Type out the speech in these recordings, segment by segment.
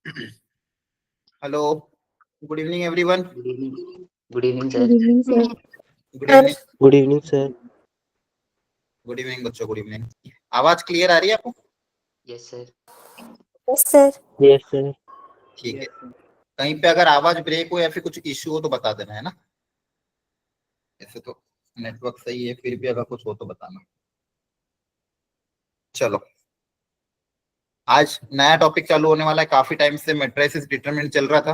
Hello, good evening everyone. Good evening. Good evening good sir. Evening sir. Good evening. Good evening sir. Good evening बच्चों, good evening. आवाज clear आ रही है आपको? Yes sir. Yes sir. Yes sir. ठीक है। कहीं पे अगर आवाज ब्रेक हो या फिर कुछ इश्यू हो तो बता देना, है ना। ऐसे तो नेटवर्क सही है, फिर भी अगर कुछ हो तो बताना। चलो, आज नया टॉपिक चालू होने वाला है। काफी टाइम से मैट्रिसेस डिटरमिनेंट चल रहा था,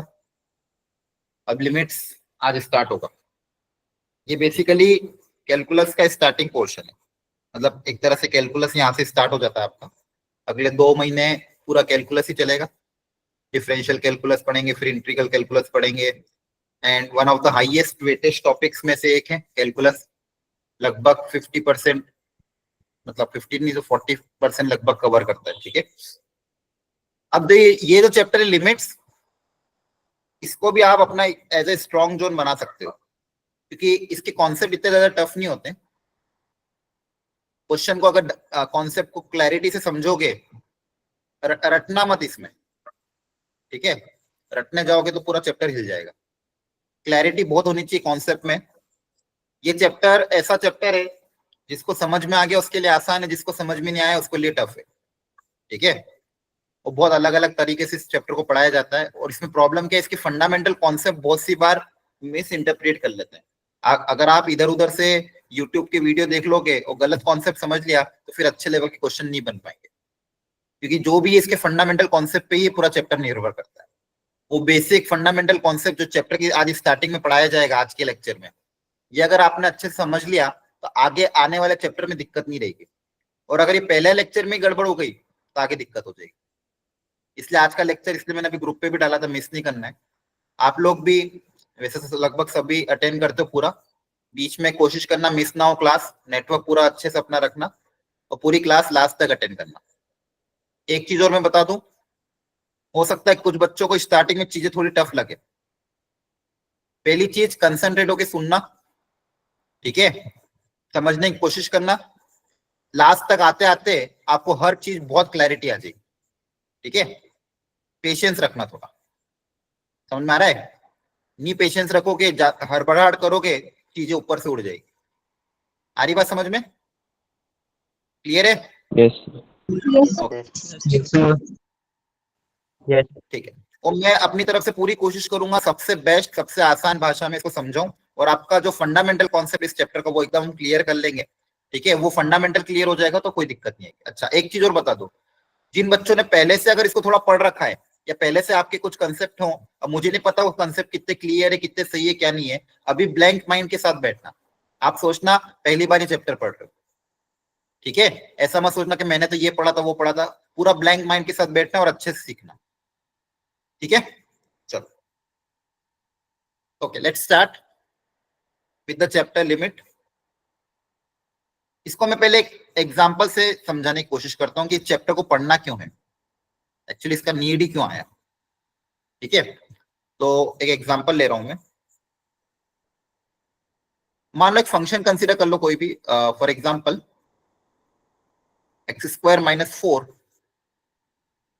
अब लिमिट्स आज स्टार्ट होगा। ये बेसिकली कैलकुलस का स्टार्टिंग पोर्शन है। मतलब एक तरह से कैलकुलस यहाँ से स्टार्ट हो जाता है आपका। अगले 2 महीने पूरा कैलकुलस ही चलेगा। डिफरेंशियल कैलकुलस पढ़ेंगे, फिर इंटीग्रल कैलकुलस पढ़ेंगे, and one of the highest weightage topics में से एक है कैलकुलस। लगभग 50%, मतलब 15 नहीं तो 40% लगभग कवर करता है। ठीक है। अब ये जो चैप्टर है लिमिट्स, इसको भी आप अपना एज ए स्ट्रॉन्ग जोन बना सकते हो, क्योंकि इसके कॉन्सेप्ट इतने ज्यादा टफ नहीं होते। क्वेश्चन को अगर कॉन्सेप्ट को क्लैरिटी से समझोगे, रटना मत इसमें। ठीक है, रटने जाओगे तो पूरा चैप्टर हिल जाएगा। क्लैरिटी बहुत होनी चाहिए कॉन्सेप्ट में। ये चैप्टर ऐसा चैप्टर है जिसको समझ में आ गया उसके लिए आसान है, जिसको समझ में नहीं आया उसके लिए टफ है। ठीक है। और बहुत अलग अलग तरीके से इस चैप्टर को पढ़ाया जाता है, और इसमें प्रॉब्लम क्या है, इसके फंडामेंटल कॉन्सेप्ट बहुत सी बार मिस इंटरप्रेट कर लेते हैं। अगर आप इधर उधर से यूट्यूब के वीडियो देख लोगे और गलत कॉन्सेप्ट समझ लिया तो फिर अच्छे लेवल के क्वेश्चन नहीं बन पाएंगे, क्योंकि जो भी इसके फंडामेंटल कॉन्सेप्ट पे ही पूरा चैप्टर निर्भर करता है। वो बेसिक फंडामेंटल कॉन्सेप्ट जो चैप्टर की आज स्टार्टिंग में पढ़ाया जाएगा आज के लेक्चर में, ये अगर आपने अच्छे से समझ लिया तो आगे आने वाले चैप्टर में दिक्कत नहीं रहेगी। और अगर ये पहले लेक्चर में गड़बड़ हो गई तो आगे दिक्कत हो जाएगी। इसलिए आज का लेक्चर इसलिए मैंने अभी ग्रुप पे भी डाला था, मिस नहीं करना है। आप लोग भी वैसे तो लगभग सभी अटेंड करते हो पूरा, बीच में कोशिश करना मिस ना हो क्लास, नेटवर्क पूरा अच्छे से अपना रखना, और पूरी क्लास लास्ट तक अटेंड करना। एक चीज और मैं बता दूं, हो सकता है कुछ बच्चों को स्टार्टिंग में चीजें थोड़ी टफ लगे। पहली चीज, कंसंट्रेट होके सुनना। ठीक है, समझने की कोशिश करना। लास्ट तक आते आते आपको हर चीज बहुत क्लैरिटी आ जाएगी। ठीक है, पेशेंस रखना थोड़ा। समझ में आ रहा है? नहीं पेशेंस रखोगे, हड़बड़ाहट करोगे, चीजें ऊपर से उड़ जाएगी। आ रही बात समझ में? क्लियर है? Yes yes sir. यस। ठीक है। और मैं अपनी तरफ से पूरी कोशिश करूंगा सबसे बेस्ट, सबसे आसान भाषा में इसको समझाऊं, और आपका जो फंडामेंटल कॉन्सेप्ट इस चैप्टर का वो एकदम हम क्लियर कर लेंगे। ठीक है, वो फंडामेंटल क्लियर हो जाएगा तो कोई दिक्कत नहीं है। अच्छा, एक चीज और बता दो, जिन बच्चों ने पहले से अगर इसको थोड़ा पढ़ रखा है, या पहले से आपके कुछ कंसेप्ट हो, अब मुझे नहीं पता वो कंसेप्ट कितने क्लियर है, कितने सही है, क्या नहीं है, अभी ब्लैंक माइंड के साथ बैठना। आप सोचना पहली बार ये चैप्टर पढ़ रहे हो। ठीक है, ऐसा मत सोचना कि मैंने तो ये पढ़ा था वो पढ़ा था। पूरा ब्लैंक माइंड के साथ बैठना और अच्छे से सीखना। ठीक है, चलो, okay, let's start with the chapter limit. इसको मैं पहले एक एग्जांपल से समझाने की कोशिश करता हूँ कि इस चैप्टर को पढ़ना क्यों है, एक्चुअली इसका नीड ही क्यों आया। ठीक है, तो एक एग्जांपल ले रहा हूं मैं। मान लो एक फंक्शन कंसीडर कर लो कोई भी, for example x² - 4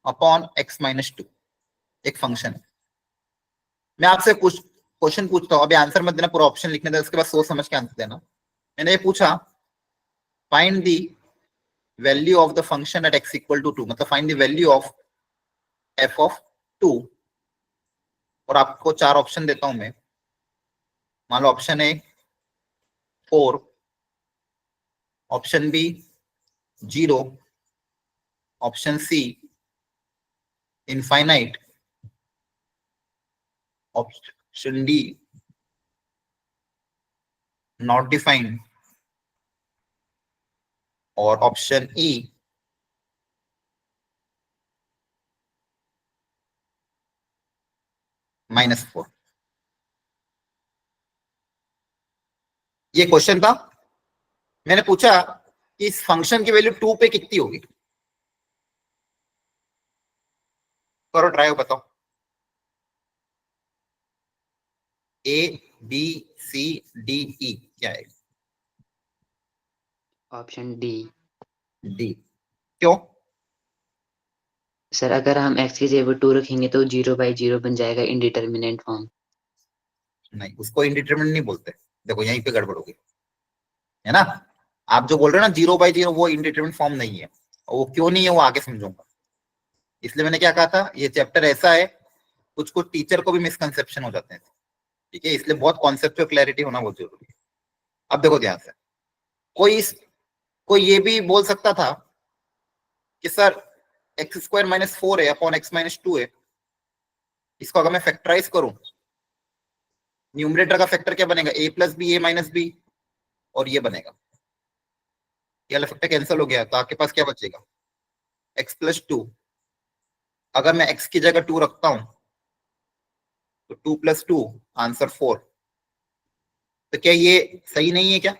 upon x - 2 एक फंक्शन है। मैं आपसे कुछ क्वेश्चन पूछता हूँ, अभी आंसर मत देना, पूरा ऑप्शन लिखने देना, उसके बाद सोच समझ के आंसर देना। मैंने ये पूछा, find the value of the function at x = 2, मतलब find the value of f(2), और आपको 4 ऑप्शन देता हूं मैं। मान लो option A 4, option B 0, option C infinite, option D not defined, और ऑप्शन ई -4। ये क्वेश्चन था। मैंने पूछा कि इस फंक्शन की वैल्यू 2 पे कितनी होगी। करो ट्राई, बताओ। ए, बी, सी, डी, ई, क्या है? Option D. डी। क्यों? सर अगर हम x की जगह 2 रखेंगे तो 0/0 बन जाएगा इंडिटरमिनेंट फॉर्म। नहीं, उसको इनडिटरमिनेट नहीं बोलते। देखो यहीं पे गड़बड़ होगी, है ना। आप जो बोल रहे हो ना 0/0, वो इनडिटरमिनेट फॉर्म नहीं है। और वो क्यों नहीं है वो आगे समझूंगा। इसलिए मैंने क्या कहा था, ये चैप्टर ऐसा है, कुछ कुछ टीचर को भी मिसकंसेप्शन हो जाते हैं, ठीक है। इसलिए बहुत कॉन्सेप्चुअल क्लैरिटी होना बहुत जरूरी है। अब देखो ध्यान से, कोई ये भी बोल सकता था कि सर x² - 4 है अपॉन x - 2 है, इसको अगर मैं फैक्टराइज करूं, न्यूमरेटर का फैक्टर क्या बनेगा, a + b a - b, और ये बनेगा, ये वाला फैक्टर कैंसिल हो गया, तो आपके पास क्या बचेगा, x + 2। अगर मैं x की जगह 2 रखता हूं तो 2 + 2 आंसर 4। तो क्या ये सही नहीं है क्या?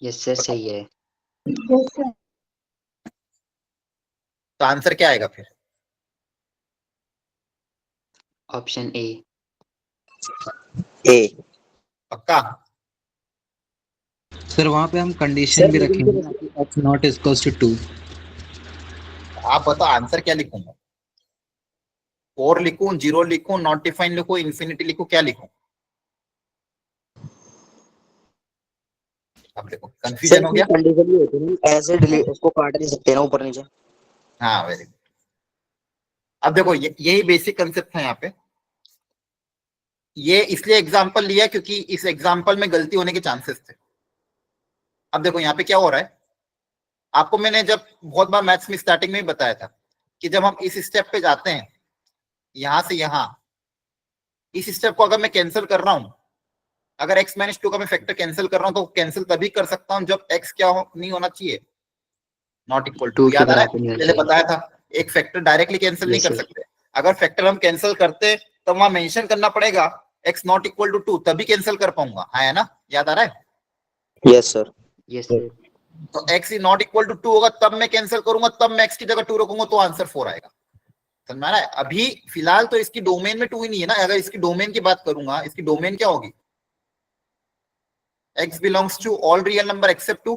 यस सर सही है। Yes, sir. तो आंसर क्या आएगा फिर? Option A. ए। पक्का? सर वहाँ पे हम कंडीशन भी रखेंगे ना कि x नॉट इक्वल्स टू 2। आप बताओ आंसर क्या लिखूंगा, 4 लिखूं, 0 लिखूं, नॉट डिफाइन लिखूं, इंफिनिटी लिखूं, क्या लिखूं? अब देखो सर कंफ्यूजन हो इसमें गया। कंडीशन भी होती है, ऐसे डिलीट उसको काट नहीं सकते ना ऊपर नीचे। हाँ वेरी गुड। अब देखो यही बेसिक कंसेप्ट है यहाँ पे। ये इसलिए एग्जांपल लिया क्योंकि इस एग्जांपल में गलती होने के चांसेस थे। अब देखो यहाँ पे क्या हो रहा है, आपको मैंने जब बहुत बार मैथ्स में स्टार्टिंग में ही बताया था कि जब हम इस स्टेप पे जाते हैं, यहां से यहां, इस स्टेप को अगर मैं कैंसिल कर रहा हूं, अगर x - 2 का मैं फैक्टर कैंसिल कर रहा हूं तो कैंसिल तभी कर सकता हूं जब x क्या नहीं होना चाहिए, नॉट इक्वल टू। 2 के याद आ रहा बराबर है, नहीं होना पहले चाहिए। बताया था एक फैक्टर डायरेक्टली कैंसिल नहीं यस कर सर। सकते। अगर फैक्टर हम कैंसिल करते तो वहां मेंशन करना पड़ेगा x नॉट इक्वल टू 2, तभी कैंसिल कर पाऊंगा, है ना? याद आ रहा है? Yes sir. Yes sir. तो x नॉट इक्वल टू 2 होगा, तब मैं कैंसिल करूंगा, तब मैं x की जगह 2 रखूंगा, तो आंसर 4 आएगा। समझ में आ रहा है? अभी फिलहाल तो इसकी डोमेन में 2 ही नहीं है ना। अगर इसकी डोमेन की बात करूंगा, इसकी डोमेन क्या होगी, x belongs to all real number except 2,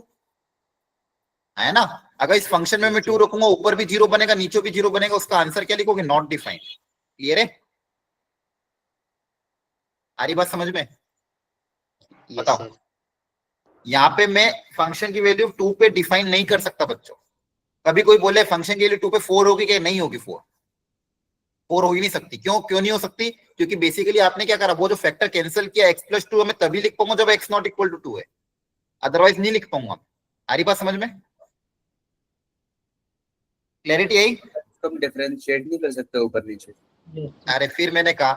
है ना। अगर इस फंक्शन में मैं 2 रखूंगा, ऊपर भी 0 बनेगा, नीचे भी 0 बनेगा, उसका आंसर क्या लिखोगे, नॉट डिफाइंड। क्लियर है? आ रही बात समझ में? यस बताओ। सर। यहाँ पे मैं फंक्शन की वैल्यू 2 पे डिफाइन नहीं कर सकता बच्चों। कभी कोई बोले फंक्शन की वैल्यू 2 पे 4 होगी क्या? नहीं होगी, 4 हो ही नहीं सकती। क्यों नहीं हो सकती? क्योंकि बेसिकली आपने क्या करा, वो जो फैक्टर कैंसिल किया x + 2 मैं तभी लिख पाऊंगा जब x नॉट इक्वल टू 2 है, अदरवाइज नहीं लिख पाऊंगा। आ रही बात समझ में? क्लैरिटी आई? तुम डिफरेंशिएट नहीं कर सकते ऊपर नीचे। अरे फिर मैंने कहा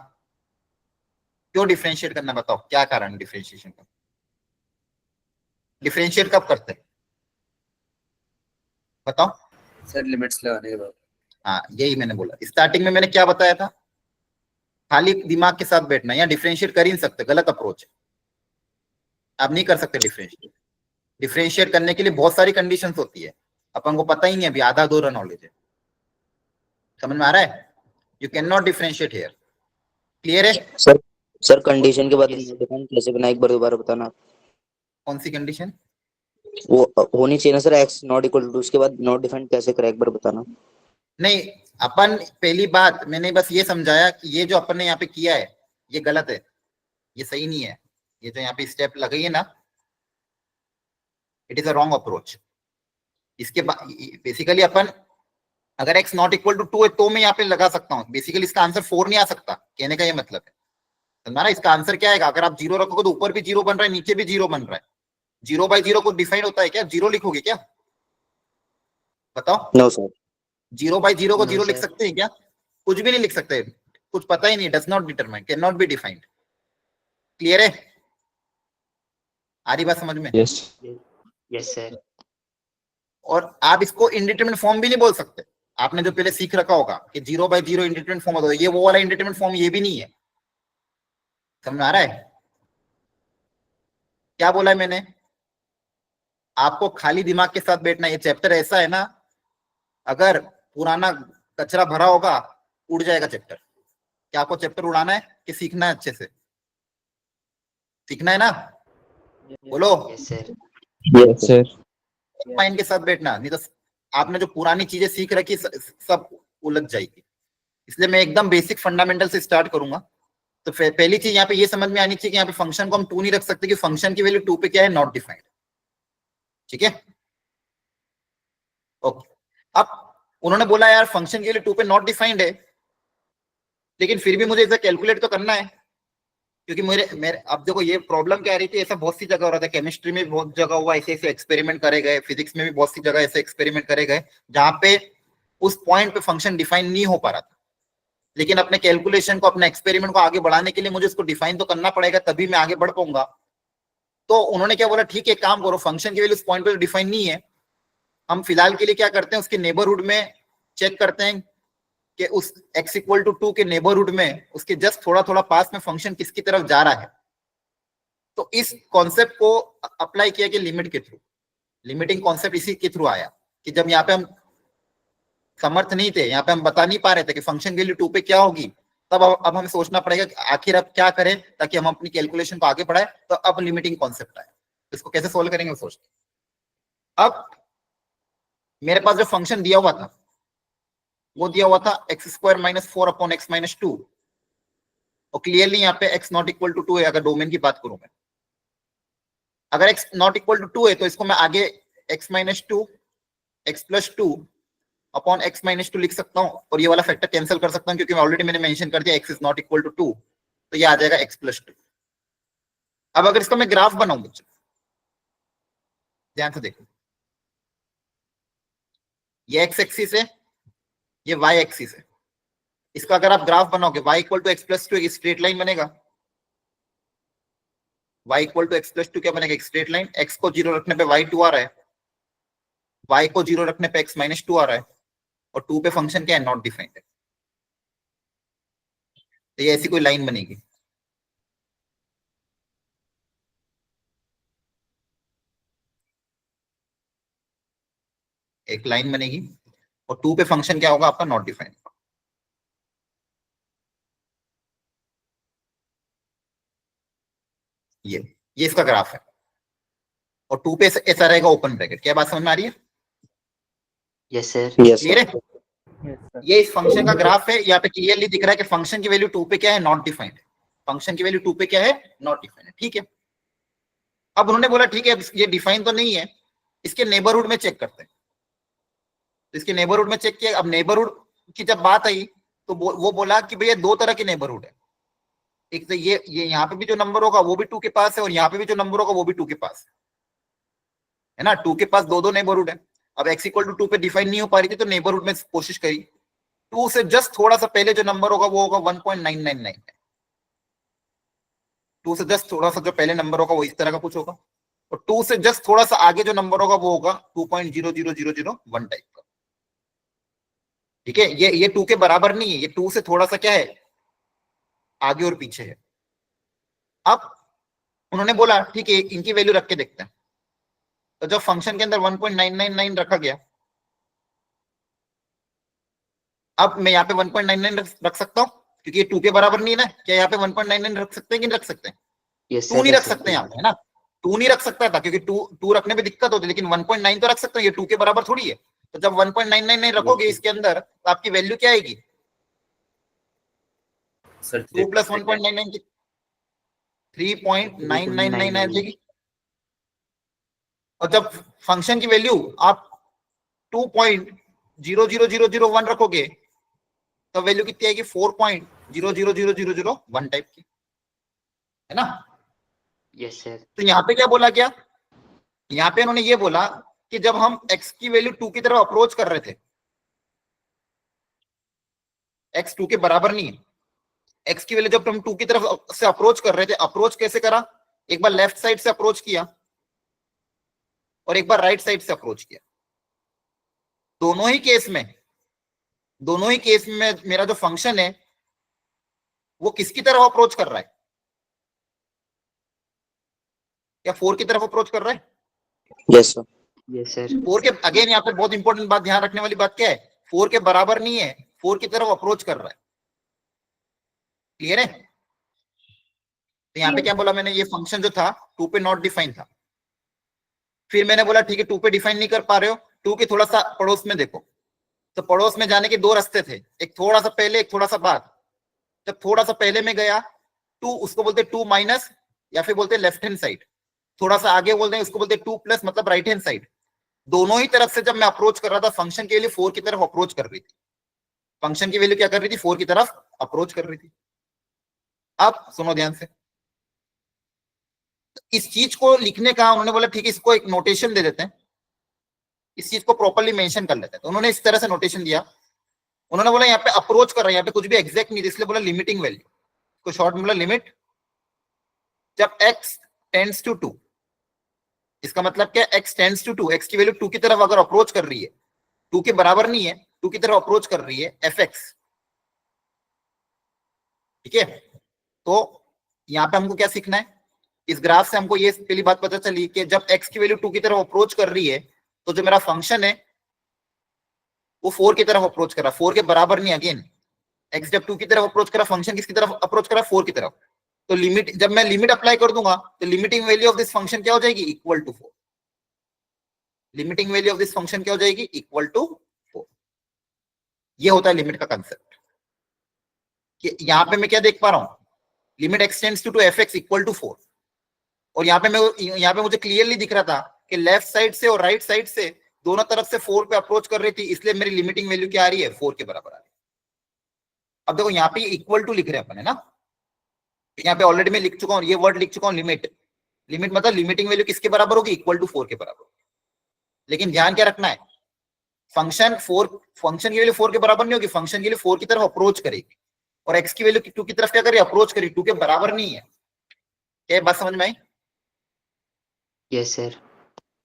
क्यों डिफरेंशिएट करना, बताओ क्या कारण डिफरेंशिएशन का? डिफरेंशिएट कब करते हैं बताओ? सर लिमिट्स लगाने के बाद। हाँ यही मैंने बोला, स्टार्टिंग में मैंने क्या बताया था, खाली दिमाग के साथ बैठना, या डिफरेंशिएट कर ही नहीं सकते, गलत अप्रोच है। आप नहीं कर सकते डिफरेंशिएट। डिफरेंशिएट करने के लिए बहुत सारी कंडीशंस होती है, अपन को पता ही नहीं, अभी आधा अधूरा नॉलेज है। समझ में आ रहा है? You can not differentiate here. Clear है? सर सर कंडीशन के बाद Yes, sir. डिफाइन कैसे बना, एक बार दोबारा बताना। कौन सी कंडीशन? वो होनी चाहिए ना sir, x not equal to, उसके बाद नॉट डिफाइन कैसे करें, एक बार बताना। नहीं, अपन पहली बात मैंने बस ये समझाया कि ये जो अपन ने यहाँ पे किया है ये गलत है, ये सही नहीं है। ये जो यहाँ पे स्टेप लगाई है ना, it is a wrong approach. इसके बाद बेसिकली अपन अगर x नॉट इक्वल टू 2 है तो मैं यहाँ पे लगा सकता हूँ, बेसिकली इसका आंसर 4 नहीं आ सकता, कहने का ये मतलब है। समझा ना? इसका आंसर क्या आएगा, अगर आप 0 रखोगे तो ऊपर भी 0 बन रहा है, नीचे भी 0 बन रहा है। 0/0 को डिफाइन होता है क्या? 0 लिखोगे क्या? बताओ। No sir. 0/0 को No, 0 लिख sir. सकते हैं क्या? कुछ भी नहीं लिख सकते, कुछ पता ही नहीं, does not determine, can not be defined. Clear है? आ रही बात समझ में? यस। Yes sir. और आप इसको इंडिटरमिनेट फॉर्म भी नहीं बोल सकते। आपने जो पहले सीख रखा होगा कि 0/0 इंडिटरमिनेट फॉर्म होता है, ये वो वाला इंडिटरमिनेट फॉर्म ये भी नहीं है। समझ में आ रहा है क्या बोला है मैंने? आपको खाली दिमाग के साथ बैठना। ये चैप्टर ऐसा है ना, अगर पुराना कचरा भरा होगा उड़ जाएगा चैप्टर। क्या आपको चैप्टर उड़ाना है कि सीखना है? अच्छे से सीखना है ना? बोलो। Yes sir. Yes sir. Mind के साथ बैठना, नहीं तो आपने जो पुरानी चीजें सीख रखी सब उलझ जाएगी। इसलिए मैं एकदम बेसिक फंडामेंटल से स्टार्ट करूंगा। तो पहली चीज यहाँ पे ये समझ में आनी चाहिए कि यहाँ पे फंक्शन को हम 2 नहीं रख सकते कि फंक्शन की वैल्यू 2 पे क्या है, नॉट डिफाइंड। ठीक है, ओके। अब उन्होंने बोला यार फंक्शन की वैल्यू 2 पे नॉट डिफाइंड है, लेकिन फिर भी मुझे इसे कैलकुलेट तो करना है, क्योंकि मेरे अब देखो ये प्रॉब्लम क्या आ रही थी, ऐसा बहुत सी जगह हो रहा था, केमिस्ट्री में भी बहुत जगह हुआ, ऐसे ऐसे एक्सपेरिमेंट करे गए, फिजिक्स में भी बहुत सी जगह ऐसे एक्सपेरिमेंट करे गए जहां पे उस पॉइंट पे फंक्शन डिफाइन नहीं हो पा रहा था। लेकिन अपने कैलकुलेशन को, अपने एक्सपेरिमेंट को आगे बढ़ाने के लिए मुझे उसको डिफाइन तो करना पड़ेगा, तभी मैं आगे बढ़ पाऊंगा। तो उन्होंने क्या बोला, ठीक है काम करो, फंक्शन की वैल्यू उस पॉइंट पे डिफाइन नहीं है, हम फिलहाल के लिए क्या करते हैं, उसके नेबरहुड में चेक करते हैं कि उस x इक्वल टू 2 के नेबरहुड में उसके जस्ट थोड़ा थोड़ा पास में फंक्शन किसकी तरफ जा रहा है। तो इस कॉन्सेप्ट को अप्लाई किया कि लिमिट के थ्रू, लिमिटिंग कॉन्सेप्ट इसी के थ्रू आया कि जब यहाँ पे हम समर्थ नहीं थे, यहाँ पे हम बता नहीं पा रहे थे कि फंक्शन वैल्यू 2 पे क्या होगी, तब अब हमें सोचना पड़ेगा कि आखिर अब क्या करें ताकि हम अपनी कैलकुलेशन को आगे बढ़ाएं। तो अब लिमिटिंग कॉन्सेप्ट आया, इसको कैसे सोल्व करेंगे सोचते। अब मेरे पास जो फंक्शन दिया हुआ था वो दिया हुआ था x² - 4 अपॉन x - 2, और क्लियरली यहाँ पे x नॉट इक्वल टू 2 है। अगर डोमेन की बात करूं मैं, अगर x नॉट इक्वल टू 2 है तो इसको मैं आगे x - 2 x + 2 अपॉन x - 2 लिख सकता हूं, और ये वाला फैक्टर कैंसिल कर सकता हूं क्योंकि ऑलरेडी मैंने मेंशन कर दिया x is not equal to 2, तो ये आ जाएगा x + 2। अब अगर इसका मैं ग्राफ बनाऊं बच्चों, ध्यान से देखो, ये x एक्सिस है, ये y एक्सिस है। इसका अगर आप ग्राफ बनाओगे y इक्वल टू x + 2 एक स्ट्रेट लाइन बनेगा। y इक्वल टू x + 2 क्या बनेगा, एक स्ट्रेट लाइन। x को 0 रखने पे y2 आ रहा है, y को 0 रखने पे x - 2 आ रहा है, और 2 पे फंक्शन क्या है, नॉट डिफाइंड है। तो ये ऐसी कोई लाइन बनेगी। एक लाइन बनेगी और 2 पे फंक्शन क्या होगा आपका, नॉट डिफाइंड। ये इसका ग्राफ है, और 2 पे ऐसा रहेगा ओपन ब्रैकेट। क्या बात समझ में आ रही है? Yes sir. क्लियर है? ये इस फंक्शन का ग्राफ है। यहाँ पे क्लियरली दिख रहा है कि फंक्शन की वैल्यू 2 पे क्या है, नॉट डिफाइंड है। फंक्शन की वैल्यू 2 पे क्या है, नॉट डिफाइंड है। ठीक है, अब उन्होंने बोला ठीक है ये डिफाइन तो नहीं है, इसके नेबरहुड में चेक करते हैं। तो इसके नेबरहुड में चेक किया। अब नेबरहुड की जब बात आई तो वो बोला कि भैया 2 तरह के नेबरहुड है। एक तो ये यहाँ पे भी जो नंबर होगा वो भी 2 के पास है, और यहाँ पे भी जो नंबर होगा वो भी 2 के पास है ना। 2 के पास दो नेबरहुड है। अब x इक्वल टू 2 पे डिफाइन नहीं हो पा रही थी तो नेबरहुड में कोशिश करी। 2 से जस्ट थोड़ा सा पहले जो नंबर होगा वो होगा 1.999। 2 से जस्ट थोड़ा सा जो पहले नंबर होगा वो इस तरह का कुछ होगा, और 2 से जस्ट थोड़ा सा आगे जो नंबर होगा वो होगा 2.00001 टाइप का। ठीक है, ये 2 के बराबर नहीं है, ये 2 से थोड़ा सा क्या है, आगे और पीछे है। अब उन्होंने बोला ठीक है इनकी वैल्यू रख के देखते हैं। तो जब फंक्शन के अंदर 1.999 रखा गया, अब मैं यहाँ पे 1.99 रख सकता हूँ क्योंकि ये 2 के बराबर नहीं है ना। क्या यहाँ पे 1.99 रख सकते हैं कि नहीं रख सकते हैं? यस 2 नहीं रख सकते यहाँ पे, है ना। 2 नहीं रख सकता था क्योंकि 2 रखने में दिक्कत होती है, लेकिन 1.9 तो रख सकते हैं, ये 2 के बराबर थोड़ी है। तो जब 1.999 रखोगे इसके अंदर तो आपकी वैल्यू क्या आएगी, सर 2 + 1.99 की 3.999 आ जाएगी। और जब फंक्शन की वैल्यू आप 2.00001 रखोगे तो वैल्यू कितनी आएगी, 4.00001 टाइप की, है ना। Yes sir. तो यहाँ पे क्या बोला गया, यहाँ पे उन्होंने ये बोला कि जब हम x की वैल्यू 2 की तरफ अप्रोच कर रहे थे, x 2 के बराबर नहीं है, x की वैल्यू जब हम 2 की तरफ से अप्रोच कर रहे थे, अप्रोच कैसे करा, एक बार लेफ्ट साइड से अप्रोच किया और एक बार राइट साइड से अप्रोच किया। दोनों ही केस में मेरा जो फंक्शन है वो किसकी तरफ अप्रोच कर रहा है, क्या 4 की तरफ अप्रोच कर रहा है? Yes sir. Yes sir. 4 के, अगेन यहाँ पे बहुत इंपॉर्टेंट बात ध्यान रखने वाली बात क्या है, 4 के बराबर नहीं है, 4 की तरफ अप्रोच कर रहा है। क्लियर है? तो यहाँ पे क्या बोला मैंने, ये फंक्शन जो था 2 पे नॉट डिफाइन था। फिर मैंने बोला ठीक है 2 पे डिफाइन नहीं कर पा रहे हो 2 के थोड़ा सा पड़ोस में देखो, तो पड़ोस में जाने के दो रास्ते थे, एक थोड़ा सा पहले, एक थोड़ा सा बाद। जब थोड़ा सा पहले में गया 2, उसको बोलते 2 माइनस, या फिर बोलते लेफ्ट हैंड साइड। थोड़ा सा आगे बोलते हैं उसको बोलते 2 प्लस, मतलब राइट हैंड साइड। दोनों ही तरफ से जब मैं अप्रोच कर रहा था, फंक्शन के लिए 4 की तरफ अप्रोच कर रही थी। फंक्शन की वैल्यू क्या कर रही थी? 4 की तरफ अप्रोच कर रही थी। अब सुनो ध्यान से, इस चीज को लिखने का उन्होंने बोला ठीक है, इसको एक नोटेशन दे देते हैं, इस चीज को प्रॉपर्ली मेंशन कर लेते हैं। तो उन्होंने इस तरह से नोटेशन दिया। उन्होंने बोला यहाँ पे अप्रोच कर रहा है, यहाँ पे कुछ भी एग्जैक्ट नहीं, इसलिए बोला लिमिटिंग वैल्यू को शॉर्ट में बोला लिमिट जब x टेंड्स टू 2। इसका मतलब क्या? x टेंड्स टू 2, x की वैल्यू 2 की तरफ अगर अप्रोच कर रही है, 2 के बराबर नहीं है, 2 की तरफ अप्रोच कर रही है fx, ठीक है। तो यहाँ पे हमको क्या सीखना है? इस ग्राफ से हमको ये पहली बात पता चली कि जब x की वैल्यू 2 की तरफ अप्रोच कर रही है, तो जो मेरा फंक्शन है वो 4 की तरफ अप्रोच कर रहा है, 4 के बराबर नहीं। अगेन x जब 2 की तरफ अप्रोच कर रहा, फंक्शन किसकी तरफ अप्रोच कर रहा? 4 की तरफ। तो लिमिट, जब मैं लिमिट अप्लाई कर दूंगा तो limiting value of this function क्या हो जाएगी? Equal to 4। Limiting value of this function क्या हो जाएगी? Equal to 4। ये होता है लिमिट का कंसेप्ट। कि यहां पे मैं क्या देख पा रहा हूं? Limit x tends to f x equal to 4। और यहाँ पे मुझे क्लियरली दिख रहा था कि लेफ्ट साइड से और राइट साइड से दोनों तरफ से 4 पे अप्रोच कर रही थी, इसलिए मेरी लिमिटिंग वैल्यू क्या आ रही है? 4 के बराबर आ रही है। अब देखो यहाँ पे इक्वल टू लिख रहे हैं अपन, है ना। यहाँ पे ऑलरेडी मैं लिख चुका हूँ, ये वर्ड लिख चुका हूँ, लिमिट। लिमिट मतलब लिमिटिंग वैल्यू किसके बराबर होगी? इक्वल टू 4 के बराबर। लेकिन ध्यान क्या रखना है? फंक्शन की वैल्यू 4 के बराबर नहीं होगी, फंक्शन की वैल्यू 4 की तरफ अप्रोच करेगी, और एक्स की वैल्यू 2 की तरफ क्या करेगी? अप्रोच करेगी, 2 के बराबर नहीं है। क्या बात समझ में आई? Yes sir.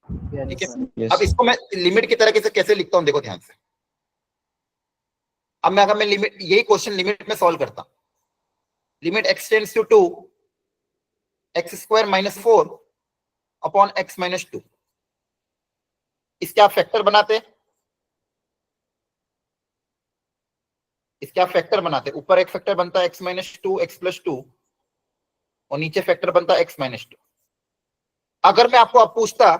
ठीक है। Yes. अब इसको मैं लिमिट की तरह से कैसे लिखता हूं, देखो ध्यान से। अब मैं लिमिट, यही क्वेश्चन लिमिट में सॉल्व करता हूं। Limit x tends to 2, x square minus 4 upon x minus 2। इसके आप फैक्टर बनाते, इसके आप फैक्टर बनाते। ऊपर एक फैक्टर बनता है एक्स माइनस 2 एक्स प्लस 2, और नीचे फैक्टर बनता है एक्स माइनस 2। अगर मैं आपको अब पूछता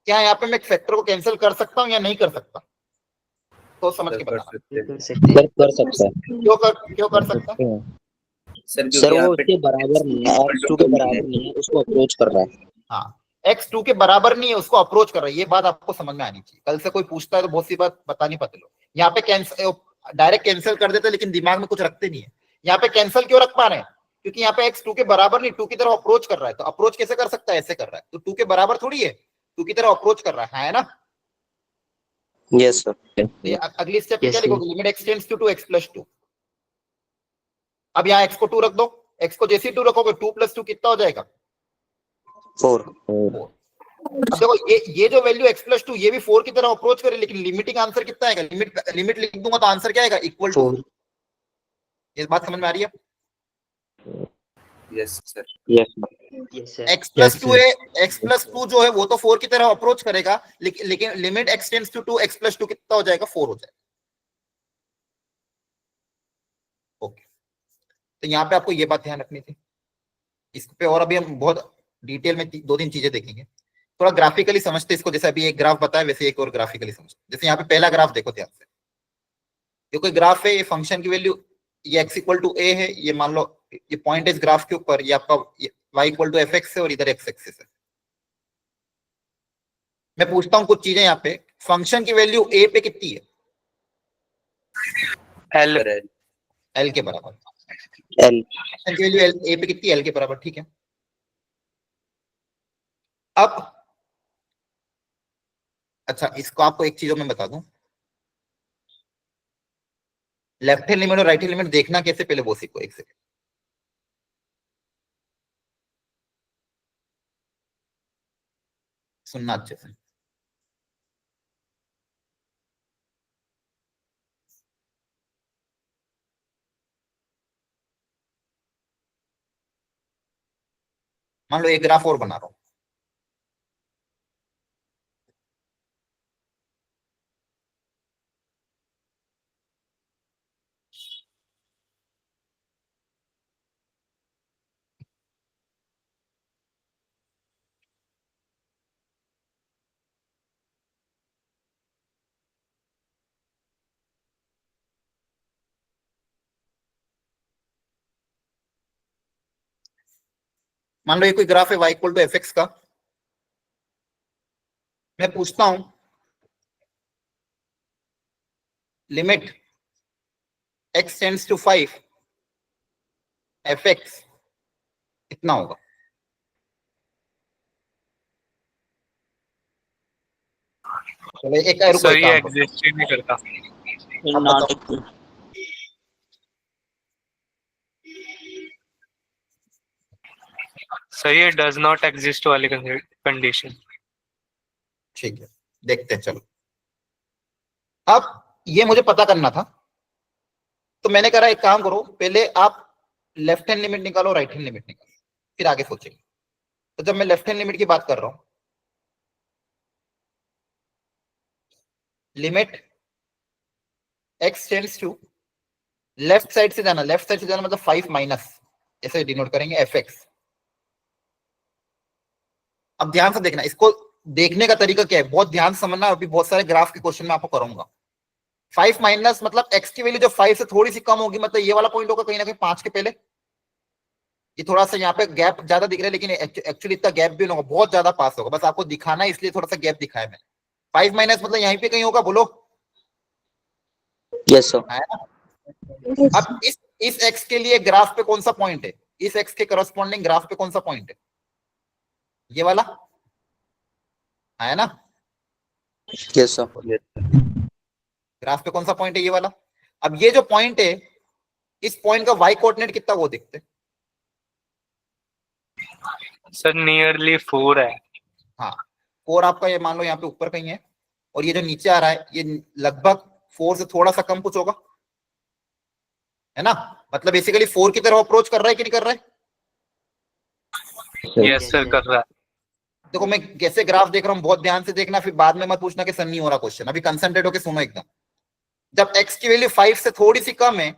क्या यहाँ पे मैं एक फैक्टर को कैंसिल कर सकता हूँ या नहीं कर सकता, तो समझ के कर बताना। सकते हैं कर सकते हैं। कर सकता है। क्यों कर सकता है? सर, सर क्योंकि वो यहाँ पे उसके बराबर नहीं है, x2 के बराबर नहीं है, उसको अप्रोच कर रहा है। हाँ, एक्स 2 के बराबर नहीं है, उसको अप्रोच कर रहा है। ये बात आपको समझ में आनी चाहिए। कल से कोई पूछता है तो बहुत सी बात बतानी पड़ती है। यहाँ पे कैंसिल, डायरेक्ट कैंसिल कर देते, लेकिन दिमाग में कुछ रखते नहीं है। यहाँ पे कैंसिल क्यों रख पा रहे हैं? क्योंकि यहाँ पे एक्स 2 के बराबर नहीं, 2 की तरफ अप्रोच कर रहा है। तो अप्रोच कैसे कर सकता है? ऐसे कर रहा है, तो 2 के बराबर थोड़ी है, 2 की तरफ अप्रोच कर रहा है ना। Yes sir. तो ये अगली स्टेप में Yes, क्या sir. लिखोगे? Limit x tends to x plus 2। अब यहाँ एक्स को 2 रख दो, एक्स को जैसे ही 2 रखोगे 2 प्लस 2 कितना हो जाएगा? 4। 4। अब देखो ये जो वैल्यू x प्लस 2, ये भी 4 की तरह अप्रोच करे, लेकिन लिमिटिंग आंसर कितना आएगा? लिमिट लिख दूंगा तो आंसर क्या आएगा? Equal to 4. 4। ये बात समझ में आ रही है? Yes sir. Yes Yes, sir. x plus Yes, 2 sir. है, x प्लस 2 जो है वो तो 4 की तरह अप्रोच करेगा, लेकिन limit x tends to 2 x plus 2 कितना हो जाएगा? 4 हो जाएगा। ओके, तो यहाँ पे आपको ये बात ध्यान रखनी थी। इस पे और अभी हम बहुत डिटेल में 2-3 चीजें देखेंगे। थोड़ा ग्राफिकली समझते इसको, जैसे अभी एक ग्राफ बताया वैसे एक और ग्राफिकली समझते। जैसे यहाँ पे पहला ग्राफ देखो ध्यान से, ये कोई ग्राफ है, ये फंक्शन की वैल्यू, ये x इक्वल टू a है, ये मान लो ये पॉइंट इस ग्राफ के ऊपर, ये आपका y equal to f x है, और इधर x एक्सिस है। मैं पूछता हूँ कुछ चीजें यहाँ पे, फंक्शन की वैल्यू a पे कितनी है? सर, l के बराबर। एल। फंक्शन की वैल्यू a पे कितनी है? l के बराबर, ठीक है। अब अच्छा, इसको आपको एक चीजों में बता दूं, लेफ्ट हैंड लिमिट और राइट हैंड लिमिट देखना कैसे, पहले वो सीखो। एक सेकंड सुनना अच्छे से। मान लो एक ग्राफ और बना रहा हूं, मान लो ये कोई ग्राफ है y equal to f x का, मैं पूछता हूं limit x tends to 5 f x कितना होगा? चलो एक रुको, सर एक ये काम करो। एग्जिस्ट ही नहीं करता। अब बताओ। सर ये डज नॉट एग्जिस्ट वाली कंडीशन। ठीक है, देखते हैं। चलो अब ये मुझे पता करना था, तो मैंने कहा एक काम करो, पहले आप लेफ्ट हैंड लिमिट निकालो, राइट हैंड लिमिट निकालो, फिर आगे सोचेंगे। तो जब मैं लेफ्ट हैंड लिमिट की बात कर रहा हूं, limit x tends to, left side से जाना, लेफ्ट साइड से जाना मतलब 5 माइनस, ऐसे डिनोट करेंगे एफ एक्स। अब ध्यान से देखना, इसको देखने का तरीका क्या है, बहुत ध्यान से समझना। अभी बहुत सारे ग्राफ के क्वेश्चन में आपको करूंगा। 5 माइनस मतलब x की वैल्यू जब 5 से थोड़ी सी कम होगी, मतलब ये वाला पॉइंट होगा कहीं ना कहीं 5 के पहले। ये थोड़ा सा यहाँ पे गैप ज्यादा दिख रहा है, लेकिन एक्चुअली इतना गैप भी नहीं होगा, बहुत ज्यादा पास होगा, बस आपको दिखाना है इसलिए थोड़ा सा गैप दिखाया मैंने। 5 माइनस मतलब यहीं पे कहीं होगा, बोलो। Yes sir. अब इस x के लिए ग्राफ पे कौन सा पॉइंट है, इस x के करस्पॉन्डिंग ग्राफ पे कौन सा पॉइंट है? ये वाला है ना? Yes sir. ग्राफ पे कौन सा पॉइंट है? ये वाला। अब ये जो पॉइंट है, इस पॉइंट का y कोऑर्डिनेट कितना वो देखते हैं। सर नियरली 4 है। हाँ, 4 आपका ये मान लो यहाँ पे ऊपर कहीं है, और ये जो नीचे आ रहा है ये लगभग 4 से थोड़ा सा कम कुछ होगा, है ना? मतलब बेसिकली 4 की तरफ अप्रोच कर रहा है कि नहीं कर रहा है? यस सर कर रहा है। देखो मैं कैसे ग्राफ देख रहा हूँ, बहुत ध्यान से देखना, फिर बाद में मत पूछना कि सर नहीं हो रहा क्वेश्चन। अभी कंसंट्रेट होकर सुनो एकदम। जब x की वैल्यू 5 से थोड़ी सी कम है,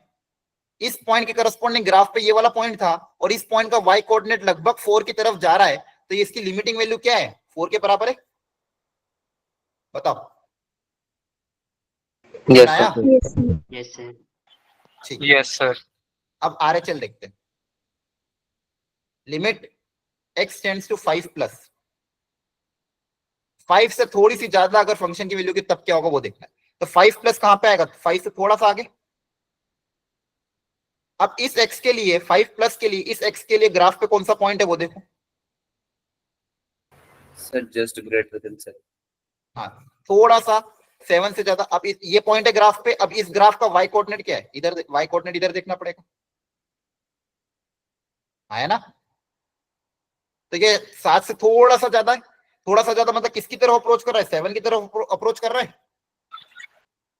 इस पॉइंट के करस्पॉन्डिंग ग्राफ पे ये वाला पॉइंट था, और इस पॉइंट का y कोऑर्डिनेट लगभग 4 की तरफ जा रहा है, तो ये इसकी लिमिटिंग वैल्यू क्या है? 4 के बराबर है? बताओ। यस आया? सर। Yes sir. ठीक है, यस सर। अब RHL देखते हैं। Limit x tends to 5 plus, 5 से थोड़ी सी ज्यादा अगर फंक्शन की वैल्यू की, तब क्या होगा वो देखना है। तो 5 प्लस कहां पे आएगा? 5 से थोड़ा सा आगे। अब इस x के लिए, 5 प्लस के लिए, इस x के लिए ग्राफ पे कौन सा पॉइंट है वो देखो। Sir just greater than 7। हाँ, थोड़ा सा 7 से ज्यादा। अब ये पॉइंट है ग्राफ पे। अब इस ग्राफ का y कोऑर्डिनेट क्या है? इधर y कोऑर्डिनेट इधर देखना पड़ेगा, है ना? तो ये 7 से थोड़ा सा ज्यादा है। थोड़ा सा ज्यादा मतलब किसकी तरफ अप्रोच कर रहा है? 7 की तरफ अप्रोच कर रहा है।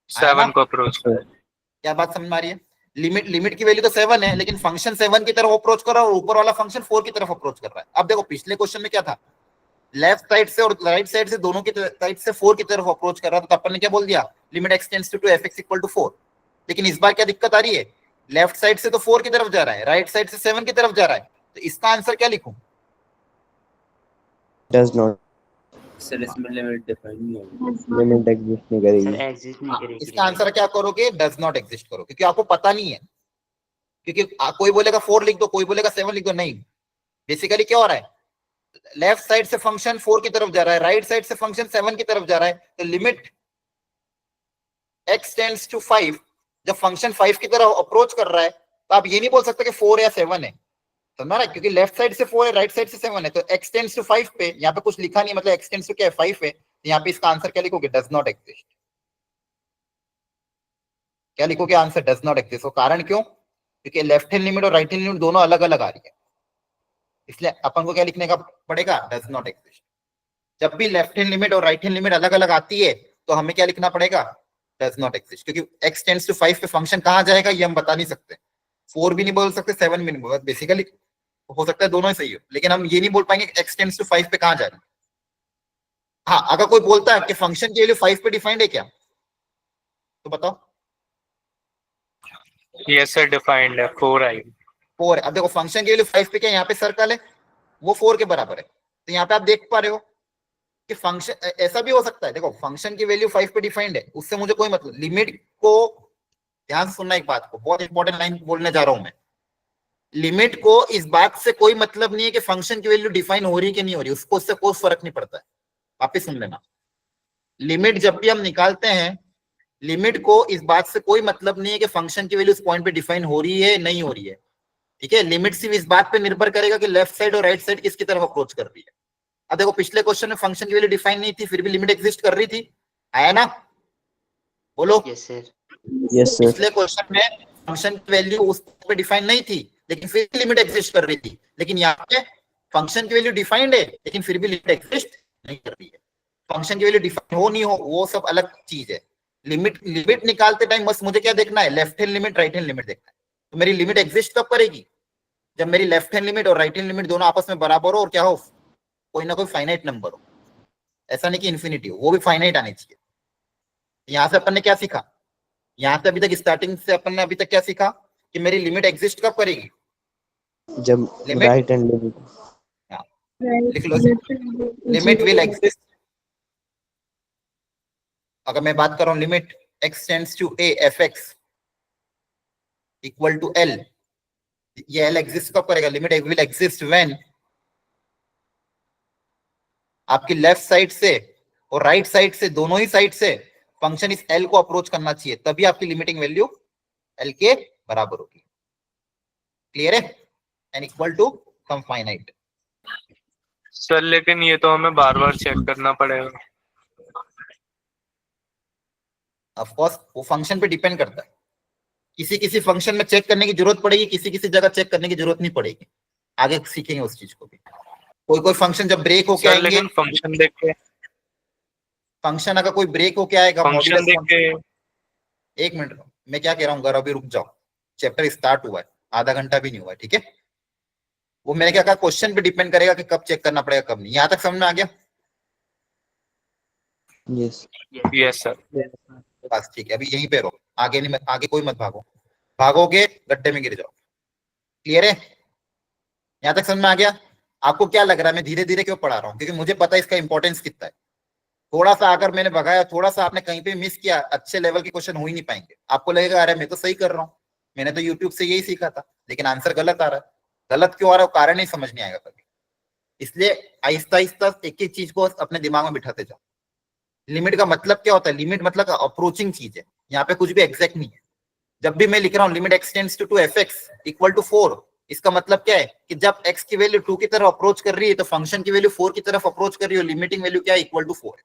7 को अप्रोच कर। क्या बात समझ में आ रही है? लिमिट की वैल्यू तो 7 है, लेकिन फंक्शन 7 की तरफ अप्रोच कर रहा है, और ऊपर वाला फंक्शन 4 की तरफ अप्रोच कर रहा है। अब देखो पिछले क्वेश्चन में क्या था, लेफ्ट साइड से और राइट साइड से, दोनों की साइड से 4 की तरफ अप्रोच कर रहा था, तो अपन ने क्या बोल दिया? Limit x tends to f x equal to 4। लेकिन इस बार क्या दिक्कत आ रही है? लेफ्ट साइड से तो 4 की तरफ जा रहा है, राइट साइड से 7 की तरफ जा रहा है, तो इसका आंसर क्या लिखूं? Does not. सर इसमें लिमिट डिफाइन नहीं होगी। लिमिट एग्जिस्ट नहीं सर करेगी। एग्जिस्ट नहीं करेगी। इसका आंसर क्या करोगे? डज नॉट एग्जिस्ट करो, क्योंकि आपको पता नहीं है। क्योंकि कोई बोलेगा 4 लिख दो, कोई बोलेगा 7 लिख दो। नहीं, बेसिकली क्या हो रहा है? लेफ्ट साइड से फंक्शन 4 की तरफ जा रहा है, राइट साइड से फंक्शन 7 की तरफ जा रहा है, तो लिमिट x टेंड्स टू 5, जब फंक्शन 5 की तरफ अप्रोच कर रहा है, तो आप ये नहीं बोल सकते कि 4 या 7 है, समझ रहा है? क्योंकि लेफ्ट साइड से 4 है, राइट साइड से 7 है, तो x टेंड्स टू 5 पे यहाँ पे कुछ लिखा नहीं, मतलब x टेंड्स टू क्या है? 5 है, तो यहाँ पे इसका आंसर क्या लिखोगे? Does not exist. क्या लिखोगे आंसर? Does not exist. और कारण क्यों? क्योंकि लेफ्ट हैंड लिमिट और राइट हैंड लिमिट दोनों अलग अलग आ रही है, इसलिए अपन को क्या लिखने का पड़ेगा? Does not exist. जब भी लेफ्ट हैंड लिमिट और राइट हैंड लिमिट अलग अलग आती है, तो हमें क्या लिखना पड़ेगा? Does not exist. क्योंकि x टेंड्स टू 5 पे फंक्शन कहां जाएगा ये हम बता नहीं सकते। 4 भी नहीं बोल सकते, 7 भी नहीं बोल सकते। बेसिकली हो सकता है दोनों ही सही हो, लेकिन हम ये नहीं बोल पाएंगे कि x टेंड्स टू 5 पे कहां जा रहा है। हाँ, अगर कोई बोलता है कि फंक्शन की वैल्यू 5 पे डिफाइंड है क्या, तो बताओ। यस सर डिफाइंड है 4 आई। 4 है। अब देखो फंक्शन की वैल्यू 5 पे क्या, यहाँ पे सर्कल है, वो 4 के बराबर है, तो यहाँ पे आप देख पा रहे हो कि फंक्शन ऐसा भी हो सकता है। देखो फंक्शन की वैल्यू 5 पे डिफाइंड है, उससे मुझे कोई मतलब। लिमिट को ध्यान से सुनना, एक बात को बहुत इंपॉर्टेंट लाइन बोलने जा रहा हूं मैं। लिमिट को इस बात से कोई मतलब नहीं है कि फंक्शन की वैल्यू डिफाइन हो रही कि नहीं हो रही, उसको उससे कोई फर्क नहीं पड़ता है। वापिस सुन लेना, लिमिट जब भी हम निकालते हैं, लिमिट को इस बात से कोई मतलब नहीं है कि फंक्शन की वैल्यू उस पॉइंट पे डिफाइन हो रही है नहीं हो रही है, ठीक है। लिमिट सिर्फ इस बात पे निर्भर करेगा कि लेफ्ट साइड और राइट साइड किसकी तरफ अप्रोच कर रही है। अब देखो पिछले क्वेश्चन में फंक्शन की वैल्यू डिफाइन नहीं थी, फिर भी लिमिट एग्जिस्ट कर रही थी, आया ना, बोलो। Yes sir. Yes sir. पिछले क्वेश्चन में फंक्शन की वैल्यू उस पे डिफाइन नहीं थी, लेकिन फिर भी लिमिट एग्जिस्ट कर रही थी। लेकिन यहाँ पे फंक्शन की वैल्यू डिफाइंड है, लेकिन फिर भी लिमिट एग्जिस्ट नहीं कर रही है। फंक्शन की वैल्यू डिफाइन हो नहीं हो वो सब अलग चीज है। लिमिट निकालते टाइम बस मुझे क्या देखना है, left hand limit right hand limit देखना है। तो मेरी लिमिट एग्जिस्ट कब करेगी, जब मेरी लेफ्ट हैंड लिमिट और राइट हैंड लिमिट दोनों आपस में बराबर हो और क्या हो, कोई ना कोई फाइनाइट नंबर हो। ऐसा नहीं कि इन्फिनिटी हो, वो भी फाइनाइट आनी चाहिए। यहां से अपन ने क्या सीखा, यहां से अभी तक स्टार्टिंग से अपन ने अभी तक क्या सीखा कि मेरी लिमिट एग्जिस्ट कब करेगी, जब लिमिट राइट हैंड लिमिट, लिख लो, लिमिट विल एग्जिस्ट। अगर मैं बात कर रहा हूं limit x tends to a f(x) equal to l, ये l एग्जिस्ट कब करेगा, लिमिट विल एग्जिस्ट व्हेन आपकी लेफ्ट साइड से और राइट साइड से, दोनों ही साइड से फंक्शन इस l को अप्रोच करना चाहिए, तभी आपकी लिमिटिंग वैल्यू l के बराबर होगी। क्लियर है, n equal to some finite. Sir लेकिन ये तो हमें बार बार चेक करना पड़ेगा। ऑफ कोर्स वो फंक्शन पे डिपेंड करता है, किसी किसी फंक्शन में चेक करने की जरूरत पड़ेगी, किसी किसी जगह चेक करने की जरूरत नहीं पड़ेगी। आगे सीखेंगे उस चीज को भी। कोई कोई फंक्शन जब ब्रेक होके आएंगे, लेकिन फंक्शन देख के, फंक्शन अगर कोई ब्रेक होके आएगा, फंक्शन देख के, एक मिनट मैं क्या कह रहा हूँ, अभी रुक जाओ, चैप्टर स्टार्ट हुआ है, आधा घंटा भी नहीं हुआ है, ठीक है। वो मैंने क्या कहा, क्वेश्चन पे डिपेंड करेगा कि कब चेक करना पड़ेगा कब नहीं। यहाँ तक समझ में आ गया? Yes yes sir. बस ठीक है, अभी यहीं पे रहो, आगे नहीं, आगे कोई मत भागो, भागोगे गड्ढे में गिर जाओ। क्लियर है, यहाँ तक समझ में आ गया? आपको क्या लग रहा है मैं धीरे धीरे क्यों पढ़ा रहा हूँ, क्योंकि मुझे पता है इसका इंपॉर्टेंस कितना है। थोड़ा सा अगर मैंने भगाया, थोड़ा सा आपने कहीं पे मिस किया, अच्छे लेवल के क्वेश्चन हो ही नहीं पाएंगे। आपको लगेगा अरे मैं तो सही कर रहा हूँ, मैंने तो यूट्यूब से यही सीखा था, लेकिन आंसर गलत आ रहा है। गलत क्यों आ रहा है, कारण नहीं समझ नहीं आएगा कभी। इसलिए आहिस्ता आहिस्ता एक एक चीज को अपने दिमाग में बिठाते जाओ। लिमिट का मतलब क्या होता है, लिमिट मतलब अप्रोचिंग चीज है, यहाँ पे कुछ भी एग्जैक्ट नहीं है। जब भी मैं लिख रहा हूँ limit x tends to f(x) equal to 4, इसका मतलब क्या है कि जब x की वैल्यू 2 की तरफ अप्रोच कर रही है तो फंक्शन की वैल्यू 4 की तरफ अप्रोच कर रही है, लिमिटिंग वैल्यू क्या है, इक्वल टू 4 है।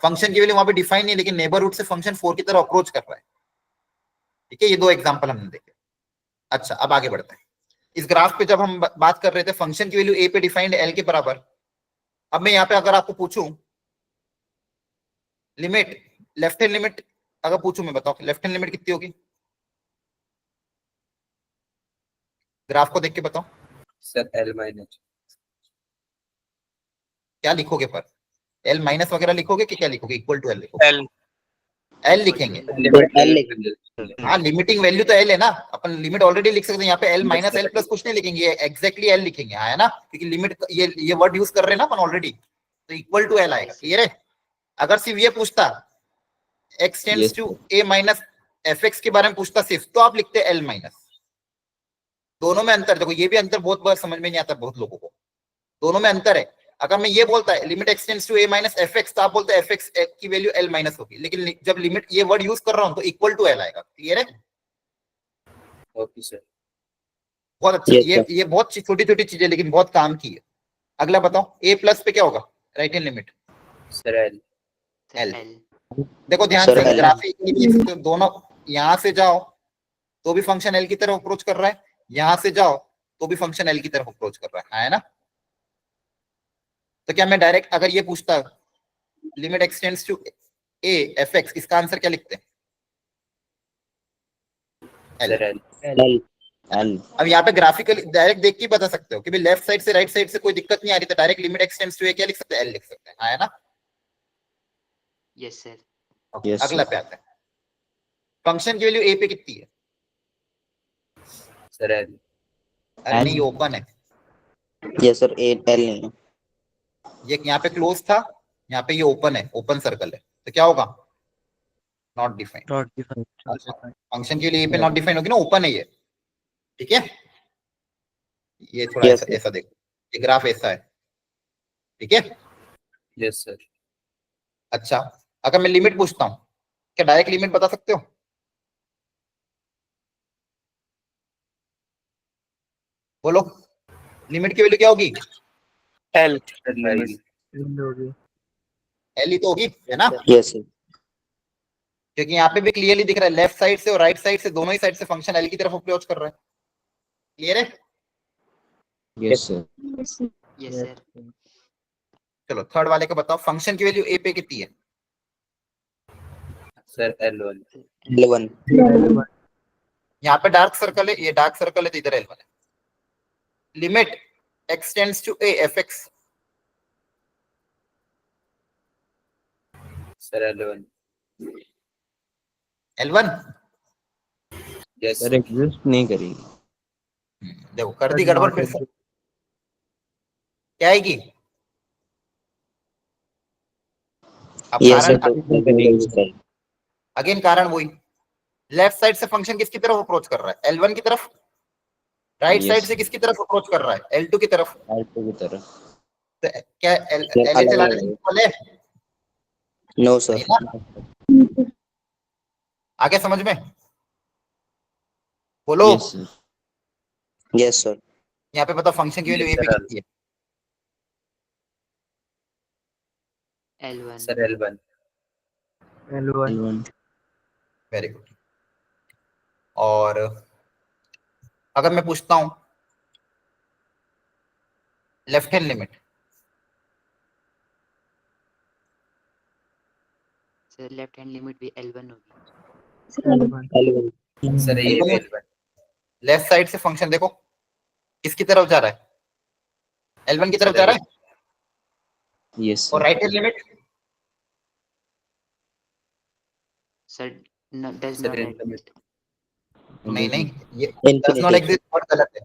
फंक्शन की वैल्यू वहां पे डिफाइन नहीं है, लेकिन नेबरहुड से फंक्शन 4 की तरफ अप्रोच कर रहा है, ठीक है। ये दो एग्जांपल हमने देखे। अच्छा अब आगे बढ़ते हैं। इस ग्राफ पे जब हम बात कर रहे थे फंक्शन की वैल्यू a पे डिफाइंड l के बराबर। अब मैं यहाँ पे अगर आपको पूछूं लिमिट, लेफ्ट हैंड लिमिट अगर पूछूं, मैं बताओ लेफ्ट हैंड लिमिट कितनी होगी, ग्राफ को देख के बताओ। सर l माइनस, क्या लिखोगे पर, l माइनस वगैरह लिखोगे कि क्या लिखोगे, इक्वल टू l लिखोगे? एल l लिखेंगे। हाँ लिमिटिंग वैल्यू तो l है ना, अपन लिमिट ऑलरेडी लिख सकते हैं। यहाँ पे l माइनस l प्लस कुछ नहीं लिखेंगे, एग्जैक्टली l लिखेंगे, आया ना, क्योंकि लिमिट ये वर्ड यूज कर रहे हैं ना अपन ऑलरेडी, तो इक्वल टू l आएगा। क्लियर है? अगर सिर्फ ये पूछता x tends to a minus f(x) के बारे में पूछता सिर्फ, तो आप लिखते l माइनस। दोनों में अंतर देखो, ये भी अंतर बहुत बार समझ में नहीं आता बहुत लोगों को, दोनों में अंतर है। अगर मैं ये बोलता है limit x tends to a minus f(x), तो आप बोलते हैं f(x) की वैल्यू l माइनस होगी, लेकिन जब लिमिट ये वर्ड यूज कर रहा हूं तो इक्वल टू l आएगा। क्लियर है? Okay sir. बहुत अच्छा, ये बहुत छोटी छोटी चीजें लेकिन बहुत काम की है। अगला बताओ, a प्लस पे क्या होगा, right hand limit sir l। देखो ध्यान सर, से, L। ग्राफिक दोनों, यहां से जाओ तो भी फंक्शन l की तरफ अप्रोच कर रहा है, यहां से जाओ तो भी फंक्शन l की तरफ अप्रोच कर रहा है ना। तो क्या मैं डायरेक्ट अगर ये पूछता limit x tends to a f(x), इसका आंसर क्या लिखते हैं, सर l। एल। अब यहाँ पे ग्राफिकली डायरेक्ट देख के बता सकते हो कि लेफ्ट साइड से राइट साइड से कोई दिक्कत नहीं आ रही, तो direct limit x tends to a क्या लिख सकते हैं, l लिख सकते हैं, आया ना। Yes sir. Yes, अगला sir. पे आता है, फंक्शन की वैल्यू a पे कितनी है, सर l। अरे L। नहीं ओपन है, यस सर, एल नहीं है। ये यहाँ पे क्लोज था, यहाँ पे ये ओपन है, ओपन सर्कल है, तो क्या होगा, नॉट डिफाइंड। फंक्शन के लिए पे नॉट डिफाइंड होगी ना, ओपन है ये, ठीक है। ये थोड़ा Yes, ऐसा sir. ऐसा देखो, ये ग्राफ ऐसा है, ठीक है। Yes, sir. अच्छा, अगर मैं लिमिट पूछता हूँ, क्या डायरेक्ट लिमिट बता सकते हो? बोलो, लिमिट की वैल्यू क्या होगी? L Sir, limit. एल ही तो होगी, है ना? Yes, sir. क्योंकि यहाँ पे भी क्लियरली दिख रहा है, लेफ्ट साइड से और राइट साइड से, दोनों ही साइड से फंक्शन एल की तरफ अप्रोच कर रहा है। क्लियर है? Yes, sir. Yes sir. चलो थर्ड वाले का बताओ, फंक्शन की वैल्यू ए पे कितनी है? Sir, L1. L1. यहाँ पे डार्क सर्कल है, ये डार्क सर्कल है, तो इधर L1 है। Limit x tends to a fx, Sir, L1. L1 Yes, sir sir. Exist नहीं करेगी। देखो कर दी गड़बड़ फिर से, क्या आएगी? अब Yes, sir. कारण अगेन कारण वही, लेफ्ट साइड से फंक्शन किसकी तरफ अप्रोच कर रहा है? L1 की तरफ। राइट Yes, साइड से sir. किसकी तरफ अप्रोच कर रहा है? L2 की तरफ। L2 की तरफ। तो क्या Sir, LHL अलग आने अलग है। इक्वल है? No, sir. नहीं ना? आगे समझ में बोलो। Yes, sir. Yes, sir. यहाँ पे बताओ फंक्शन की वैल्यू Yes, ए पे sir. कितनी है? L1 Sir, L1. L1 very good. और अगर मैं पूछता हूं left hand limit, sir left hand limit भी L1 होगी। L1. Sir, A L1 L1. Left side से फंक्शन देखो किसकी तरफ जा रहा है? L1 की तरफ Sir, जा रहा है। yes और sir. Right hand limit sir does Sir, not infinite. Exist. नहीं नहीं, ये Infinity. डज नॉट एग्जिस्ट बहुत गलत है।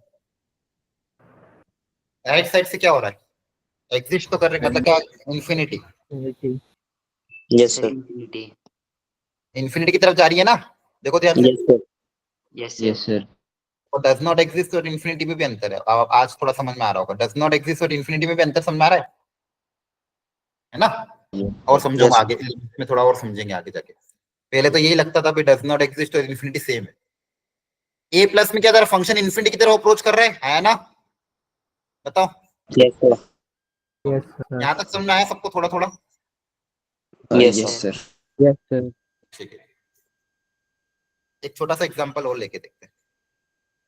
राइट साइड से क्या हो रहा है? एग्जिस्ट तो कर रहे हैं, मतलब क्या? Infinity. Yes, sir sir. Infinity. Infinity की तरफ जा रही है ना, देखो ध्यान से। Yes, sir. Yes Yes sir. sir. और डज नॉट एग्जिस्ट और इन्फिनिटी में भी अंतर है। अब आज थोड़ा समझ में आ रहा होगा, डज नॉट एग्जिस्ट और इन्फिनिटी में भी अंतर समझ में आ रहा है ना? Yes, और sir. समझो Yes. आगे में थोड़ा और समझेंगे आगे जाके। पहले तो यही लगता था डज नॉट एग्जिस्ट और इन्फिनिटी सेम है। ए प्लस में क्या था? फंक्शन इन्फिनिटी की तरफ अप्रोच कर रहे हैं, है ना? बताओ, Yes, sir. यहाँ तक समझ में आया सबको थोड़ा थोड़ा? Yes, Yes sir. sir. ठीक है, एक छोटा सा एग्जांपल और लेके देखते हैं।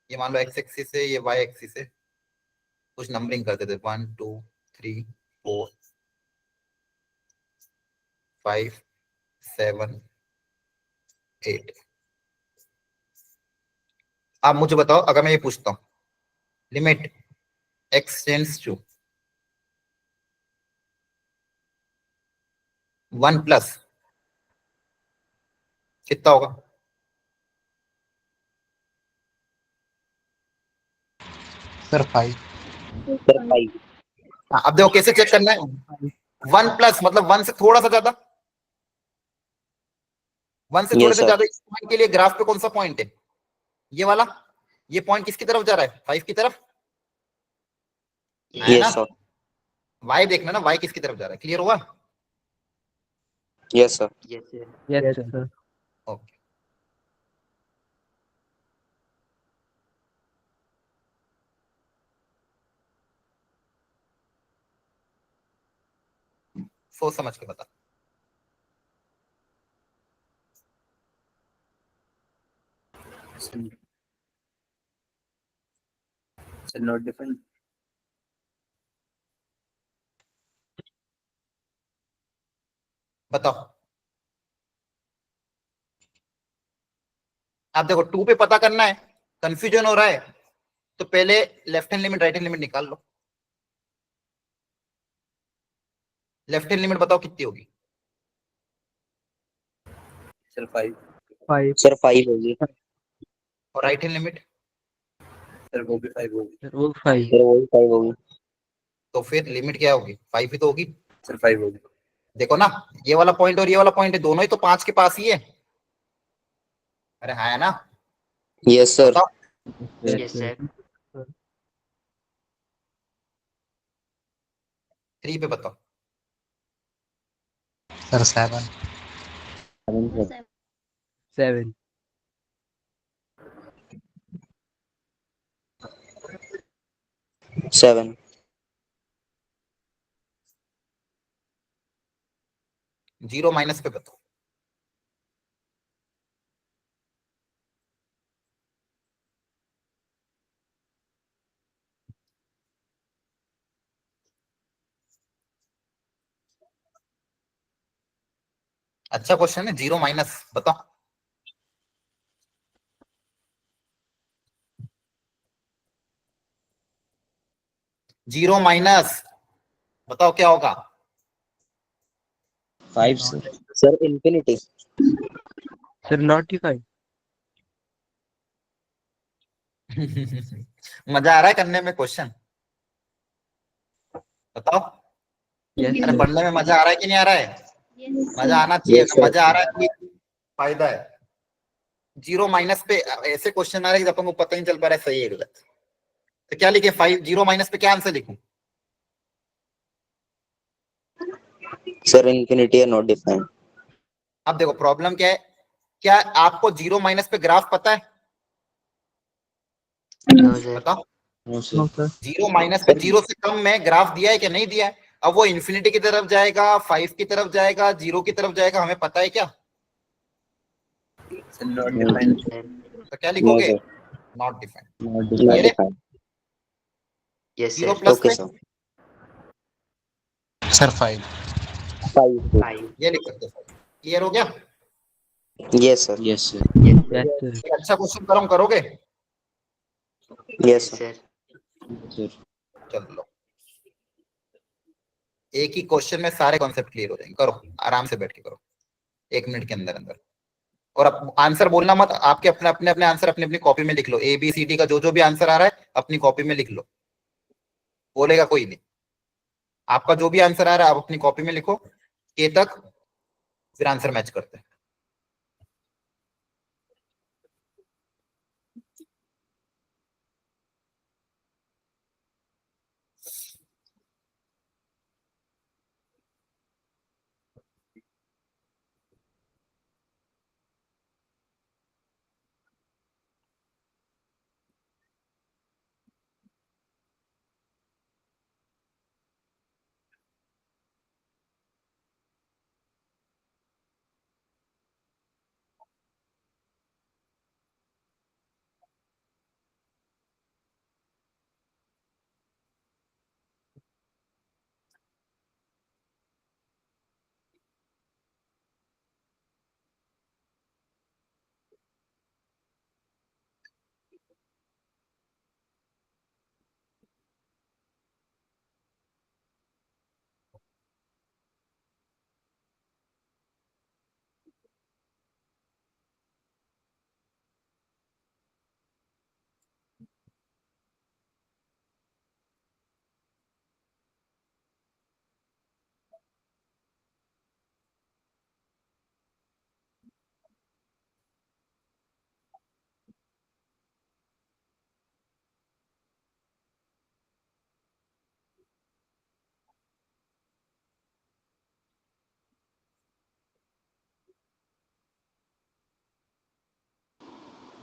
ये मान लो एक्स एक्सिस है, ये वाई एक्सिस है, कुछ नंबरिंग कर देते हैं 1 2 3 4 5 7 8। आप मुझे बताओ, अगर मैं ये पूछता हूँ limit x tends to 1 plus, कितना होगा? Sir 5. Sir, 5. हाँ, अब देखो कैसे चेक करना है। 1 प्लस मतलब 1 से थोड़ा सा ज्यादा, 1 से थोड़े Yes, से sir. ज्यादा। इस पॉइंट के लिए ग्राफ पे कौन सा पॉइंट है? ये वाला। ये पॉइंट किसकी तरफ जा रहा है? 5 की तरफ, है ना? Yes, sir. y देखना ना, y किसकी तरफ जा रहा है। क्लियर हुआ? Yes, sir. Yes sir. Yes sir. Okay, सोच समझ के बता। Sir, not defined. बताओ। आप देखो 2 पे पता करना है, कंफ्यूजन हो रहा है तो पहले left hand limit right hand limit निकाल लो। लेफ्ट हैंड लिमिट बताओ कितनी होगी? Sir, 5. Sir, 5 होगी. और राइट हैंड लिमिट? Sir, वो भी 5 होगी. Sir वो 5. Sir, वही 5 होगी. तो फिर लिमिट क्या होगी? 5 ही तो होगी। Sir, 5 होगी. देखो ना, ये वाला पॉइंट और ये वाला पॉइंट है, दोनों ही तो 5 के पास ही है। अरे हाँ, है ना? Yes, sir. बताओ। Yes sir. 3 पे बताओ। Sir, 7. 7. 7. 0 माइनस पे बताओ। अच्छा क्वेश्चन है, 0 माइनस बताओ। जीरो माइनस बताओ क्या होगा। 5 सर इंफिनिटी। Sir, not 5. मजा आ रहा है करने में क्वेश्चन, बताओ। Yes, अरे sir. पढ़ने में मजा आ रहा है कि नहीं आ रहा है? मजा आना चाहिए, Yes, sir. मजा आ रहा है कि फायदा है। 0 माइनस पे ऐसे क्वेश्चन आ रहे हैं कि अपन को पता नहीं चल पा रहा है सही है गलत। तो क्या लिखे 5 0 माइनस पे क्या आंसर लिखूं? सर इंफिनिटी है नॉट डिफाइंड। अब देखो प्रॉब्लम क्या है, क्या आपको 0 माइनस पे ग्राफ पता है? No sir. बताओ। No, sir. 0 माइनस पे 0 से कम में ग्राफ दिया है कि नहीं दिया है? अब वो इन्फिनिटी की तरफ जाएगा, 5 की तरफ जाएगा, 0 की तरफ जाएगा, हमें पता है क्या? Sir, not defined. तो क्या लिखोगे? Not defined. नॉट क्लियर है? Defined. Yes 0 sir. Plus okay पे सर। Sir, 5. 5। 5। ये लिख सकते हो। क्लियर हो गया? Yes sir. Yes, sir. एक अच्छा क्वेश्चन करोगे? Yes yes sir. सर। चलो एक ही क्वेश्चन में सारे कॉन्सेप्ट क्लियर हो जाएंगे। करो आराम से बैठ के करो, 1 मिनट के अंदर अंदर। और अब आंसर बोलना मत, आपके अपने अपने अपने आंसर अपनी अपनी कॉपी में लिख लो। ABCD का जो जो भी आंसर आ रहा है अपनी कॉपी में लिख लो, बोलेगा कोई नहीं। आपका जो भी आंसर आ रहा है आप अपनी कॉपी में लिखो, के तक, फिर आंसर मैच करते हैं।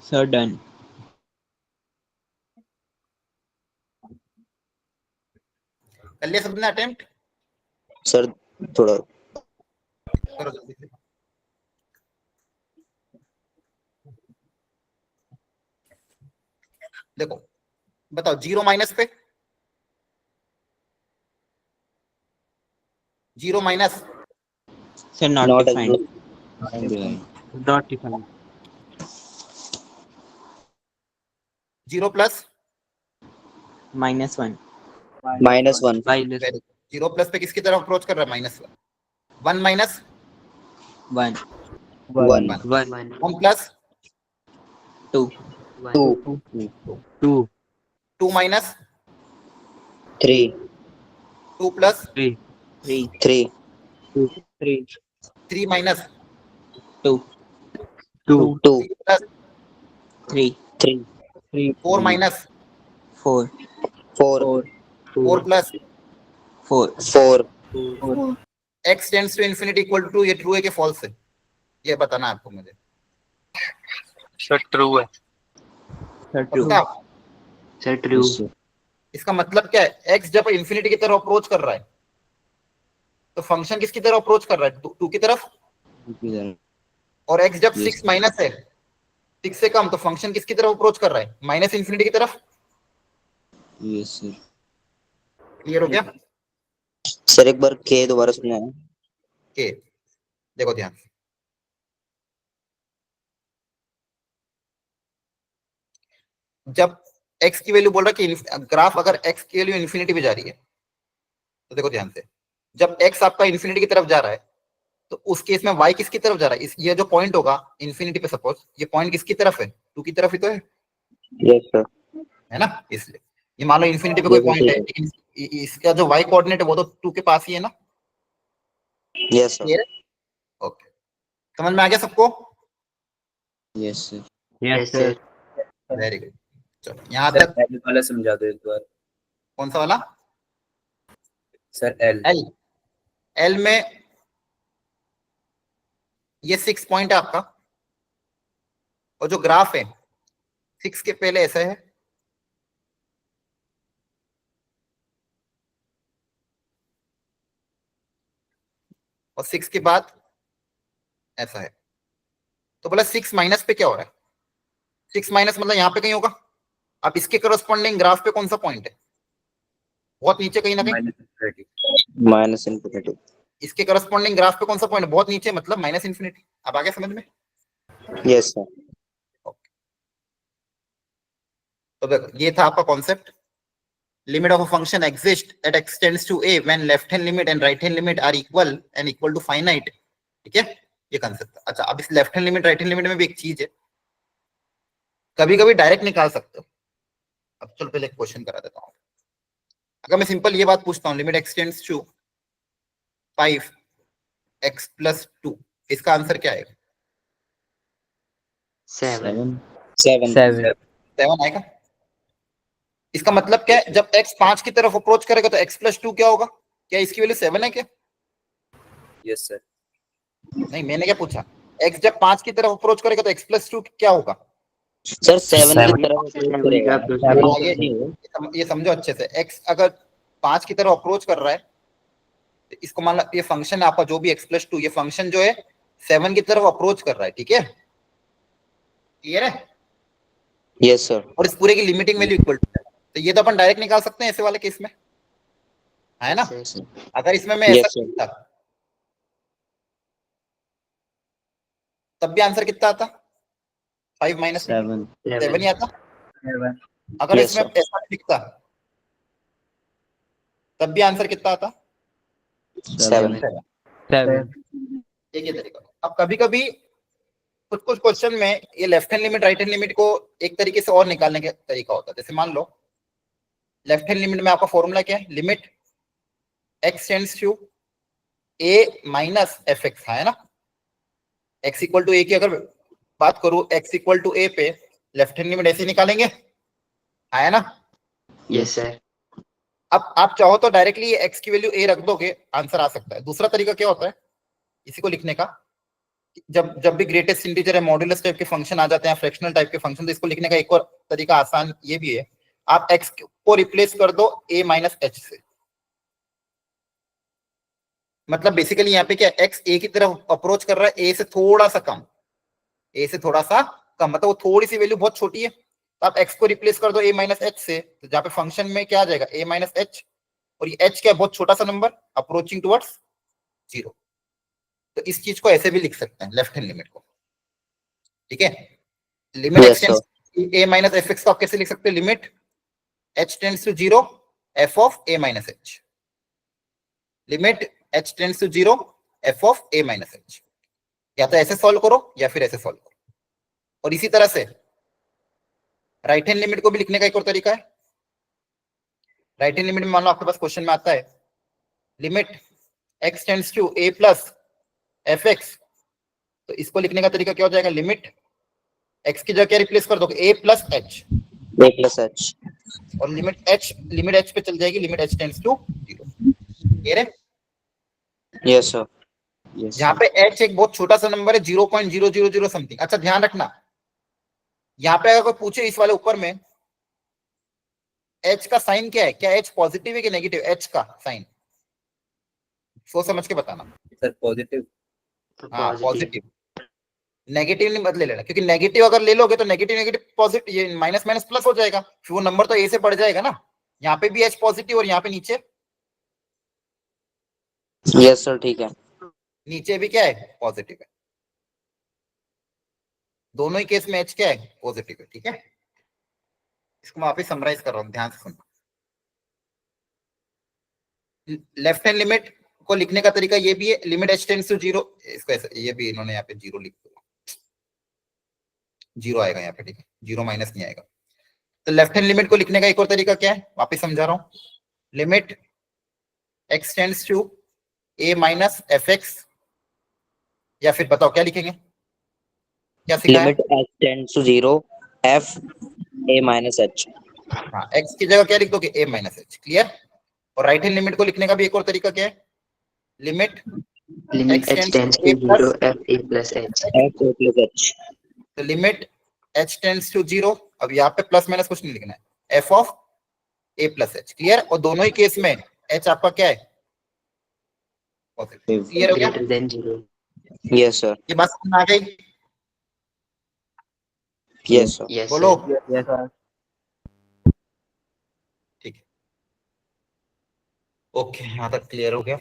Sir, done. कर लिया सबने अटेम्प्ट? सर थोड़ा करो जल्दी से। देखो बताओ 0 माइनस पे, 0 minus Sir, not not defined. Not defined. 0 plus -1. -1 Minus 0 plus पे किसकी तरफ अप्रोच कर रहा है? -1। 1 minus 1. 1 1 1 plus 2. 2 2. 2 minus 3 2 plus 3. 3 3. 3 minus 2. 2. 2 plus 3. 3 4 minus 4. 4 4 plus 4 4 x tends to infinity equal to, ये ट्रू है कि फॉल्स है, ये बताना है आपको मुझे। सर ट्रू है। सर ट्रू पक्का? Sir true. इसका मतलब क्या है, x जब इंफिनिटी की तरफ अप्रोच कर रहा है तो फंक्शन किसकी तरफ अप्रोच कर रहा है, 2 की तरफ, और x जब 6 माइनस है, 6 से कम, तो फंक्शन किसकी तरफ अप्रोच कर रहा है, माइनस इंफिनिटी की तरफ। यस सर क्लियर हो गया? सर एक बार के दोबारा सुनना है। के देखो ध्यान से, जब x की वैल्यू बोल रहा है कि ग्राफ अगर x की वैल्यू इंफिनिटी पे जा रही है, तो देखो ध्यान से, जब x आपका इंफिनिटी की तरफ जा रहा है तो उस केस में y किसकी तरफ जा रहा है, ये जो पॉइंट होगा इंफिनिटी पे, सपोज ये पॉइंट किसकी तरफ है, 2 की तरफ ही तो है, यस सर। है ना। इसलिए ये मान लो इंफिनिटी पे कोई पॉइंट है, लेकिन इसका जो y कोऑर्डिनेट है वो तो 2 के पास ही है ना। Yes sir. ओके, समझ में आ गया सबको? Yes sir yes sir. Very good. चलो यहाँ सर तक। एल वाला समझा दो एक बार। कौन सा वाला? Sir L L. एल में ये 6 पॉइंट है आपका, और जो ग्राफ है 6 के पहले ऐसा है, और 6 के बाद ऐसा है। तो बोला 6 माइनस पे क्या हो रहा है, 6 माइनस मतलब यहाँ पे कहीं होगा। अब इसके करस्पॉन्डिंग ग्राफ पे कौन सा पॉइंट है, बहुत नीचे कहीं ना कहीं। Minus infinity. इसके करस्पॉन्डिंग ग्राफ पे कौन सा पॉइंट है, बहुत नीचे, मतलब माइनस इंफिनिटी। अब आ गया समझ में? Yes sir. तो देखो ये था आपका concept, limit of a function exist at x tends to a when left hand limit and right hand limit are equal and equal to finite. ठीक है, ये कंसेप्ट। अच्छा, अब इस left hand limit right hand limit में भी एक चीज है, कभी कभी डायरेक्ट निकाल सकते हो। अब चलो पहले एक क्वेश्चन करा देता हूँ। अगर मैं सिंपल ये बात पूछता हूँ, limit x tends to 5x + 2, इसका आंसर क्या आएगा? 7। 7 आएगा। इसका मतलब क्या है, जब x 5 की तरफ अप्रोच करेगा तो x + 2 क्या होगा? क्या इसकी वैल्यू 7 है क्या? Yes sir. नहीं, मैंने क्या पूछा, x जब 5 की तरफ अप्रोच करेगा तो x + 2 क्या होगा? सर 7 की तरफ हाँ, ये समझो अच्छे से, x अगर 5 की तरफ अप्रोच कर रहा है तो इसको मान लो ये फंक्शन है आपका जो भी x + 2, ये फंक्शन जो है 7 की तरफ अप्रोच कर रहा है। ठीक है, क्लियर है? Yes sir. और इस पूरे की लिमिटिंग वैल्यू इक्वल टू है, तो ये तो अपन डायरेक्ट निकाल सकते हैं ऐसे वाले केस में, है ना। अगर इसमें मैं ऐसा करता तब भी आंसर कितना आता? 5 - 7 ही आता। अगर Yes, इसमें ऐसा लिखता तब भी आंसर कितना आता? 7। एक ये तरीका। अब कभी कभी कुछ क्वेश्चन में ये left hand limit right hand limit को एक तरीके से और निकालने का तरीका होता है। जैसे मान लो लेफ्ट हैंड लिमिट में आपका फॉर्मूला क्या है, limit x tends to a - fx, है ना। x = a की अगर बात करूं, x = a पे लेफ्ट हैंड लिमिट ऐसे निकालेंगे, है ना। Yes sir. अब आप चाहो तो डायरेक्टली ये x की वैल्यू a रख दोगे, आंसर आ सकता है। दूसरा तरीका क्या होता है इसी को लिखने का, जब भी ग्रेटेस्ट इंटीजर है, मॉड्यूलस टाइप के फंक्शन आ जाते हैं, फ्रैक्शनल टाइप के फंक्शन, तो इसको लिखने का एक और तरीका आसान ये भी है, आप x को रिप्लेस कर दो a - h से। मतलब बेसिकली यहाँ पे क्या, x a की तरफ अप्रोच कर रहा है, a से थोड़ा सा कम, मतलब वो थोड़ी सी वैल्यू बहुत छोटी है, तो आप x को रिप्लेस कर दो a - h से, तो जहाँ पे फंक्शन में क्या आ जाएगा, a - h, और ये h क्या, बहुत छोटा सा नंबर अप्रोचिंग टुवर्ड्स 0। तो इस चीज को ऐसे भी लिख सकते हैं लेफ्ट हैंड लिमिट को। ठीक है, limit Yes, x tends a - fx को आप कैसे लिख सकते हैं, limit h tends to 0 f of a - h, limit h tends to 0 f of a - h। या तो ऐसे सॉल्व करो या फिर ऐसे सॉल्व करो। और इसी तरह से राइट हैंड लिमिट को भी लिखने का एक और तरीका है। राइट हैंड लिमिट में मान लो आपके पास क्वेश्चन में आता है limit x tends to a + fx, तो इसको लिखने का तरीका क्या हो जाएगा, लिमिट x की जगह क्या रिप्लेस कर दोगे, a + h, a + h, और लिमिट h पे चल जाएगी, limit h tends to 0। Clear है? Yes sir. Yes, यहाँ sir. पे h एक बहुत छोटा सा नंबर है 0.000 समथिंग। अच्छा ध्यान रखना, यहाँ पे अगर कोई पूछे इस वाले ऊपर में h का साइन क्या है, क्या h पॉजिटिव है कि नेगेटिव, h का साइन सोच समझ के बताना। Sir positive. तो हाँ पॉजिटिव पॉजिटिव, नेगेटिव नहीं बदले लेना, क्योंकि नेगेटिव अगर ले लोगे तो नेगेटिव नेगेटिव पॉजिटिव, ये माइनस माइनस प्लस हो जाएगा, फिर वो नंबर तो ए से बढ़ जाएगा ना। यहाँ पे भी h पॉजिटिव और यहाँ पे नीचे यस सर ठीक है। नीचे भी क्या है, पॉजिटिव है। दोनों ही केस में h क्या है, पॉजिटिव है। ठीक है, इसको मैं वापिस समराइज कर रहा हूँ, ध्यान से सुनना। लेफ्ट हैंड लिमिट को लिखने का तरीका ये भी है, लिमिट h टेंड्स टू 0, इसको ऐसे, ये भी इन्होंने यहाँ पे 0 लिख दिया, 0 आएगा यहाँ पे। ठीक है, 0 माइनस नहीं आएगा। तो लेफ्ट हैंड लिमिट को लिखने का एक और तरीका क्या है, वापस समझा रहा हूँ। Limit x tends to a minus fx, या फिर बताओ क्या लिखेंगे, क्या सिखाया? Limit h tends to 0 f a minus h। हाँ, x की जगह क्या लिख दोगे, a माइनस h। क्लियर? और राइट हैंड लिमिट को लिखने का भी एक और तरीका क्या है, limit limit x h tends tends to to a 0 plus, f a plus h। f a plus h। तो लिमिट h टेंड्स टू 0, अब यहाँ पे प्लस माइनस कुछ नहीं लिखना है, f of a plus h। Clear? और दोनों ही केस में h आपका क्या है, पॉजिटिव। क्लियर हो गया? Greater than 0। Yes sir. ये बात समझ में आ गई? Yes sir. यस बोलो। Yes, sir. ठीक है, ओके, यहाँ तक क्लियर हो गया।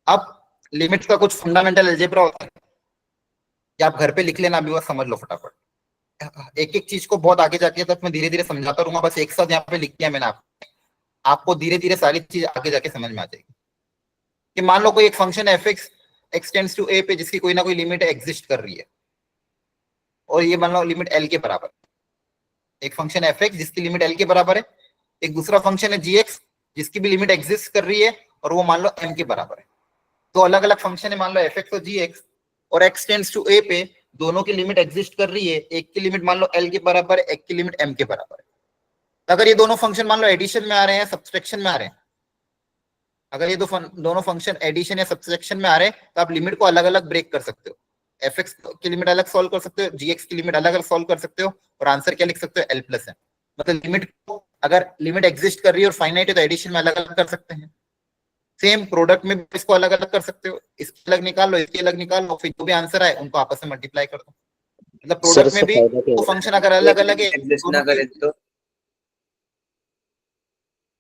अब लिमिट्स का कुछ फंडामेंटल अलजेब्रा होता है, कि आप घर पे लिख लेना, अभी बस समझ लो फटाफट। एक एक चीज को बहुत आगे जाके तक मैं धीरे धीरे समझाता रहूंगा, बस एक साथ यहाँ पे लिख दिया मैंने आपको धीरे धीरे सारी चीज आगे जाके समझ में आ जाएगी। कि मान लो कोई एक फंक्शन है fx x tends to a पे, जिसकी कोई ना कोई लिमिट एग्जिस्ट कर रही है, और ये मान लो लिमिट l के बराबर। एक फंक्शन है fx जिसकी लिमिट l के बराबर है, एक दूसरा फंक्शन है gx जिसकी भी लिमिट एग्जिस्ट कर रही है और वो मान लो m के बराबर है। तो अलग अलग फंक्शन है, मान लो fx और gx, और x टेंड्स टू a पे दोनों की लिमिट एग्जिस्ट कर रही है, एक की लिमिट मान लो l के बराबर है, एक की लिमिट m के बराबर है। तो अगर ये दोनों फंक्शन मान लो एडिशन में आ रहे हैं, सब्सट्रैक्शन में आ रहे हैं, अगर ये दोनों फंक्शन एडिशन या सब्सट्रैक्शन में आ रहे हैं, तो आप लिमिट को अलग अलग ब्रेक कर सकते हो। fx की लिमिट अलग सॉल्व कर सकते हो, gx की लिमिट अलग अलग सॉल्व कर सकते हो, और आंसर क्या लिख सकते हो, l प्लस m। मतलब लिमिट को, अगर लिमिट एग्जिस्ट कर रही है और फाइनाइट है, तो एडिशन में अलग अलग कर सकते हैं। सेम प्रोडक्ट में इसको अलग अलग कर सकते हो, इसके अलग निकाल लो, इसके अलग निकाल लो, फिर जो भी आंसर आए उनको आपस में मल्टीप्लाई कर दो। मतलब प्रोडक्ट में भी वो फंक्शन अगर अलग अलग है, एग्जिस्ट ना करे तो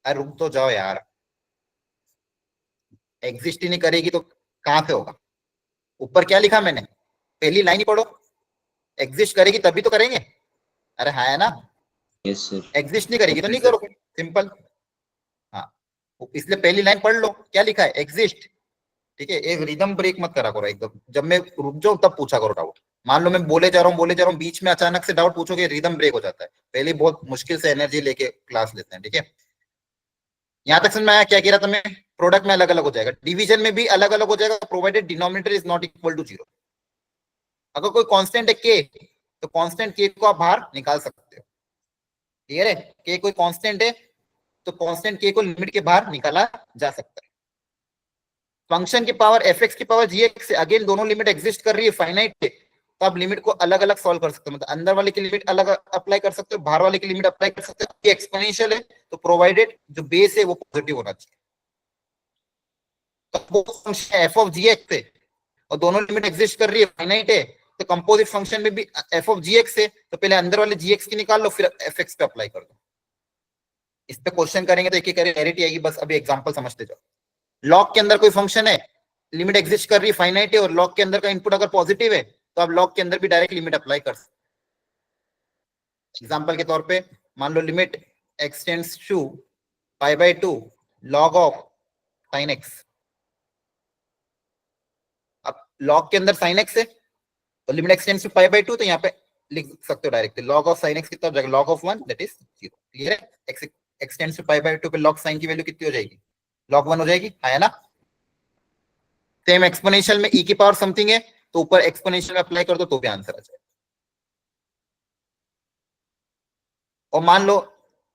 अरे रुक तो जाओ यार, एग्जिस्ट ही नहीं करेगी तो कहां से होगा? ऊपर क्या लिखा मैंने, पहली लाइन ही पढ़ो, एग्जिस्ट करेगी तभी तो करेंगे। अरे हाँ है ना, Yes, sir. एग्जिस्ट नहीं करेगी तो नहीं करोगे, सिंपल। हाँ, इसलिए पहली लाइन पढ़ लो, क्या लिखा है, एग्जिस्ट। ठीक है, एक रिदम ब्रेक मत करा करो एकदम, जब मैं रुक जाऊं तब पूछा करो डाउट। मान लो मैं बोले जा रहा हूँ, बीच में अचानक से डाउट पूछोगे, रिदम ब्रेक हो जाता है। पहले बहुत मुश्किल से एनर्जी लेके क्लास लेते हैं। ठीक है, यहाँ तक समझ में आया क्या कह रहा था मैं? प्रोडक्ट में अलग अलग हो जाएगा, डिवीजन में भी अलग अलग हो जाएगा, provided denominator is not equal to 0। अगर कोई कांस्टेंट है k, तो कांस्टेंट k को आप बाहर निकाल सकते हो। क्लियर है? k कोई कांस्टेंट है तो कांस्टेंट k को लिमिट के बाहर निकाला जा सकता है। फंक्शन की पावर fx की पावर gx से अगेन दोनों लिमिट एग्जिस्ट कर रही है, फाइनाइट है, तो आप लिमिट को अलग अलग सॉल्व कर सकते हो। मतलब अंदर वाले की लिमिट अलग अप्लाई कर सकते हो, बाहर वाले की लिमिट अप्लाई कर सकते हो। ये एक्सपोनेंशियल है तो प्रोवाइडेड जो बेस है वो पॉजिटिव होना चाहिए। तो वो फंक्शन f ऑफ gx है और दोनों लिमिट एग्जिस्ट कर रही है, फाइनाइट है, तो कंपोजिट फंक्शन में भी f ऑफ gx है, तो पहले अंदर वाले gx की निकाल लो, फिर fx पे अप्लाई कर दो। इस पे क्वेश्चन करेंगे तो एक एक क्लैरिटी आएगी, बस अभी एग्जांपल समझते जाओ। लॉग के अंदर कोई फंक्शन है, लिमिट एग्जिस्ट कर रही है, फाइनाइट है, और लॉग के अंदर का इनपुट अगर पॉजिटिव है तो आप लॉग के अंदर भी डायरेक्ट लिमिट अप्लाई कर सकते। एग्जांपल के तौर पे मान लो limit x tends to π/2 log of sin x। अब लॉग के अंदर sin x है तो लिमिट x टेंड्स टू π/2, तो यहाँ पे लिख सकते हो direct log of sin x कितना हो जाएगा, log of 1 that is 0। Clear है? x टेंड्स टू π/2 पे log sin की वैल्यू कितनी हो जाएगी, log 1 हो जाएगी, है ना? सेम एक्सपोनेंशियल में e की पावर समथिंग है तो ऊपर एक्सपोनेंशियल में अप्लाई कर दो तो भी आंसर आ जाएगा। और मान लो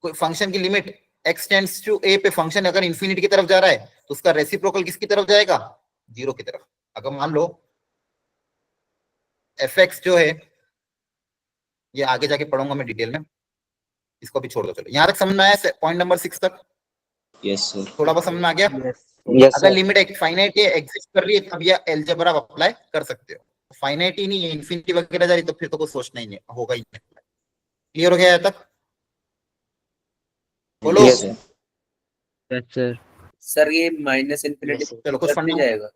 कोई फंक्शन की limit x tends to a पे फंक्शन अगर इंफिनिटी की तरफ जा रहा है तो उसका रेसिप्रोकल किसकी तरफ जाएगा? 0 की तरफ। अगर मान लो fx जो है, ये आगे जाके पढ़ूंगा मैं डिटेल में, इसको भी छोड़ दो। चलो यहां तक समझ में आया पॉइंट नंबर 6 तक? Yes, sir. थोड़ा बहुत समझ में आ गया? यस अगर सर लिमिट एक फाइनाइट एग्जिस्ट कर रही है तब यह अलजेब्रा आप अप्लाई कर सकते हो। फाइनाइट ही नहीं है, इंफिनिटी वगैरह जा रही तो फिर तो कुछ सोचना ही नहीं होगा ही नहीं। क्लियर हो गया यहाँ तक? बोलो। Yes sir. Yes, sir. Sir ये माइनस इन्फिनिटी Yes, sir. चलो कुछ नहीं फंडा जाएगा?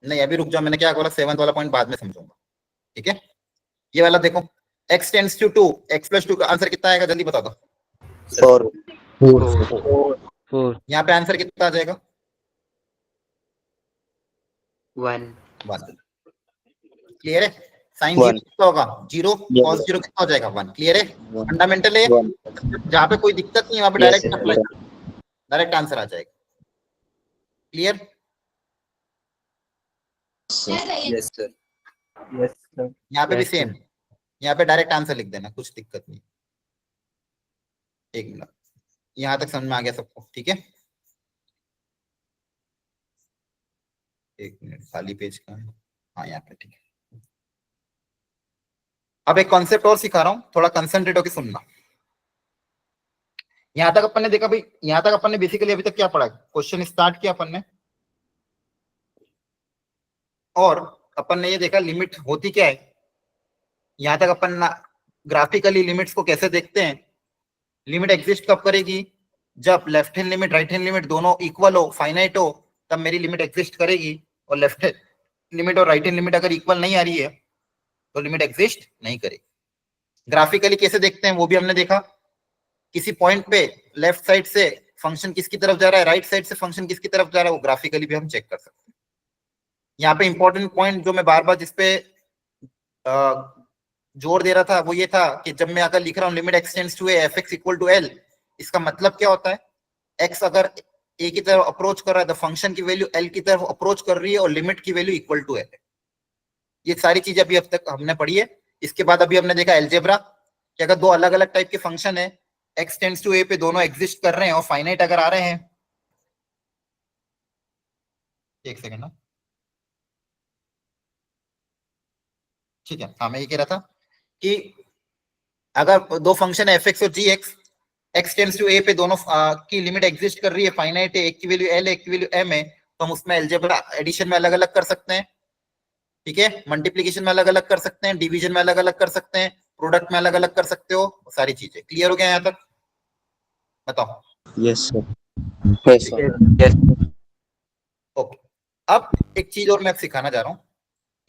नहीं, अभी रुक जाओ, मैंने क्या बोला 7th वाला पॉइंट बाद में समझूंगा। ठीक है, ये वाला देखो, x tends to 2, x plus 2 का आंसर कितना आएगा जल्दी बता दो। 4 4. यहाँ पे आंसर कितना आ जाएगा? 1. 1। क्लियर है? Sine One. कितना होगा? 0, Yes, cos sir. 0 कितना हो जाएगा? 1। क्लियर है? One. फंडामेंटल है, 1 जहाँ पे कोई दिक्कत नहीं है वहां पे Yes, direct sir. Apply, direct answer आ जाएगा। क्लियर? Yes sir. यहाँ पे भी Yes, sir. सेम, यहाँ पे डायरेक्ट आंसर लिख देना, कुछ दिक्कत नहीं। एक मिनट, यहाँ तक समझ में आ गया सबको? ठीक है, एक मिनट, खाली पेज का है, हाँ यहाँ पे। ठीक है, अब एक कॉन्सेप्ट और सिखा रहा हूँ, थोड़ा कंसंट्रेट होकर सुनना। यहां तक अपन ने देखा भाई, यहां तक अपन ने बेसिकली अभी तक क्या पढ़ा? क्वेश्चन स्टार्ट किया अपन ने, और अपन ने ये देखा लिमिट होती क्या है। यहां तक अपन ग्राफिकली लिमिट्स को कैसे देखते हैं। लिमिट एग्जिस्ट कब करेगी? जब left hand limit right hand limit दोनों इक्वल हो, फाइनाइट हो, तब मेरी लिमिट एग्जिस्ट करेगी। और लेफ्ट हैंड लिमिट और राइट हैंड लिमिट अगर इक्वल नहीं आ रही है तो लिमिट एग्जिस्ट नहीं करेगी। ग्राफिकली कैसे देखते हैं वो भी हमने देखा। किसी पॉइंट पे लेफ्ट साइड से फंक्शन किसकी तरफ जा रहा है, राइट साइड से फंक्शन किसकी तरफ जा रहा है, वो ग्राफिकली भी हम चेक कर सकते हैं। यहाँ पे इंपॉर्टेंट पॉइंट जो मैं बार बार जिसपे जोर दे रहा था वो ये था कि जब मैं अगर लिख रहा हूँ limit x tends to f x equal to l, इसका मतलब क्या होता है? एक्स अगर ए की तरफ अप्रोच कर रहा है तो फंक्शन की वैल्यू एल की तरफ अप्रोच कर रही है और लिमिट की वैल्यू इक्वल टू एल है। ये सारी चीजें अभी अब तक हमने पढ़ी है। इसके बाद अभी हमने देखा एलजेब्रा, कि अगर दो अलग अलग टाइप के फंक्शन है, x टेंड्स टू a पे दोनों एग्जिस्ट कर रहे हैं और फाइनाइट अगर आ रहे हैं, एक सेकंड ना, ठीक है, हाँ मैं ये कह रहा था कि अगर दो फंक्शन है fx और gx, x tends to a पे दोनों की लिमिट एग्जिस्ट कर रही है, फाइनाइट है, एक की वैल्यू l है एक की वैल्यू m है, तो हम उसमें एलजेब्रा एडिशन में अलग अलग कर सकते हैं। ठीक है, मल्टीप्लीकेशन में अलग अलग कर सकते हैं, डिवीजन में अलग अलग कर सकते हैं, प्रोडक्ट में अलग अलग कर सकते हो, सारी चीजें। क्लियर हो गया यहाँ तक? बताओ। Yes, sir. Yes sir okay, अब एक चीज और मैं अब सिखाना जा रहा हूँ,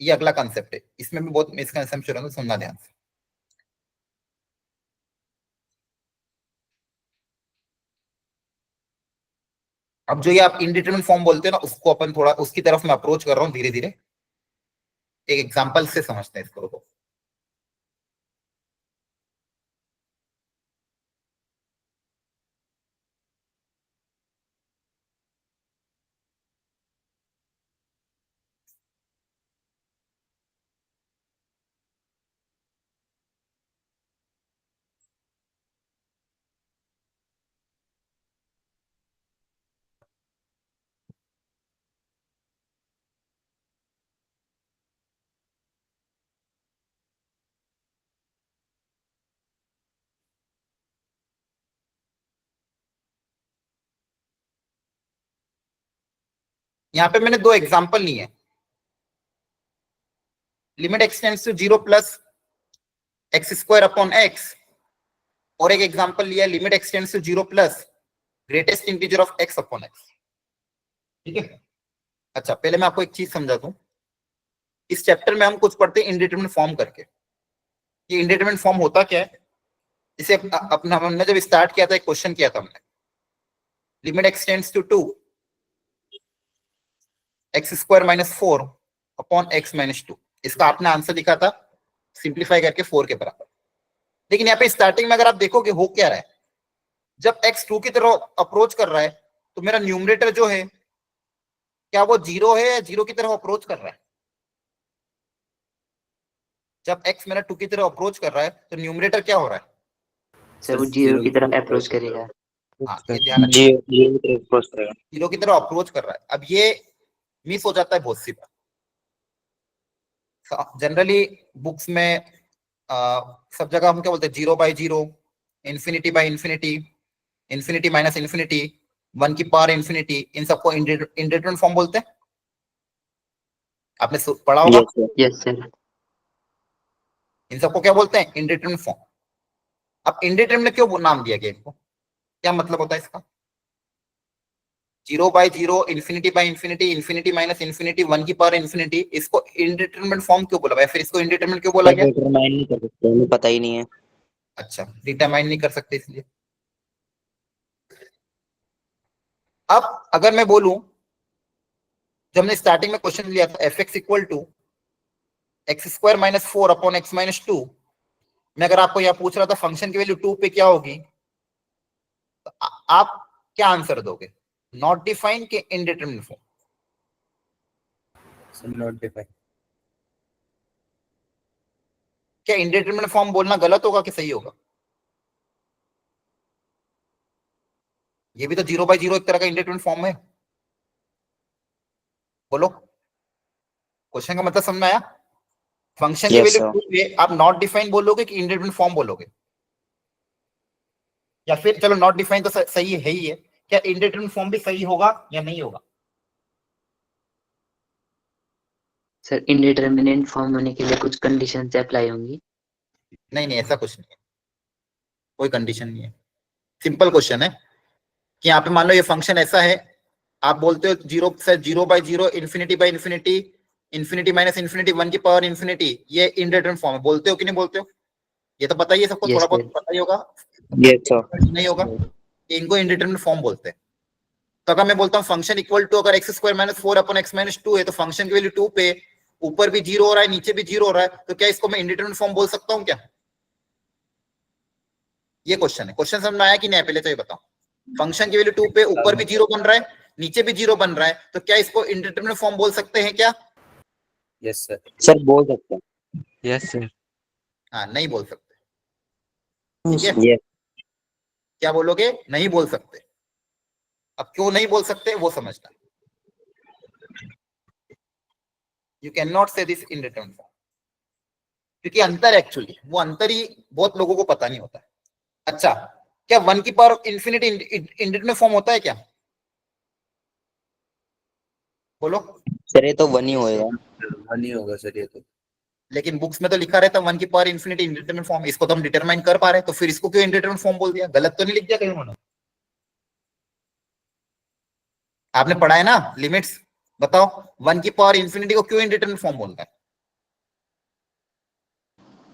ये अगला कंसेप्ट है, इसमें भी बहुत मिसकंसेप्शन है, सुनना ध्यान से। अब जो ये आप इंडिटरमिनेट फॉर्म बोलते हैं ना, उसको अपन थोड़ा उसकी तरफ मैं अप्रोच कर रहा हूँ धीरे धीरे, एक एग्जांपल से समझते हैं इसको। यहाँ पे मैंने दो एग्जांपल लिए हैं, limit x tends to 0 plus x square upon x, और एक एग्जांपल लिया limit x tends to 0 plus greatest integer of x upon x. ठीक है, अच्छा पहले मैं आपको एक चीज समझा दूं, इस चैप्टर में हम कुछ पढ़ते हैं इंडिटरमिनेट फॉर्म करके। ये इंडिटरमिनेट फॉर्म होता क्या है? इसे अपना हमने जब स्टार्ट किया था एक क्वेश्चन किया था हमने, limit x tends to 2 x square minus 4 upon x minus 2, इसका आपने आंसर लिखा था सिंप्लीफाई करके 4 के बराबर। लेकिन यहाँ पे स्टार्टिंग में अगर आप देखोगे हो क्या रहा है, जब x 2 की तरफ अप्रोच कर रहा है तो मेरा न्यूमरेटर जो है क्या वो 0 है या 0 की तरफ अप्रोच कर रहा है? जब x मेरा 2 की तरफ अप्रोच कर रहा है तो न्यूमरेटर क्या हो रहा है? सर वो जीरो की तरफ अप्रोच करेगा। हाँ ये ध्यान रखना, जी जी क्रॉस करेगा। जीरो की तरफ अप्रोच कर रहा है। अब ये मिस हो जाता है बहुत सी बार। जनरली बुक्स में सब जगह हम क्या बोलते हैं, 0/0, infinity by infinity, infinity minus infinity, 1 की पावर इन्फिनिटी, इन सबको इंडेटरमिनेट फॉर्म बोलते हैं। आपने पढ़ा होगा। Yes sir. Yes sir. इन सबको क्या बोलते हैं, इंडेटरमिनेट फॉर्म। अब इंडेटरमिनेट क्यों नाम दिया गया इनको, क्या मतलब होता है इसका? 0/0, infinity by infinity, infinity minus infinity, 1 की पावर इन्फिनिटी, इसको इंडिटरमिनेट फॉर्म क्यों बोला, फिर इसको इंडिटरमिनेट क्यों बोला गया? डिटरमाइन नहीं कर सकते, हमें पता ही नहीं है। अच्छा, डिटरमाइन नहीं कर सकते इसलिए। अब अगर मैं बोलूं, जब हमने स्टार्टिंग में क्वेश्चन लिया था fx equal to x² - 4 upon x - 2, मैं अगर आपको यहां पूछ रहा था फंक्शन की वैल्यू 2 पे क्या होगी, तो आप क्या आंसर दोगे? नॉट डिफाइन के इनडिटरमिनेट फॉर्म? Not define. क्या इंडिटरमिनेट फॉर्म बोलना गलत होगा कि सही होगा? ये भी तो 0/0 एक तरह का इंडिटरमिनेट फॉर्म है। बोलो, क्वेश्चन का मतलब समझ में आया? फंक्शन की Yes, वैल्यू sir. 2 पे आप नॉट डिफाइन बोलोगे कि इंडिटरमिनेट फॉर्म बोलोगे? या फिर चलो नॉट डिफाइन तो सही है ही है, क्या इंडिटरमिनेट फॉर्म भी सही होगा या नहीं होगा? सर इंडिटरमिनेट फॉर्म होने के लिए कुछ कंडीशंस अप्लाई होंगी? नहीं नहीं, ऐसा कुछ नहीं है, कोई कंडीशन नहीं है। सिंपल क्वेश्चन है कि यहाँ पे मान लो ये फंक्शन ऐसा है, आप बोलते हो 0/0, infinity by infinity, infinity minus infinity, 1 की पावर इन्फिनिटी, ये इंडिटरमिनेट फॉर्म है, बोलते हो कि नहीं बोलते हो? ये तो पता ही है सबको, Yes, थोड़ा बहुत sir. पता ही होगा। Yes, sir. नहीं होगा, इनको इंडिटरमिनेट फॉर्म बोलते हैं। तो अगर मैं बोलता हूँ फंक्शन इक्वल टू, अगर x² - 4 अपॉन x - 2 है, तो फंक्शन की वैल्यू 2 पे ऊपर भी 0 हो रहा है, नीचे भी 0 हो रहा है, तो क्या इसको मैं इंडिटरमिनेट फॉर्म बोल सकता हूँ क्या? ये क्वेश्चन है। क्वेश्चन समझ में आया कि नहीं? पहले तो ये बताओ, फंक्शन की वैल्यू 2 पे ऊपर भी 0 बन रहा है, नीचे भी 0 बन रहा है, तो क्या इसको इंडिटरमिनेट फॉर्म बोल सकते हैं क्या? Yes sir. सर बोल सकते हैं। Yes, sir. हाँ, नहीं बोल सकते। ठीक है, Yes. क्या बोलोगे? नहीं बोल सकते। अब क्यों नहीं बोल सकते वो समझना। यू कैन नॉट से दिस इंडिटरमिनेट फॉर्म, क्योंकि अंतर एक्चुअली वो अंतर ही बहुत लोगों को पता नहीं होता है। अच्छा, क्या 1 की पावर इन्फिनिटी इंडिटरमिनेट फॉर्म होता है क्या? बोलो। सर ये तो 1 ही होएगा। नहीं होगा सर ये तो। लेकिन बुक्स में तो लिखा रहता है 1 की पावर इन्फिनिटी इंडिटरमिनेट फॉर्म, इसको तो हम डिटरमाइन कर पा रहे हैं, तो फिर इसको क्यों इंडिटरमिनेट फॉर्म बोल दिया? गलत तो नहीं लिख दिया कहीं उन्होंने? आपने पढ़ा है ना लिमिट्स, बताओ 1 की पावर इन्फिनिटी को क्यों इंडिटरमिनेट फॉर्म बोलता है?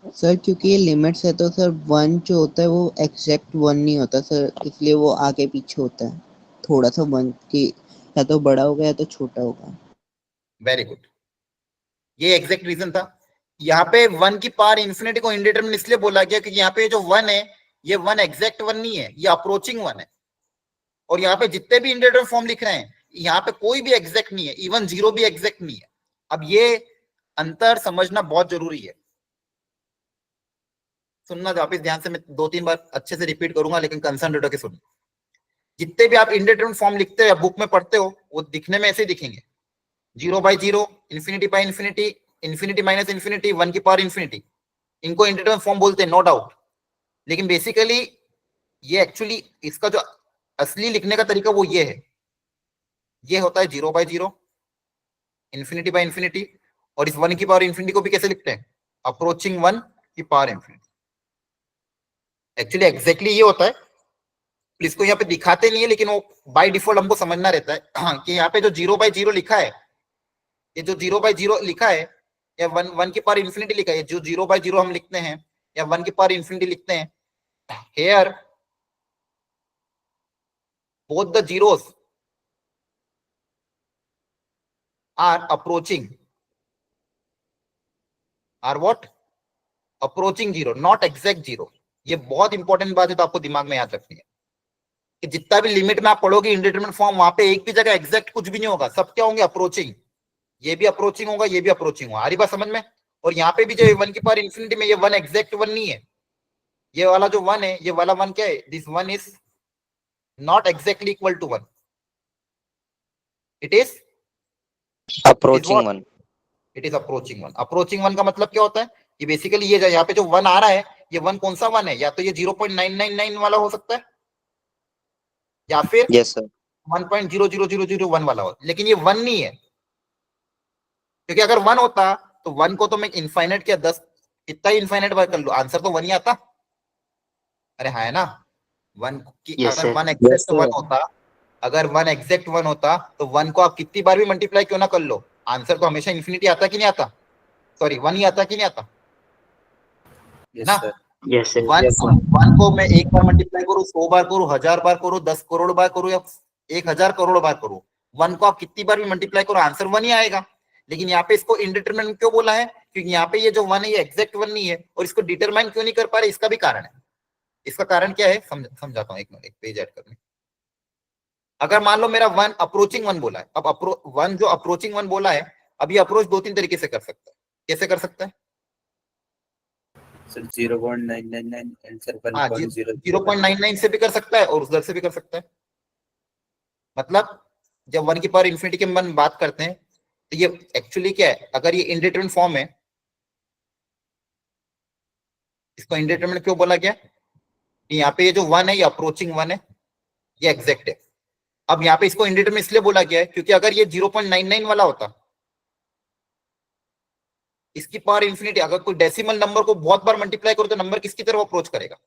सर क्योंकि ये लिमिट्स है तो सर 1 जो होता है वो एग्जैक्ट 1 नहीं होता सर, इसलिए वो आगे पीछे होता है थोड़ा सा 1 की, या तो बड़ा होगा या तो छोटा होगा। वेरी गुड, ये एग्जैक्ट रीजन था। यहाँ पे 1 की पावर इन्फिनिटी को इंडिटरमिनेट इसलिए बोला गया क्योंकि यहाँ पे जो 1 है, ये 1 एग्जैक्ट 1 नहीं है, ये अप्रोचिंग 1 है। और यहाँ पे जितने भी इंडिटरमिनेट फॉर्म लिख रहे हैं, यहाँ पे कोई भी एग्जैक्ट नहीं है, इवन 0 भी एग्जैक्ट नहीं है। अब ये अंतर समझना बहुत जरूरी है। सुनना वापिस ध्यान से, मैं 2-3 बार अच्छे से रिपीट करूंगा, लेकिन कंसंट्रेट होकर सुनना। जितने भी आप इंडिटरमिनेट फॉर्म लिखते हो या बुक में पढ़ते हो, वो दिखने में ऐसे दिखेंगे, 0/0, infinity by infinity, infinity minus infinity, 1 की पावर इन्फिनिटी, इनको इंडिटरमिनेट फॉर्म बोलते हैं, नो डाउट। लेकिन बेसिकली ये एक्चुअली इसका जो असली लिखने का तरीका वो ये है, ये होता है 0/0, इन्फिनिटी बाय इन्फिनिटी, और इस 1 की पावर इन्फिनिटी को भी कैसे लिखते हैं? अप्रोचिंग 1 की पावर इन्फिनिटी। एक्चुअली एग्जैक्टली ये होता है, इसको यहाँ पे दिखाते नहीं है, लेकिन वो बाय डिफॉल्ट हमको समझना रहता है कि यहाँ पे जो 0/0 लिखा है, ये जो 0/0 लिखा है, या 1 की पावर इन्फिनिटी लिखा है, जो 0/0 हम लिखते हैं या 1 की पावर इन्फिनिटी लिखते हैं, here both the zeros are approaching, are what? Approaching 0, not exact 0। ये बहुत इंपॉर्टेंट बात है, तो आपको दिमाग में याद रखनी है कि जितना भी लिमिट में आप पढ़ोगे इंडिटरमिनेट फॉर्म, वहां पे एक भी जगह एग्जैक्ट कुछ भी नहीं होगा, सब क्या होंगे? अप्रोचिंग। ये भी अप्रोचिंग होगा, ये भी अप्रोचिंग होगा। आ रही बात समझ में? और यहाँ पे भी जो 1 की पावर इन्फिनिटी में ये 1 एग्जैक्ट 1 नहीं है, ये वाला जो 1 है, ये वाला 1 क्या है? This 1 is not exactly equal to 1, it is approaching one. It is approaching 1। Approaching 1 का मतलब क्या होता है? ये बेसिकली ये यहाँ पे जो 1 आ रहा है, ये 1 कौन सा 1 है? या तो ये 0.999 वाला हो सकता है, या फिर यस सर। 1.00001 वाला हो, लेकिन ये 1 नहीं है, क्योंकि अगर 1 होता तो 1 को तो मैं इनफाइनाइट क्या 10 कितना ही इनफाइनाइट बार कर लूं, आंसर तो 1 ही आता। अरे हाँ है ना, 1 की Yes, अगर sir. 1 exact Yes, sir. 1 होता, अगर 1 एग्जैक्ट 1 होता तो 1 को आप कितनी बार भी मल्टीप्लाई क्यों ना कर लो, आंसर तो हमेशा इन्फिनिटी आता कि नहीं आता? सॉरी 1 ही आता कि नहीं आता Yes, ना? sir. Yes, sir. 1 को मैं एक बार मल्टीप्लाई करूं, 100 बार करूं, 1000 बार करूं, 10 करोड़ बार करूं, या 1000 करोड़ बार करूं, 1 को आप कितनी बार भी मल्टीप्लाई करो, आंसर 1 ही आएगा। लेकिन यहाँ पे इसको इंडिटरमिनेंट क्यों बोला है? क्योंकि यहाँ पे ये जो 1 है ये एग्जैक्ट 1 नहीं है, और इसको डिटरमाइन क्यों नहीं कर पा रहे, इसका भी कारण है। इसका कारण क्या है समझाता हूँ, एक पेज ऐड करने। अगर मान लो मेरा 1 अप्रोचिंग 1 बोला है, अब 1 जो अप्रोचिंग 1 बोला है, अब ये अप्रोच 2-3 तरीके से कर सकता है। कैसे कर सकता है? Sir, 0.999 and sir हाँ, 1.0. 0.99 से भी कर सकता है और उधर से भी कर सकता है। मतलब जब 1 की पावर इन्फिनिटी के मन बात करते हैं तो ये एक्चुअली क्या है? अगर ये इंडिटरमिनेट फॉर्म है, इसको इंडिटरमिनेट क्यों बोला गया? यहाँ पे ये जो 1 है ये अप्रोचिंग 1 है, ये एग्जैक्ट है। अब यहाँ पे इसको इंडिटरमिनेट इसलिए बोला गया है क्योंकि अगर ये 0.99 वाला होता, इसकी पावर इन्फिनिटी, अगर कोई डेसिमल नंबर को बहुत बार मल्टीप्लाई करो तो नंबर किसकी तरफ अप्रोच करेगा?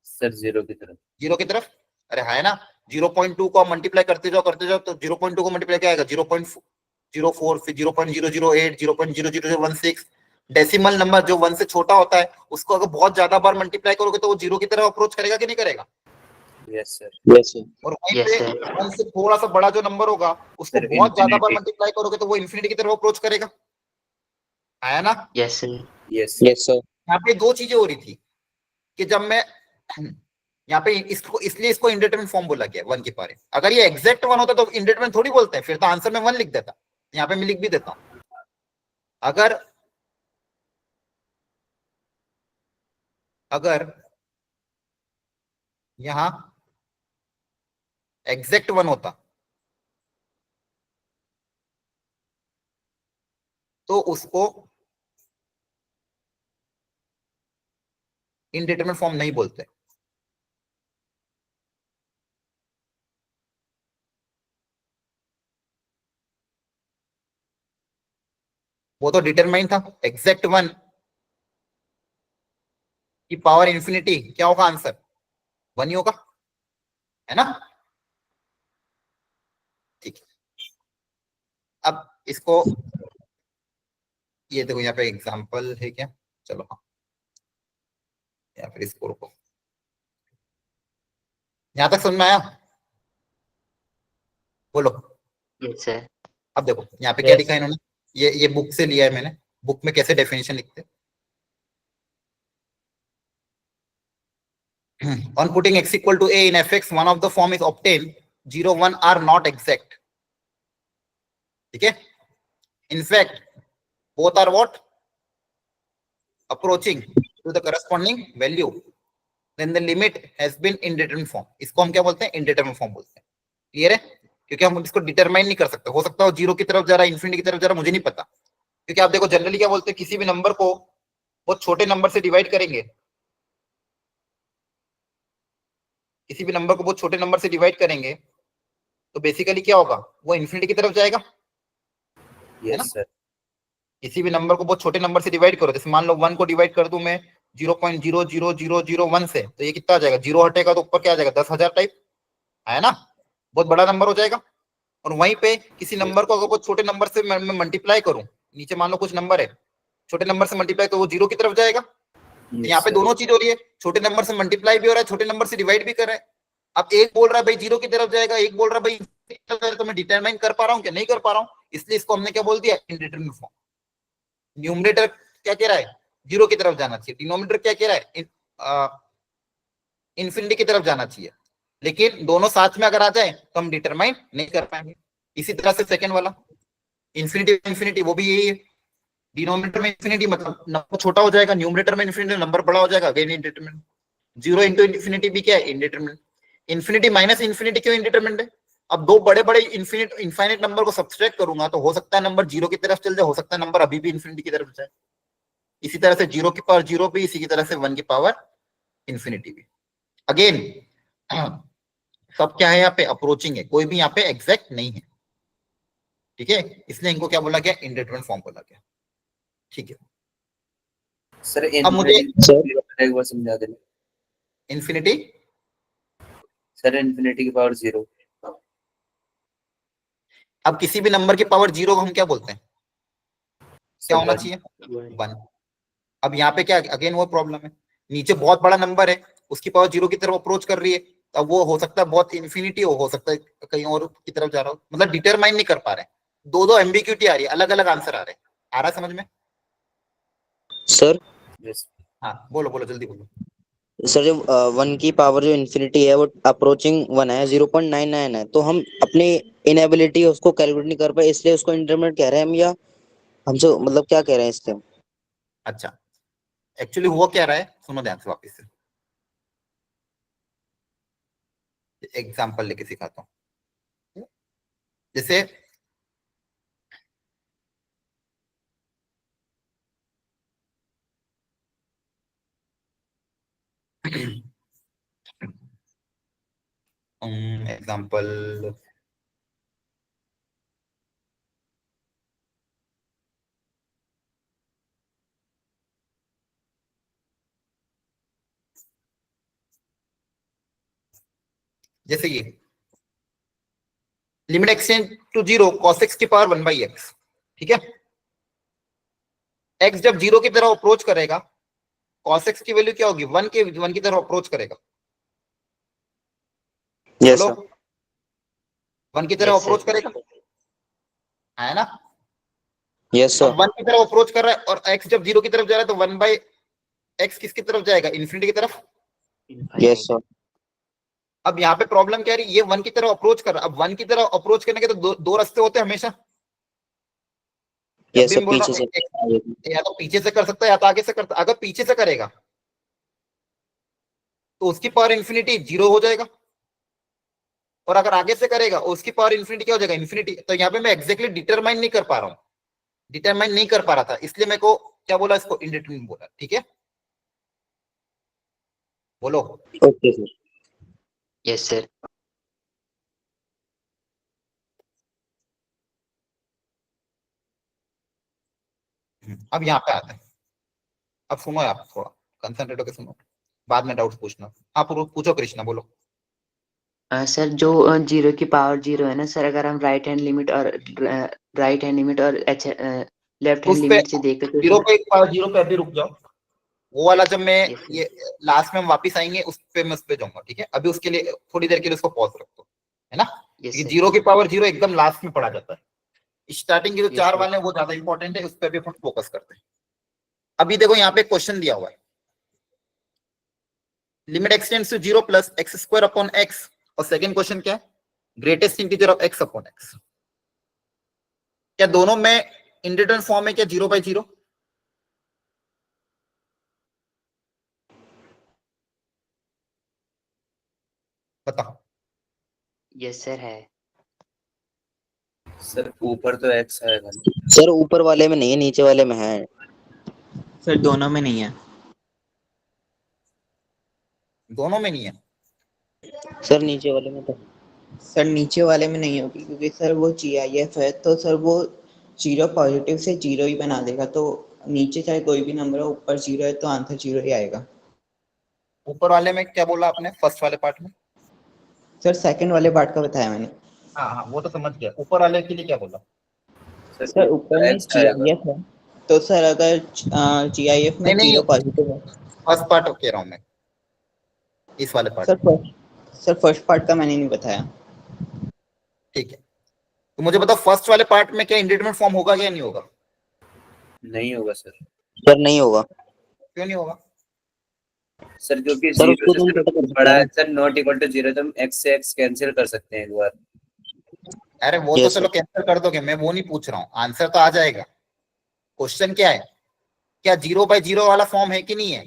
Sir, 0 की तरफ. 0 की तरफ। अरे है ना, 0.2 को मल्टीप्लाई करते जाओ तो 0.2 को मल्टीप्लाई क्या आएगा? 0.04, फिर 0.008, 0.00016। डेसिमल नंबर जो 1 से छोटा होता है उसको अगर बहुत ज्यादा बार मल्टीप्लाई करोगे तो वो 0 की तरफ अप्रोच करेगा कि नहीं करेगा? Yes, sir. Yes sir. और वहीं Yes, पे sir. 1 से थोड़ा सा बड़ा जो नंबर होगा उसको Sir, बहुत ज्यादा बार infinity. मल्टीप्लाई करोगे तो वो इन्फिनिटी की तरफ अप्रोच करेगा, है ना? Yes, sir. Yes. Yes sir. यहाँ पे दो चीजें हो रही थी कि जब मैं यहाँ पे इसको, इसलिए इसको इंडिटरमिनेट फॉर्म बोला गया 1 की पावर। अगर ये एग्जैक्ट 1 होता तो इंडिटरमिनेट थोड़ी बोलते हैं, फिर तो आंसर में 1 लिख देता। यहाँ पे मैं लिख भी देता हूँ। अगर यहाँ एग्जैक्ट 1 होता तो उसको इंडिटरमिनेट फॉर्म नहीं बोलते। वो तो डिटरमाइन था। एग्जैक्ट 1 की पावर इन्फिनिटी क्या होगा? आंसर 1 ही होगा, है ना? ठीक है, अब इसको ये देखो, यहाँ पे एग्जांपल है क्या? चलो हाँ, या फिर इसको रुको, यहां तक समझ में आया? बोलो। Yes, sir. अब देखो यहाँ पे क्या लिखा है इन्होंने, ये बुक से लिया है मैंने। बुक में कैसे डेफिनेशन लिखते हैं? On putting x equal to a in fx, one of the form is obtained, 0, 1 are not exact. ठीक है? In fact, both are what? Approaching to the corresponding value. Then the limit has been indeterminate form. इसको हम क्या बोलते हैं? indeterminate form बोलते हैं। Clear है? क्योंकि हम इसको डिटरमाइन नहीं कर सकते। हो सकता है 0 की तरफ जा रहा है, इन्फिनिटी की तरफ जा रहा है, मुझे नहीं पता। क्योंकि आप देखो जनरली क्या बोलते हैं, किसी भी नंबर को बहुत छोटे नंबर से डिवाइड करेंगे, किसी भी नंबर को बहुत छोटे नंबर से डिवाइड करेंगे तो बेसिकली क्या होगा? वो इन्फिनिटी की तरफ जाएगा। Yes, sir. किसी भी नंबर को बहुत छोटे नंबर से डिवाइड करो, जैसे मान लो 1 को डिवाइड कर दूं मैं 0.00001 से, तो ये कितना आ जाएगा? 0 हटेगा तो ऊपर क्या आ जाएगा? 10,000 टाइप, है ना? बहुत बड़ा नंबर हो जाएगा। और वहीं पे किसी नंबर को अगर बहुत छोटे नंबर से मैं मल्टीप्लाई करूं, नीचे मान लो कुछ नंबर है, छोटे नंबर से मल्टीप्लाई तो वो 0 की तरफ जाएगा। यहाँ पे दोनों चीज हो रही है, छोटे नंबर से मल्टीप्लाई भी हो रहा है, छोटे नंबर से डिवाइड भी कर रहे हैं। अब एक बोल रहा है भाई 0 की तरफ जाएगा, एक बोल रहा है भाई, तो मैं डिटरमाइन कर पा रहा हूँ क्या? नहीं कर पा रहा हूँ, इसलिए इसको हमने क्या बोल दिया? Indeterminate form. न्यूमरेटर क्या कह रहा है? 0 की तरफ जाना चाहिए। डिनोमिनेटर क्या कह रहा है? इन्फिनिटी की तरफ जाना चाहिए। लेकिन दोनों साथ में अगर आ जाए तो हम डिटरमाइन नहीं कर पाएंगे। इसी तरह से सेकंड वाला इन्फिनिटी, वो भी यही है, डिनोमिनेटर में इन्फिनिटी मतलब नंबर छोटा हो जाएगा, न्यूमरेटर में इन्फिनिटी नंबर बड़ा हो जाएगा, अगेन इंडिटरमिनेट। 0 इंटू इन्फिनिटी भी क्या है? इंडिटरमिनेट। इन्फिनिटी माइनस इन्फिनिटी क्यों इंडिटरमिनेट है? अब दो बड़े बड़े इनफाइनाइट नंबर को सब्सट्रैक्ट करूंगा तो हो सकता है नंबर 0 की तरफ चल जाए, हो सकता है नंबर अभी भी इन्फिनिटी की तरफ जाए। इसी तरह से 0 की पावर 0 भी, इसी की तरह से 1 की पावर इन्फिनिटी भी। अगेन सब क्या है यहाँ पे? अप्रोचिंग है, कोई भी यहाँ पे एग्जैक्ट नहीं है, ठीक है, इसलिए इनको क्या बोला गया? इंडिटरमिनेट फॉर्म बोला गया, ठीक है। सर अब मुझे एक बार समझा देना। इन्फिनिटी, सर इन्फिनिटी की पावर 0। अब किसी भी नंबर की पावर 0 को हम क्या बोलते हैं? क्या होना चाहिए? 1। अब यहाँ पे क्या, अगेन वो प्रॉब्लम है, नीचे बहुत बड़ा नंबर है, उसकी पावर 0 की तरफ अप्रोच कर रही है, अब वो हो सकता है बहुत इन्फिनिटी हो सकता है कहीं और की तरफ जा रहा हो, मतलब डिटरमाइन नहीं कर पा रहे हैं, दो एम्बिग्यूटी आ रही है, अलग अलग आंसर आ रहे हैं। आ रहा समझ में? सर हाँ बोलो बोलो जल्दी बोलो। सर जो 1 की पावर जो इन्फिनिटी है वो अप्रोचिंग 1 है, 0.99 है, तो हम अपनी इनएबिलिटी उसको कैलकुलेट नहीं कर पाए, इसलिए उसको इंटरमीडिएट कह रहे हैं हम, या हमसे मतलब क्या कह रहे हैं इसलिए? अच्छा, एक्चुअली हुआ क्या रहा है, सुनो ध्यान से वापस से, एग्जाम्पल लेके सिखाता हूँ। जैसे एग्जाम्पल जैसे ये limit x tend to 0 cos x की पावर 1/x, ठीक है। x जब 0 की तरफ अप्रोच करेगा, cos x की वैल्यू क्या होगी? 1 की तरफ अप्रोच करेगा। यस बोलो, 1 की तरफ Yes, अप्रोच sir. करेगा, है ना? यस अब सर 1 की तरफ अप्रोच कर रहा है और x जब 0 की तरफ जा रहा है तो 1/x किसकी तरफ जाएगा? इन्फिनिटी की तरफ। यस सर अब यहाँ पे प्रॉब्लम क्या है, ये 1 की तरफ अप्रोच कर रहा है। अब 1 की तरफ अप्रोच करने के तो दो रास्ते होते हैं हमेशा। जब यस भी सर मैं बोल रहा पीछे हूँ से या तो पीछे से कर सकता है या तो आगे से करता है। अगर पीछे से करेगा तो उसकी पावर इन्फिनिटी 0 हो जाएगा, और अगर आगे से करेगा उसकी पावर इन्फिनिटी क्या हो जाएगा? इन्फिनिटी। तो यहाँ पे मैं एक्जैक्टली डिटरमाइन नहीं कर पा रहा हूँ, डिटरमाइन नहीं कर पा रहा था, इसलिए मेरे को क्या बोला? इसको इंडिटरमिनेट बोला, ठीक है। बोलो। Okay sir Yes, sir. अब यहाँ पे आता है, अब सुनो आप, थोड़ा कंसंट्रेट होकर सुनो, बाद में डाउट्स पूछना। आप पूछो कृष्णा, बोलो। सर जो 0 की पावर 0 है ना सर, अगर हम राइट हैंड लिमिट और लेफ्ट हैंड उस पे लिमिट से देखें तो 0 पे 0 पे अभी रुक जाओ, वो वाला जब मैं Yes, sir. ये लास्ट में हम वापिस आएंगे उस पे मैं उस पे जाऊंगा, ठीक है। अभी उसके लिए थोड़ी देर के लिए उसको पॉज रख दो, है ना? Yes, क्योंकि sir. 0 की पावर 0 एकदम लास्ट में पढ़ा जाता है, स्टार्टिंग के जो Yes, 4 sir. वाले हैं वो ज्यादा इंपॉर्टेंट है, उस पर भी फोकस करते हैं। अभी देखो यहाँ पे क्वेश्चन दिया हुआ है, limit x tends to 0 plus x square upon x, और सेकंड क्वेश्चन क्या है? Greatest integer of x upon x. क्या दोनों में इंडिटरमिनेट फॉर्म है क्या 0/0? बताओ। Yes, sir है। सर ऊपर तो x आएगा ना। सर ऊपर वाले में नहीं है, नीचे वाले में है। सर दोनों में नहीं है। दोनों में नहीं है? सर नीचे वाले में तो सर नीचे वाले में नहीं होगी, क्योंकि सर वो GIF है, तो सर वो 0 पॉजिटिव से 0 ही बना देगा, तो नीचे चाहे कोई भी नंबर हो, ऊपर 0 है तो आंसर 0 ही आएगा। ऊपर वाले में क्या बोला आपने फर्स्ट वाले पार्ट में? सर सेकंड वाले पार्ट का बताया मैंने। हाँ हाँ वो तो समझ गया, ऊपर वाले के लिए क्या बोला? सर ऊपर में x आएगा। GIF है, तो सर अगर GIF में नहीं, 0 पॉजिटिव है। फर्स्ट पार्ट कह रहा हूँ मैं, इस वाले पार्ट। सर फर्स्ट पार्ट का मैंने नहीं बताया। ठीक है, तो मुझे बताओ फर्स्ट वाले पार्ट में क्या इंडिटरमिनेट फॉर्म होगा या नहीं होगा? नहीं होगा सर। सर नहीं होगा। क्यों नहीं होगा? सर क्योंकि सर 0 उसको से तुम सिर्फ कैसे कर बड़ा सकते है हैं? सर, नॉट इक्वल टू 0, तो हम x से x कैंसिल कर सकते हैं एक बार। अरे वो तो Yes, चलो कैंसिल कर दोगे, मैं वो नहीं पूछ रहा हूँ, आंसर तो आ जाएगा। क्वेश्चन क्या है, क्या 0/0 वाला फॉर्म है कि नहीं है?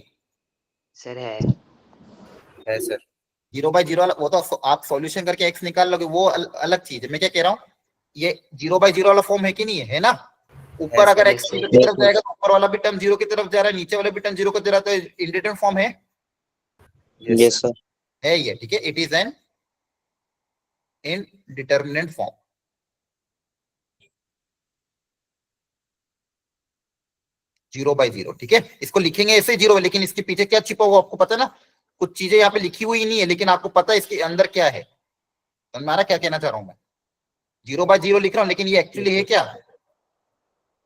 सर है। है सर। 0/0 वाला वो तो आप सॉल्यूशन करके x निकाल लोगे, वो अलग चीज है। मैं क्या कह रहा हूँ, ये 0/0 वाला फॉर्म है कि नहीं है ना? ऊपर Yes, अगर sir. x 0 की तरफ जाएगा तो ऊपर वाला भी टर्म 0 की तरफ जा रहा है, नीचे वाला भी टर्म 0 की तरफ, तो इंडिटरमिनेट फॉर्म है। Yes sir. है ये, ठीक है, it is an indeterminate form. Zero by zero, ठीक है, इसको लिखेंगे ऐसे 0, लेकिन इसके पीछे क्या छिपा हुआ आपको पता है ना? कुछ चीजें यहाँ पे लिखी हुई नहीं है, लेकिन आपको पता है इसके अंदर क्या है। तुम्हारा क्या कहना चाह रहा हूं मैं, 0/0 लिख रहा हूं, लेकिन ये एक्चुअली है क्या,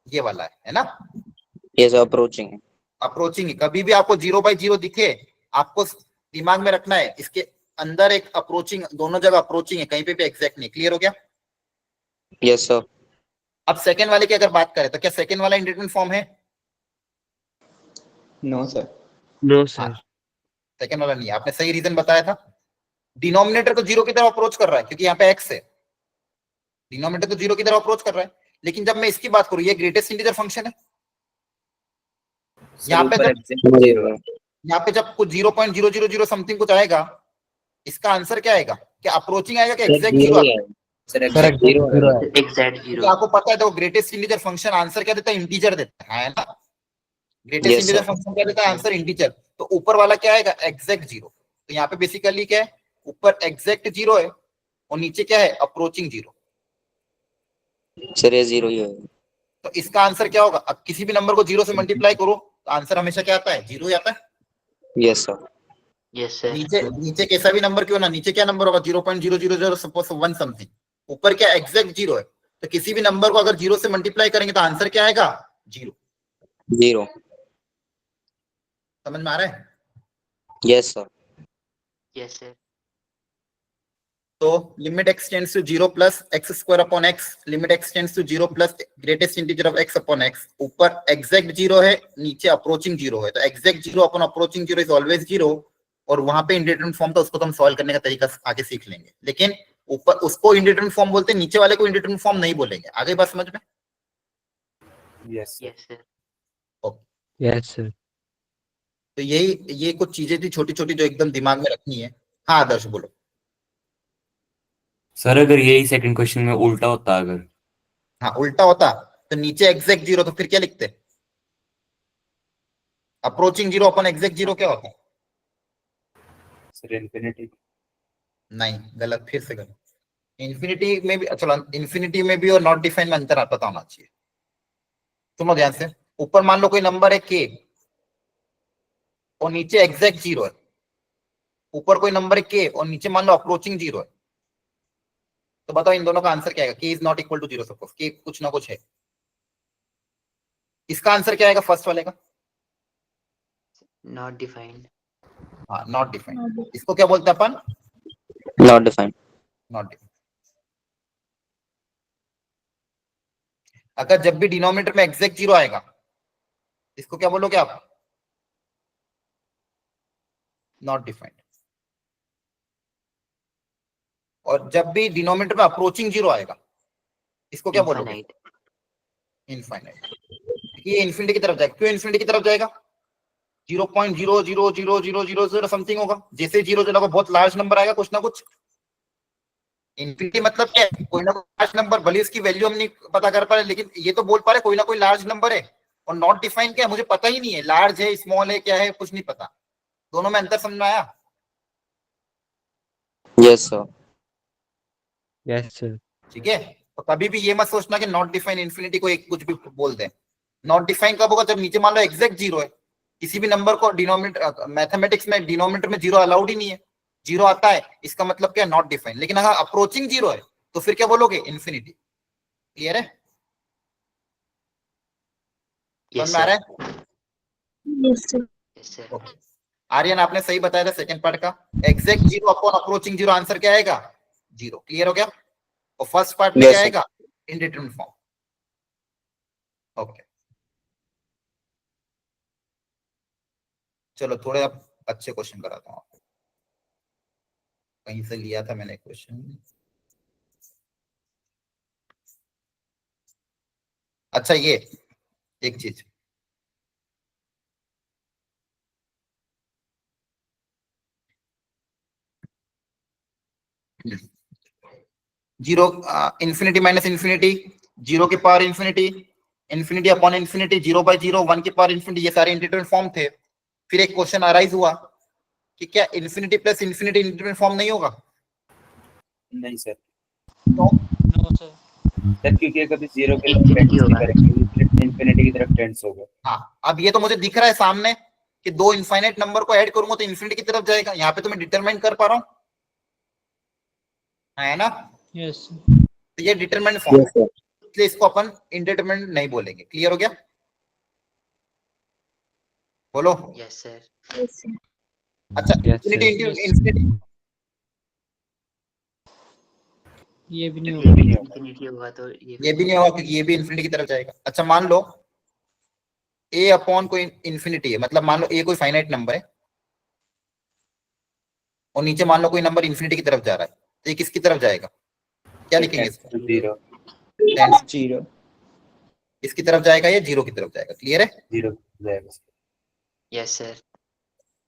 ये वाला है ना? Yes approaching. अप्रोचिंग। कभी भी आपको 0/0 दिखे, आपको दिमाग में रखना है इसके अंदर एक अप्रोचिंग, दोनों जगह अप्रोचिंग है, कहीं पे भी एग्जैक्ट नहीं। क्लियर हो गया? Yes sir. अब सेकंड वाले की अगर बात करें तो क्या सेकंड वाला इंडिटरमिनेट फॉर्म है? No sir. No sir. Second वाला नहीं है, आपने सही रीजन बताया था। डिनोमिनेटर तो 0 की तरफ अप्रोच कर रहा है क्योंकि यहाँ पे x है, डिनोमिनेटर तो 0 की तरफ अप्रोच कर रहा है। लेकिन जब मैं इसकी बात करूं, ये ग्रेटेस्ट इंटीजर फंक्शन है। यहाँ पे ऊपर जब exact 0 है। यहाँ पे जब कुछ 0.000 समथिंग कुछ आएगा, इसका आंसर क्या आएगा? क्या अप्रोचिंग आएगा, क्या एग्जैक्ट 0 आएगा? सर सर exact 0 है। एग्जैक्ट क्योंकि 0। आपको पता है तो ग्रेटेस्ट इंटीजर फंक्शन आंसर क्या देता है, इंटीजर देता है ना? Greatest Yes, integer sir. Function क्या देता है, आंसर इंटीजर। तो ऊपर वाला क्या आएगा, एग्जैक्ट 0। तो यहाँ पे बेसिकली क्या है, ऊपर एग्जैक्ट 0 है और नीचे क्या है, अप्रोचिंग 0। सर ये 0 ही है। तो इसका आंसर क्या होगा? अब किसी भी नंबर को 0 से मल्टीप्लाई करो तो आंसर हमेशा क्या आता है, 0 ही आता है। Yes sir. Yes sir. नीचे नीचे कैसा भी नंबर क्यों ना, नीचे क्या नंबर होगा, 0.000 सपोज 1 समथिंग, ऊपर क्या एग्जैक्ट 0 है। तो किसी भी नंबर को अगर 0 से मल्टीप्लाई करेंगे तो आंसर क्या आएगा, 0। 0। समझ में आ रहा है? Yes sir. Yes sir. तो limit x tends to 0 plus x square upon x, limit x tends to 0 plus greatest integer of x upon x। ऊपर एग्जैक्ट 0 है, नीचे अप्रोचिंग 0 है, तो exact 0 upon approaching 0 is always 0। और वहां पे indeterminate form था, उसको तो हम सॉल्व करने का तरीका आगे सीख लेंगे, लेकिन ऊपर उसको इंडिटरमिनेट फॉर्म बोलते हैं, नीचे वाले को इंडिटरमिनेट फॉर्म नहीं बोलेंगे। आगे बात समझ में? Yes yes sir. Yes sir. तो ये कुछ चीजें थी छोटी छोटी जो एकदम दिमाग में रखनी है। हाँ आदर्श बोलो। सर अगर यही सेकंड क्वेश्चन में उल्टा होता, अगर हाँ उल्टा होता तो नीचे एग्जैक्ट 0, तो फिर क्या लिखते, अप्रोचिंग 0 अपॉन एग्जैक्ट 0 क्या होता है? Sir infinity. नहीं, गलत, फिर से गलत। इन्फिनिटी में भी, चलो इन्फिनिटी में भी और नॉट डिफाइन में अंतर पता होना चाहिए। सुनो ध्यान से, ऊपर मान लो कोई नंबर है k और नीचे एग्जैक्ट 0 है। ऊपर कोई नंबर है k और नीचे मान लो अप्रोचिंग 0 है, तो बताओ इन दोनों का आंसर क्या आएगा? k is not equal to 0, suppose k कुछ ना कुछ है, इसका आंसर क्या आएगा फर्स्ट वाले का? Not defined. हाँ नॉट डिफाइंड। इसको क्या बोलते हैं अपन? Not defined. Not defined. अगर जब भी डिनोमिनेटर में एग्जैक्ट 0 आएगा, इसको क्या बोलोगे आप? Not defined. और जब भी डिनोमिनेटर में अप्रोचिंग 0 आएगा, इसको क्या बोलोगे? इनफाइनाइट। इनफाइनाइट। ये इन्फिनिटी की तरफ जाएगा। क्यों इन्फिनिटी की तरफ जाएगा? 0.00000 समथिंग होगा, जैसे 0 चला बहुत लार्ज नंबर आएगा कुछ ना कुछ। इन्फिनिटी मतलब क्या है, कोई ना कोई लार्ज नंबर, भले इसकी वैल्यू हम नहीं पता कर पा रहे, लेकिन ये तो बोल पा रहे कोई ना कोई लार्ज नंबर है। और नॉट डिफाइन क्या है, मुझे पता ही नहीं है, लार्ज है स्मॉल है क्या है कुछ नहीं पता। दोनों में अंतर समझ में आया? Yes sir. Yes sir. ठीक है, तो कभी भी ये मत सोचना कि नॉट डिफाइन इन्फिनिटी को एक कुछ भी बोल दें। नॉट डिफाइन कब होगा? जब नीचे मान लो एग्जैक्ट 0 है, किसी भी नंबर को डिनोमिनेटर, मैथमेटिक्स में डिनोमिनेटर में 0 अलाउड ही नहीं है, 0 आता है इसका मतलब क्या, नॉट डिफाइन। लेकिन अगर अप्रोचिंग 0 है तो फिर क्या बोलोगे, इन्फिनिटी। क्लियर है? समझ यस में आ सर। रहा है? Yes, sir. Yes sir. Okay. Aryan आपने सही बताया था सेकंड पार्ट का, एग्जैक्ट 0 अपॉन अप्रोचिंग 0 आंसर क्या आएगा, 0। क्लियर हो गया? और फर्स्ट पार्ट में Yes, क्या sir. आएगा, इंडिटरमिनेट फॉर्म। ओके, चलो थोड़े अब अच्छे क्वेश्चन कराता हूँ आपको। कहीं से लिया था मैंने क्वेश्चन। अच्छा ये एक चीज, zero infinity minus infinity, zero की power infinity, infinity upon infinity, zero by zero, one की पावर इंफिनिटी, ये सारे इंडिटरमिनेट फॉर्म थे। फिर एक क्वेश्चन अराइज हुआ कि क्या infinity plus infinity indeterminate form नहीं होगा? नहीं सर, तो सर क्योंकि ये कभी जीरो की तरफ Infinity टेंड्स नहीं होगा। करेंगे, इन्फिनिटी की तरफ टेंड्स होगा। हाँ, अब ये तो मुझे दिख रहा है सामने कि दो इनफाइनाइट नंबर को ऐड करूंगा तो इंफिनिटी की तरफ जाएगा। यहाँ पे तो मैं डिटरमाइन कर पा रहा हूँ, है ना? यस तो ये डिटरमाइन फॉर्म Yes, है, sir. इसलिए इसको अपन इंडिटरमिनेट नहीं बोलेंगे। क्लियर हो गया? बोलो। Yes sir. Yes, sir. अच्छा, Yes, infinity sir. Into infinity, ये भी नहीं ये होगा। भी इंफिनिटी होगा तो ये भी नहीं होगा क्योंकि ये भी इंफिनिटी की तरफ जाएगा। अच्छा, मान लो ए अपॉन कोई इंफिनिटी है, मतलब मान लो ए कोई फाइनाइट नंबर है और नीचे मान लो कोई नंबर इंफिनिटी की तरफ जा रहा है, तो ये किसकी तरफ जाएगा? क्या लिखेंगे इसको? Zero, tends zero. इसकी तरफ जाएगा, ये जीरो की तरफ जाएगा। क्लियर है? जीरो जाएगा। Yes sir.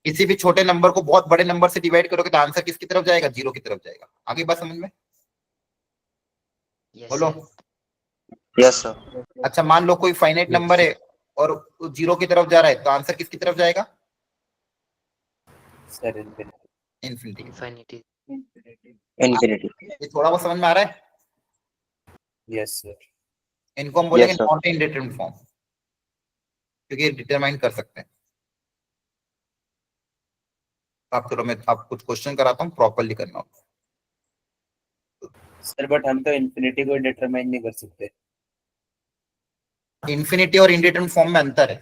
किसी भी छोटे नंबर को बहुत बड़े नंबर से डिवाइड करोगे तो आंसर किसकी तरफ जाएगा? जीरो की तरफ जाएगा। आगे बात समझ में? यस बोलो। सर। Yes, sir. अच्छा, मान लो कोई फाइनाइट नंबर है और जीरो की तरफ जा रहा है, तो आंसर किसकी तरफ जाएगा? Sir infinity. Infinity. Infinity. Infinity. ये थोड़ा बहुत समझ में आ रहा है? Yes sir. इनको हम बोलेंगे Yes, sir. Not indeterminate form, क्योंकि डिटरमाइन कर सकते हैं। आप चलो, मैं आप कुछ क्वेश्चन कराता हूँ, प्रॉपरली करना होगा। सर बट हम तो इन्फिनिटी को डिटरमाइन नहीं कर सकते। इंफिनिटी और इंडिटरमिनेट फॉर्म में अंतर है।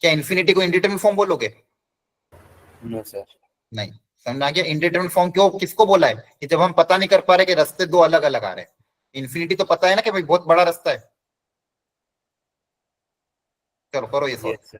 क्या इंफिनिटी को इंडिटरमिनेट फॉर्म बोलोगे? No sir. नहीं। समझ आ गया? इंडिटरमिनेट फॉर्म क्यों किसको बोला है? कि जब हम पता नहीं कर पा रहे कि रास्ते दो अलग अलग आ रहे हैं। इंफिनिटी तो पता है ना कि भाई बहुत बड़ा रास्ता है। चलो करो ये सॉल्व। Yes sir.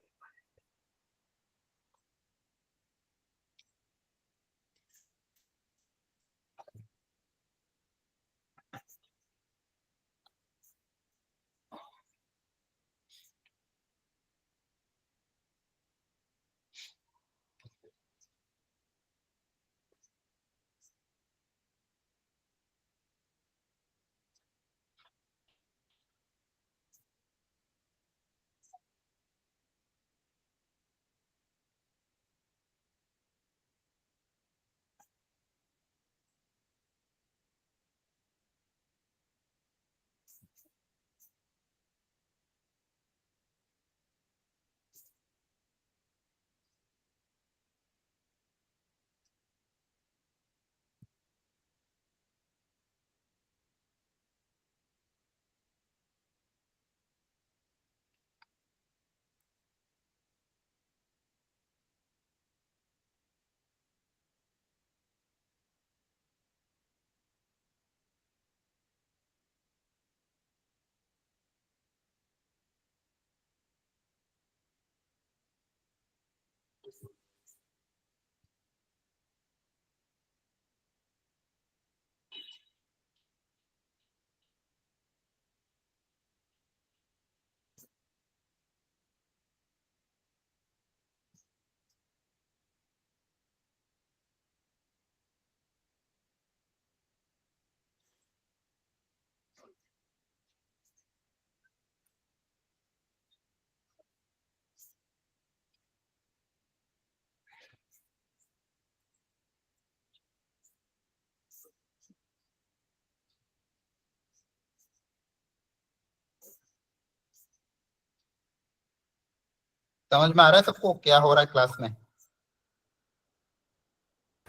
समझ में आ रहा है सबको क्या हो रहा है क्लास में?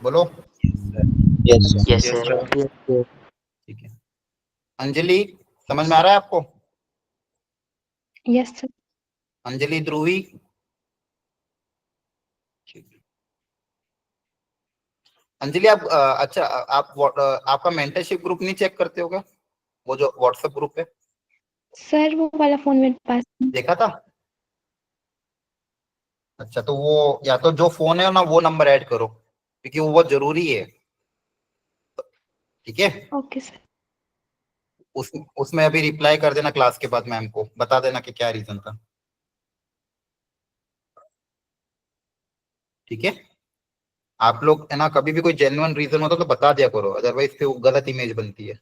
बोलो। Yes, sir. Yes Yes, sir. ठीक है। अंजलि, समझ में आ रहा है आपको? Yes, sir. अंजलि, ध्रुवी, अंजलि आप अच्छा आप आपका मेंटरशिप ग्रुप नहीं चेक करते होगा? वो जो व्हाट्सएप ग्रुप है, सर वो वाला फोन मेरे पास नहीं। देखा था? अच्छा, तो वो या तो जो फोन है ना वो नंबर ऐड करो, क्योंकि वो बहुत जरूरी है। ठीक है? Okay sir. उसमें अभी रिप्लाई कर देना क्लास के बाद, मैम को बता देना कि क्या रीजन था, ठीक है। आप लोग है ना, कभी भी कोई जेन्युइन रीजन होता तो बता दिया करो, अदरवाइज फिर वो गलत इमेज बनती है।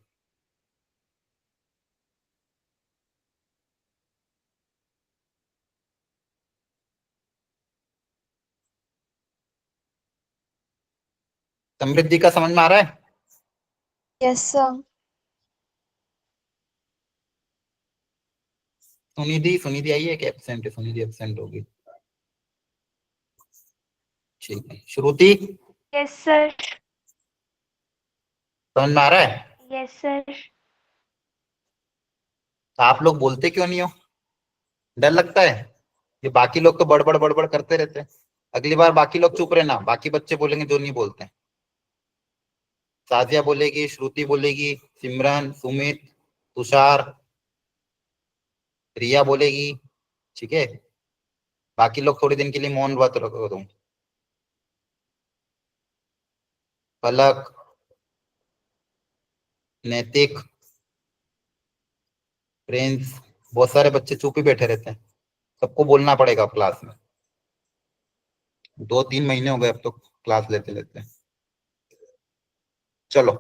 समृद्धि का समझ में आ रहा है? Yes sir. सुनिधि आई है कि एब्सेंट है? सुनिधि एब्सेंट होगी, ठीक है। श्रुति यस सर। समझ में आ रहा है? Yes sir. तो आप लोग बोलते क्यों नहीं हो? डर लगता है? ये बाकी लोग तो बड़बड़ बड़बड़ करते रहते हैं। अगली बार बाकी लोग चुप रहना, बाकी बच्चे बोलेंगे जो नहीं बोलते हैं। साजिया बोलेगी, श्रुति बोलेगी, सिमरन, सुमित, तुषार, रिया बोलेगी, ठीक है। बाकी लोग थोड़े दिन के लिए मौन व्रत रखो तुम। पलक, नैतिक, प्रिंस, बहुत सारे बच्चे चुप ही बैठे रहते हैं, सबको बोलना पड़ेगा क्लास में। 2-3 महीने हो गए अब तो क्लास लेते लेते। चलो,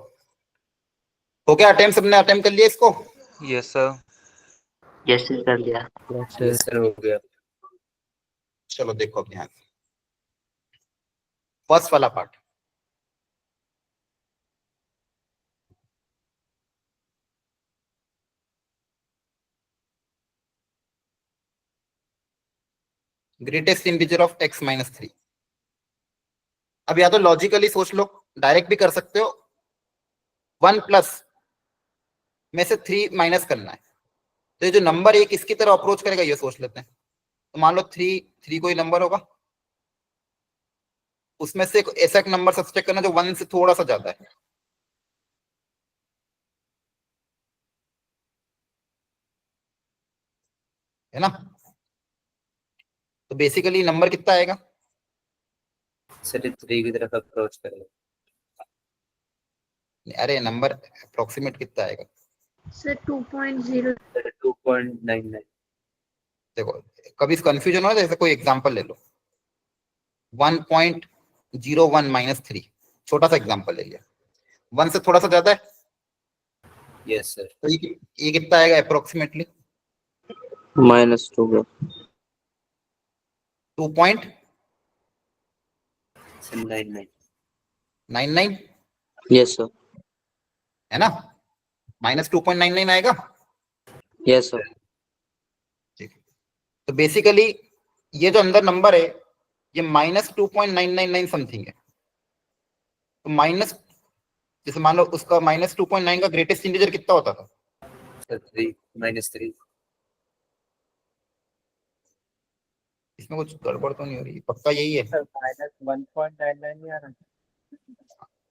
हो गया अटेम्प्ट? सबने अटेम्प्ट कर लिया इसको? Yes sir. यस सर, कर लिया। यस सर, हो गया। चलो देखो अब ध्यान से, फर्स्ट वाला part. Greatest integer of x minus 3। अब या तो लॉजिकली सोच लो, डायरेक्ट भी कर सकते हो। 1 प्लस में से 3 माइनस करना है, तो ये जो नंबर एक इसकी तरह अप्रोच करेगा ये सोच लेते हैं। तो मान लो 3 कोई नंबर होगा, उसमें से ऐसा एक नंबर सब्सट्रैक्ट करना जो 1 से थोड़ा सा ज्यादा है ना। तो बेसिकली नंबर कितना आएगा? सर 3 की तरफ अप्रोच करेगा। अरे नंबर अप्रोक्सीमेट कितना आएगा? सर 2.0। 2.99। देखो, कभी कंफ्यूजन हो जैसे कोई एग्जांपल ले लो, 1.01 माइनस 3, छोटा सा एग्जांपल ले लिया, 1 से थोड़ा सा ज्यादा है। Yes sir. तो ये कितना आएगा अप्रोक्सीमेटली? -2 2.99 yes sir. है ना, -2.99 आएगा। Yes sir. ठीक है। तो बेसिकली ये जो अंदर नंबर है ये -2.999 समथिंग है। तो माइनस, जैसे मान लो उसका -2.9 का ग्रेटेस्ट इंटीजर कितना होता था? सर 3 -3। इसमें कुछ गड़बड़ तो नहीं हो रही? पक्का यही है? -1.99 नहीं आ रहा।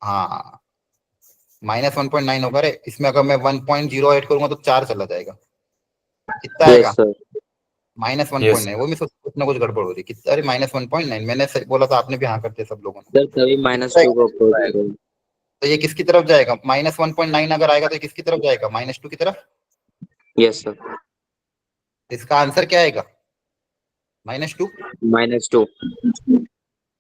हाँ, -1.9 होगा रे। इसमें अगर मैं 1.0 ऐड करूंगा तो 4 चला जाएगा। कितना आएगा? Yes sir. -1.9। वो मैं सोच कुछ ना कुछ गड़बड़ हो रही कितना। अरे -1.9 मैंने सही बोला था, आपने भी हाँ करते सब लोगों ने। सर तभी -2 को अप्रोच करेगा। तो ये किसकी तरफ जाएगा? -1.9 अगर आएगा तो ये किसकी तरफ जाएगा? -2 की तरफ। Yes sir. इसका आंसर क्या आएगा? -2। -2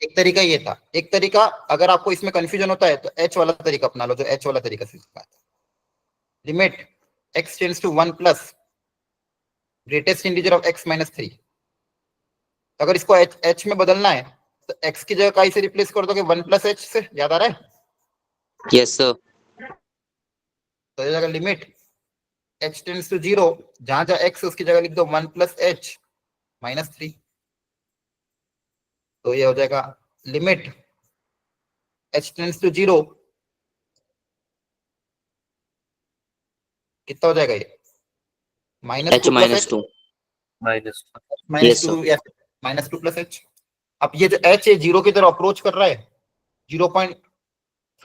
एक तरीका ये था। एक तरीका, अगर आपको इसमें कंफ्यूजन होता है तो एच वाला तरीका अपना लो, जो एच वाला तरीका सीखा है। Limit x tends to 1 plus greatest integer of x minus 3। अगर इसको h में बदलना है तो x की जगह काई से रिप्लेस कर दोगे? 1 प्लस h से। याद आ रहा है? Yes sir. तो ये जगह लिमिट h टेंड्स टू 0, जहां जहां x उसकी जगह लिख दो 1 प्लस h माइनस 3। तो ये हो जाएगा लिमिट h टेंड्स टू 0, कितना हो जाएगा ये? h -2 -2 या -2 प्लस h। अब ये जो h है 0 की तरफ अप्रोच कर रहा है, 0 पॉइंट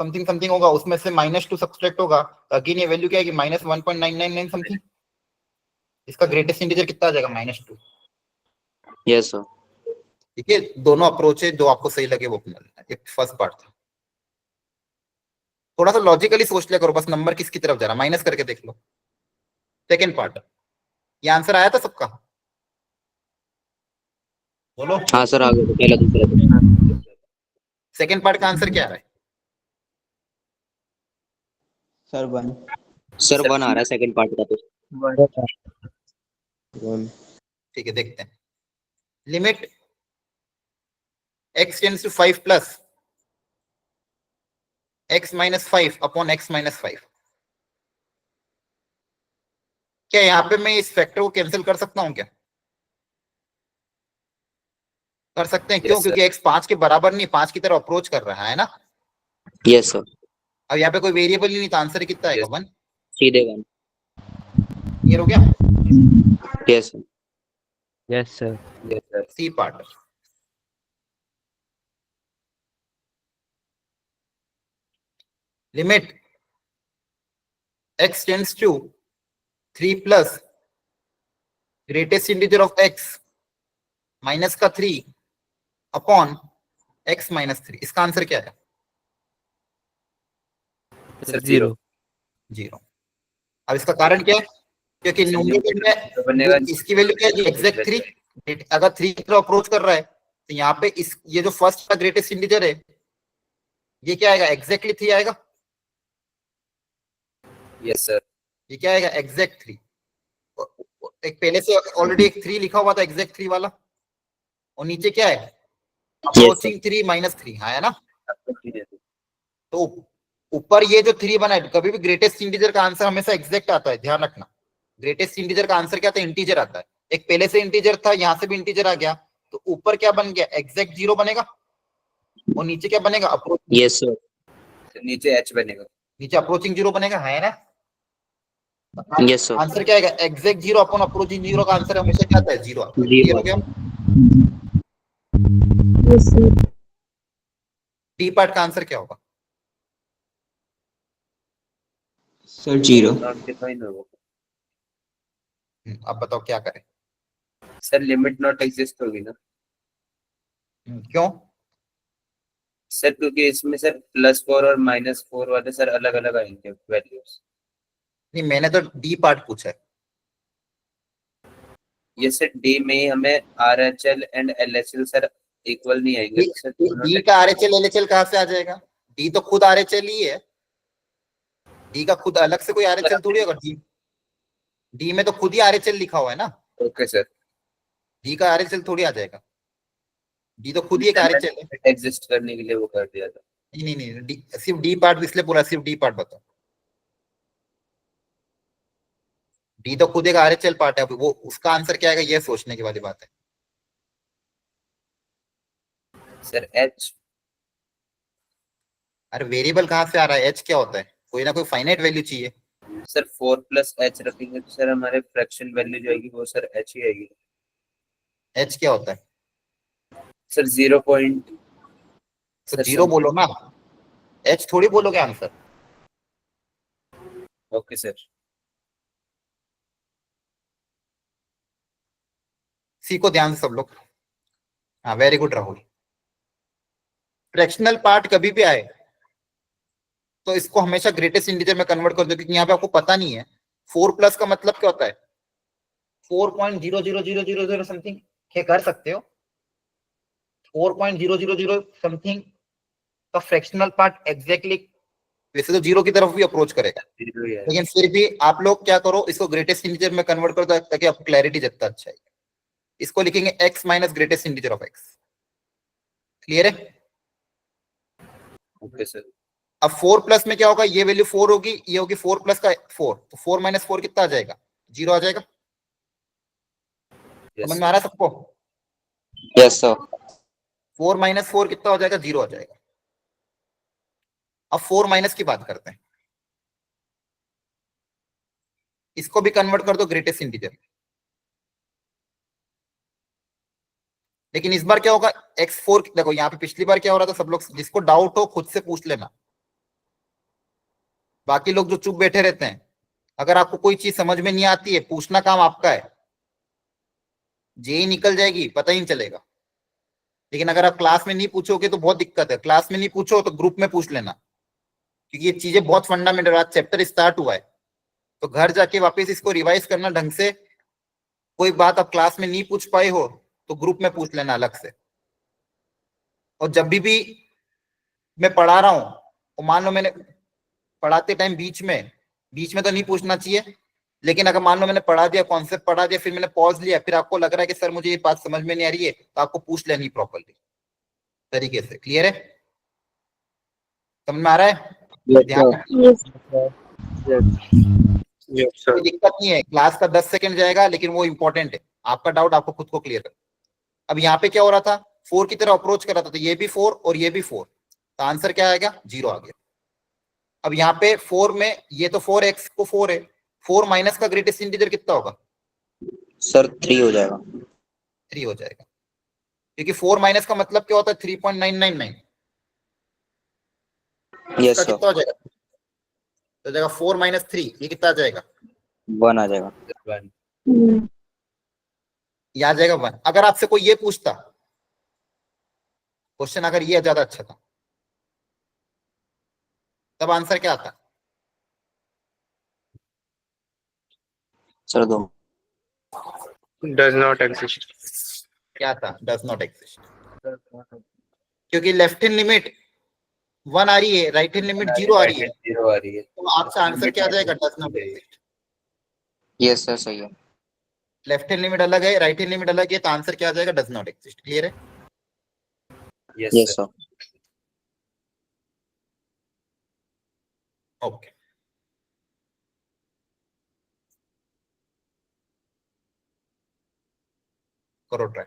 समथिंग समथिंग होगा, उसमें से -2 सब्सट्रैक्ट होगा, अगेन ये वैल्यू क्या है कि -1.999 समथिंग। इसका ग्रेटेस्ट इंटीजर कितना आ जाएगा? -2। Yes sir. ठीक है, दोनों अप्रोच है, जो आपको सही लगे वो अपना लेना। ये फर्स्ट पार्ट था। थोड़ा सा लॉजिकली सोच लिया करो बस, नंबर किसकी तरफ जा रहा है माइनस करके देख लो। सेकेंड पार्ट, ये आंसर आया था सबका? बोलो। हाँ सर, आगे पहला दूसरा। सेकेंड पार्ट का आंसर क्या है? सर 1 सर 1 आ रहा है सेकंड पार्ट का तो। ठीक है, देखते हैं। Limit x tends to 5 plus x minus 5 upon x minus 5। क्या यहाँ पे मैं इस फैक्टर को कैंसिल कर सकता हूँ क्या? कर सकते हैं। क्यों? Yes, sir. क्योंकि x 5 के बराबर नहीं, 5 की तरफ अप्रोच कर रहा है ना। Yes sir. अब यहाँ पे कोई वेरिएबल ही नहीं, तो आंसर कितना आएगा? 1। सीधे 1। क्लियर हो गया? Yes sir. Yes, sir. Yes, sir. C part. Limit x tends to 3 plus greatest integer of x minus का 3 अपॉन x माइनस 3। इसका आंसर क्या है? Sir, 0. 0। अब इसका कारण क्या है? क्योंकि न्यूमरेटर में बनेगा इसकी वैल्यू क्या है? एग्जैक्ट 3। अगर 3 की तरफ अप्रोच कर रहा है तो यहाँ पे इस ये जो फर्स्ट का ग्रेटेस्ट इंटीजर है ये क्या आएगा? एग्जैक्टली 3 आएगा। Yes, sir. ये क्या आएगा? एग्जैक्ट 3। एक पहले से ऑलरेडी एक 3 लिखा हुआ था, एग्जैक्ट 3 वाला, और नीचे क्या है? अप्रोचिंग 3 माइनस 3 है ना। तो ऊपर ये जो 3 बना है, कभी भी ग्रेटेस्ट इंटीजर का आंसर हमेशा एग्जैक्ट आता है, ध्यान रखना। ग्रेटेस्ट इंटीजर का आंसर क्या आता है? इंटीजर आता है। एक पहले से इंटीजर था, यहाँ से भी इंटीजर आ गया, तो ऊपर क्या बन गया? एग्जैक्ट 0 बनेगा, और नीचे क्या बनेगा? अप्रोच। Yes sir. नीचे h बनेगा। नीचे अप्रोचिंग 0 बनेगा, है ना। Yes sir. आंसर क्या आएगा? एग्जैक्ट 0 अपॉन अप्रोचिंग 0 का आंसर हमेशा क्या आता है? 0 आता है। क्लियर हो गया? डी पार्ट का आंसर क्या होगा? सर 0। डिफाइन होगा। अब बताओ क्या करें? सर लिमिट नॉट एग्जिस्ट होगी ना। क्यों? सर क्योंकि इसमें सर +4 और -4 वाले सर अलग अलग आएंगे वैल्यूज। नहीं, मैंने तो डी पार्ट पूछा है। ये सर डी में ही हमें RHL and LHL sir equal नहीं आएंगे तो सर डी का RHL LHL कहाँ से आ जाएगा? डी तो खुद RHL ही है। डी का खुद अलग से कोई RHL थोड़ी होगा। डी में तो खुद ही RHL लिखा हुआ है ना। Okay sir. डी का RHL थोड़ी आ जाएगा। डी तो खुद ही एक RHL है। एग्जिस्ट करने के लिए वो कर दिया था। नहीं नहीं नहीं, सिर्फ डी पार्ट इसलिए पूरा, सिर्फ डी पार्ट बताओ। डी तो खुद एक RHL पार्ट है, वो उसका आंसर क्या आएगा ये सोचने की वाली बात है। Sir h। अरे वेरिएबल कहाँ से आ रहा है? एच क्या होता है? कोई ना कोई फाइनाइट वैल्यू चाहिए। सर 4 + h रखेंगे तो सर हमारे फ्रैक्शन वैल्यू जो आएगी वो सर h ही आएगी। एच क्या होता है? Sir 0 point. तो 0 बोलो ना, एच थोड़ी बोलोगे आंसर। Okay sir. सीखो ध्यान से सब लोग। हाँ, very good Rahul. Fractional part कभी भी आए तो इसको हमेशा ग्रेटेस्ट इंटीजर में कन्वर्ट कर दो, क्योंकि यहाँ पे आपको पता नहीं है 4 प्लस का मतलब क्या होता है। 4.00000 समथिंग क्या कर सकते हो? 4.000 समथिंग का फ्रैक्शनल पार्ट एग्जैक्टली वैसे तो 0 की तरफ भी अप्रोच करेगा, लेकिन फिर भी आप लोग क्या करो, इसको ग्रेटेस्ट इंटीजर में कन्वर्ट कर दो ताकि आपको क्लैरिटी जितना अच्छा है। इसको लिखेंगे x minus greatest integer of x। Clear है? Okay sir. अब 4 प्लस में क्या होगा? ये वैल्यू 4 होगी, ये होगी 4 प्लस का 4, तो 4 माइनस 4 कितना आ जाएगा? 0 आ जाएगा। समझ में आ रहा है सबको? Yes sir. 4 माइनस 4 कितना हो जाएगा? 0 आ जाएगा। अब 4 माइनस की बात करते हैं, इसको भी कन्वर्ट कर दो ग्रेटेस्ट इंटीजर में। लेकिन इस बार क्या होगा? x4 देखो, यहाँ पे पिछली बार क्या हो रहा था, सब लोग जिसको डाउट हो खुद से पूछ लेना। बाकी लोग जो चुप बैठे रहते हैं, अगर आपको कोई चीज समझ में नहीं आती है, पूछना काम आपका है। जेई निकल जाएगी, पता ही नहीं चलेगा। लेकिन अगर आप क्लास में नहीं पूछोगे तो बहुत दिक्कत है। क्लास में नहीं पूछो तो ग्रुप में पूछ लेना, क्योंकि ये चीजें बहुत फंडामेंटल। आज चैप्टर स्टार्ट हुआ है तो घर जाके वापस इसको रिवाइज करना ढंग से। कोई बात आप क्लास में नहीं पूछ पाए हो तो ग्रुप में पूछ लेना अलग से। और जब भी मैं पढ़ा रहा हूं तो मान लो मैंने पढ़ाते टाइम बीच में तो नहीं पूछना चाहिए, लेकिन अगर मान लो मैंने पढ़ा दिया, कॉन्सेप्ट पढ़ा दिया, फिर मैंने पॉज लिया, फिर आपको लग रहा है कि सर मुझे ये बात समझ में नहीं आ रही है, तो आपको पूछ लेनी प्रॉपरली तरीके से। क्लियर है? समझ में आ रहा है? ध्यान कोई दिक्कत नहीं है, क्लास का 10 सेकंड जाएगा लेकिन वो इंपॉर्टेंट है। आपका डाउट आपको खुद को क्लियर कर। अब यहाँ पे क्या हो रहा था, 4 की तरह अप्रोच कर रहा था, तो ये भी 4 और ये भी 4, तो आंसर क्या आएगा? 0 आ गया। अब यहाँ पे 4 में ये तो 4x को 4 है, 4 माइनस का ग्रेटेस्ट इंटीजर कितना होगा सर 3 हो जाएगा। 3 हो जाएगा, क्योंकि 4 माइनस का मतलब क्या होता है? 3.999। यस इसका सर, कितना हो जाएगा? तो जाएगा 4 माइनस 3, ये कितना आ जाएगा? 1 आ जाएगा। ये आ जाएगा 1। अगर आपसे कोई ये पूछता क्वेश्चन, अगर ये ज्यादा अच्छा था, तब आंसर क्या आता? सर 2। Does not exist. क्या था? डज नॉट एग्जिस्ट, क्योंकि लेफ्ट हैंड लिमिट 1 आ रही है, राइट हैंड लिमिट 0 आ रही है, 0 आ रही है। तो आपका आंसर क्या आ जाएगा? Does not exist. Yes sir, सही है। लेफ्ट हैंड लिमिट अलग है, राइट हैंड लिमिट अलग है, तो आंसर क्या आ जाएगा? Does not exist. क्लियर है? Yes sir. ओके, करो ट्राई।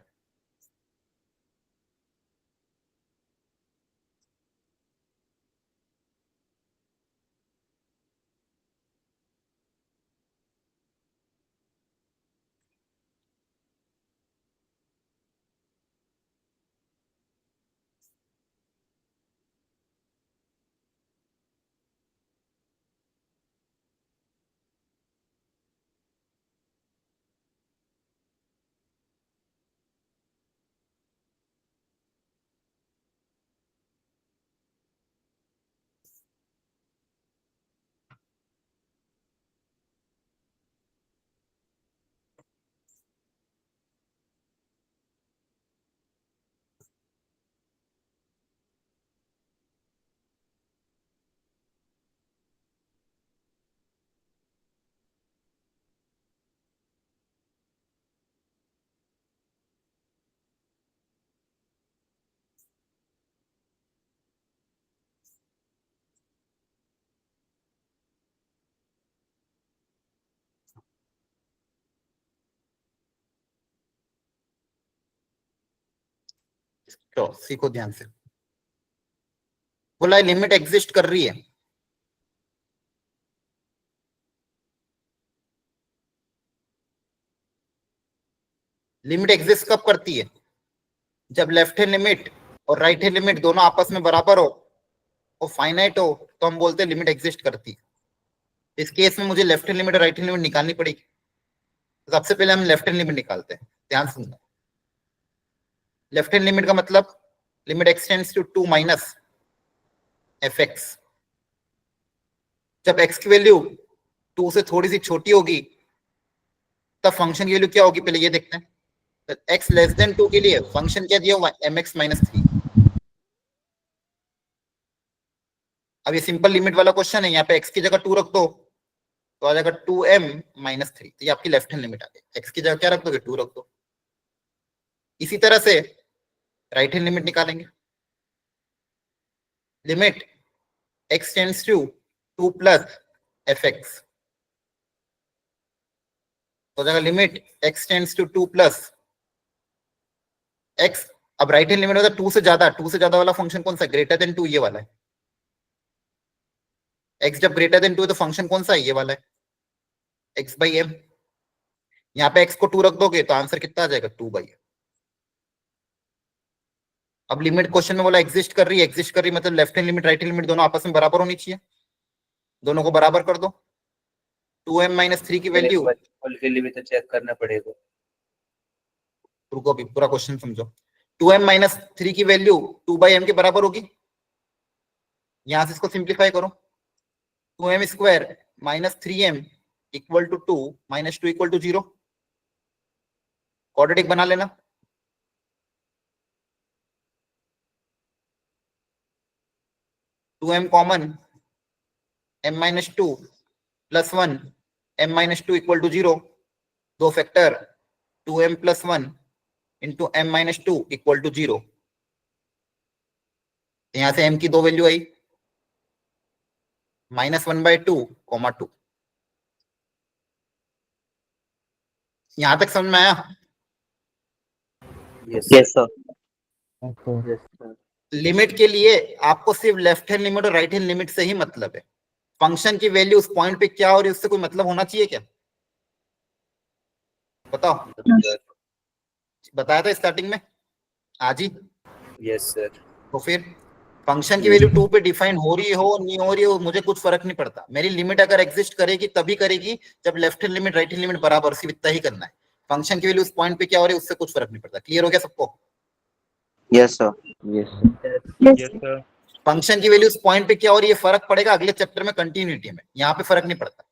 तो सीखो ध्यान से। बोला लिमिट एग्जिस्ट कर रही है, लिमिट एग्जिस्ट कब करती है? जब लेफ्ट हैंड लिमिट और राइट हैंड लिमिट दोनों आपस में बराबर हो और फाइनाइट हो, तो हम बोलते हैं लिमिट एग्जिस्ट करती है। इस केस में मुझे लेफ्ट हैंड लिमिट और राइट हैंड लिमिट निकालनी पड़ेगी, तो सबसे पहले हम लेफ्ट हैंड लिमिट निकालते हैं। ध्यान सुनना, लेफ्ट हैंड लिमिट का मतलब limit x tends to 2 minus fx। जब x की वैल्यू 2 से थोड़ी सी छोटी होगी तब फंक्शन की वैल्यू क्या होगी, पहले ये देखते हैं। तो x लेस देन 2 के लिए फंक्शन क्या दिया हुआ है? mx minus 3। अब ये सिंपल लिमिट वाला क्वेश्चन है, यहाँ पे x की जगह 2 रख दो तो आ जाएगा 2m माइनस 3। तो ये आपकी लेफ्ट हैंड लिमिट आ गई। x की जगह क्या रख दोगे? 2 रख दो। इसी तरह से राइट हैंड लिमिट निकालेंगे। Limit x tends to 2 plus fx, तो जाएगा limit x tends to 2 plus x। अब राइट हैंड लिमिट होता है 2 से ज्यादा, 2 से ज्यादा वाला फंक्शन कौन सा? ग्रेटर देन 2, ये वाला है। x जब ग्रेटर देन 2 है तो फंक्शन कौन सा है? ये वाला है, x बाई m। यहाँ पे x को 2 रख दोगे तो आंसर कितना आ जाएगा? 2 बाई m। अब लिमिट क्वेश्चन में बोला एग्जिस्ट कर रही है, एग्जिस्ट कर रही मतलब left hand limit right hand limit दोनों आपस में बराबर होनी चाहिए। दोनों को बराबर कर दो। 2m माइनस 3 की वैल्यू, के लिए भी तो चेक करना पड़ेगा। रुको अभी पूरा क्वेश्चन समझो। 2m माइनस 3 की वैल्यू 2 बाई m के बराबर होगी। यहां से इसको सिंप्लीफाई करो, 2m square minus 3m equal to 2 minus 2 equal to 0, quadratic बना लेना। Two m common, m minus 2 plus 1, m minus 2 equal to 0, दो factor 2m plus 1 into m minus 2 equal to 0। यहां से m की दो वैल्यू आई, -1/2, -2। यहां तक समझ में आया? Yes yes sir. लिमिट के लिए आपको सिर्फ लेफ्ट हैंड लिमिट और राइट हैंड लिमिट से ही मतलब है। फंक्शन की वैल्यू उस पॉइंट पे क्या हो रही है उससे कोई मतलब होना चाहिए क्या? बताओ। बताया था स्टार्टिंग में आज ही। Yes sir. तो फिर फंक्शन की वैल्यू 2 पे डिफाइन हो रही हो नहीं हो रही हो मुझे कुछ फर्क नहीं पड़ता। मेरी लिमिट अगर एग्जिस्ट करेगी तभी करेगी जब left hand limit right hand limit बराबर, सिर्फ इतना ही करना है। फंक्शन की वैल्यू उस पॉइंट पे क्या हो रही है उससे कुछ फर्क नहीं पड़ता। क्लियर हो गया सबको? Yes sir. Yes sir. Function की वैल्यू उस पॉइंट पे क्या हो रही है फर्क पड़ेगा अगले चैप्टर में कंटिन्यूटी में, यहाँ पे फर्क नहीं पड़ता।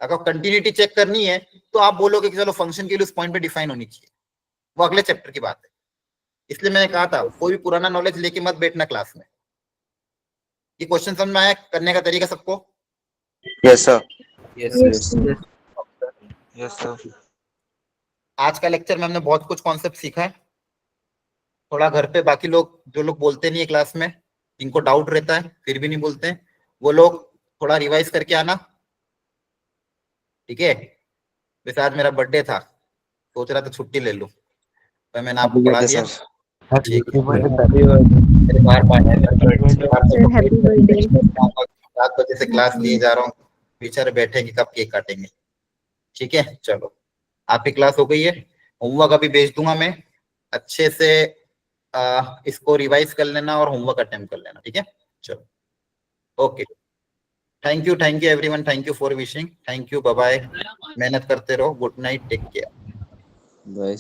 अगर कंटिन्यूटी चेक करनी है तो आप बोलोगे कि चलो फंक्शन की वैल्यू उस पॉइंट पे डिफाइन होनी चाहिए, वो अगले चैप्टर की बात है। इसलिए मैंने कहा था कोई भी पुराना नॉलेज लेके मत बैठना क्लास में। ये क्वेश्चन समझ में आया करने का तरीका सबको? Yes sir. Yes yes sir. आज का लेक्चर में हमने बहुत कुछ कॉन्सेप्ट सीखा है। थोड़ा घर पे बाकी लोग जो लोग बोलते नहीं है क्लास में, इनको डाउट रहता है फिर भी नहीं बोलते हैं, वो लोग थोड़ा रिवाइज करके आना, ठीक है? वैसे आज मेरा बर्थडे था, सोच रहा था छुट्टी ले लूं, पर मैंने आपको पढ़ा दिया। ठीक है। मेरे बाहर हैप्पी बर्थडे। 7 बजे से क्लास लिए जा रहा हूँ, बेचारे बैठेंगे कब केक काटेंगे। ठीक है चलो, आपकी क्लास हो गई है, होमवर्क अभी भेज दूंगा मैं, अच्छे से इसको रिवाइज कर लेना और होमवर्क अटेम्प्ट कर लेना। ठीक है चलो, okay, thank you everyone, thank you for wishing, thank you, bye bye, मेहनत करते रहो, good night, take care. Bye.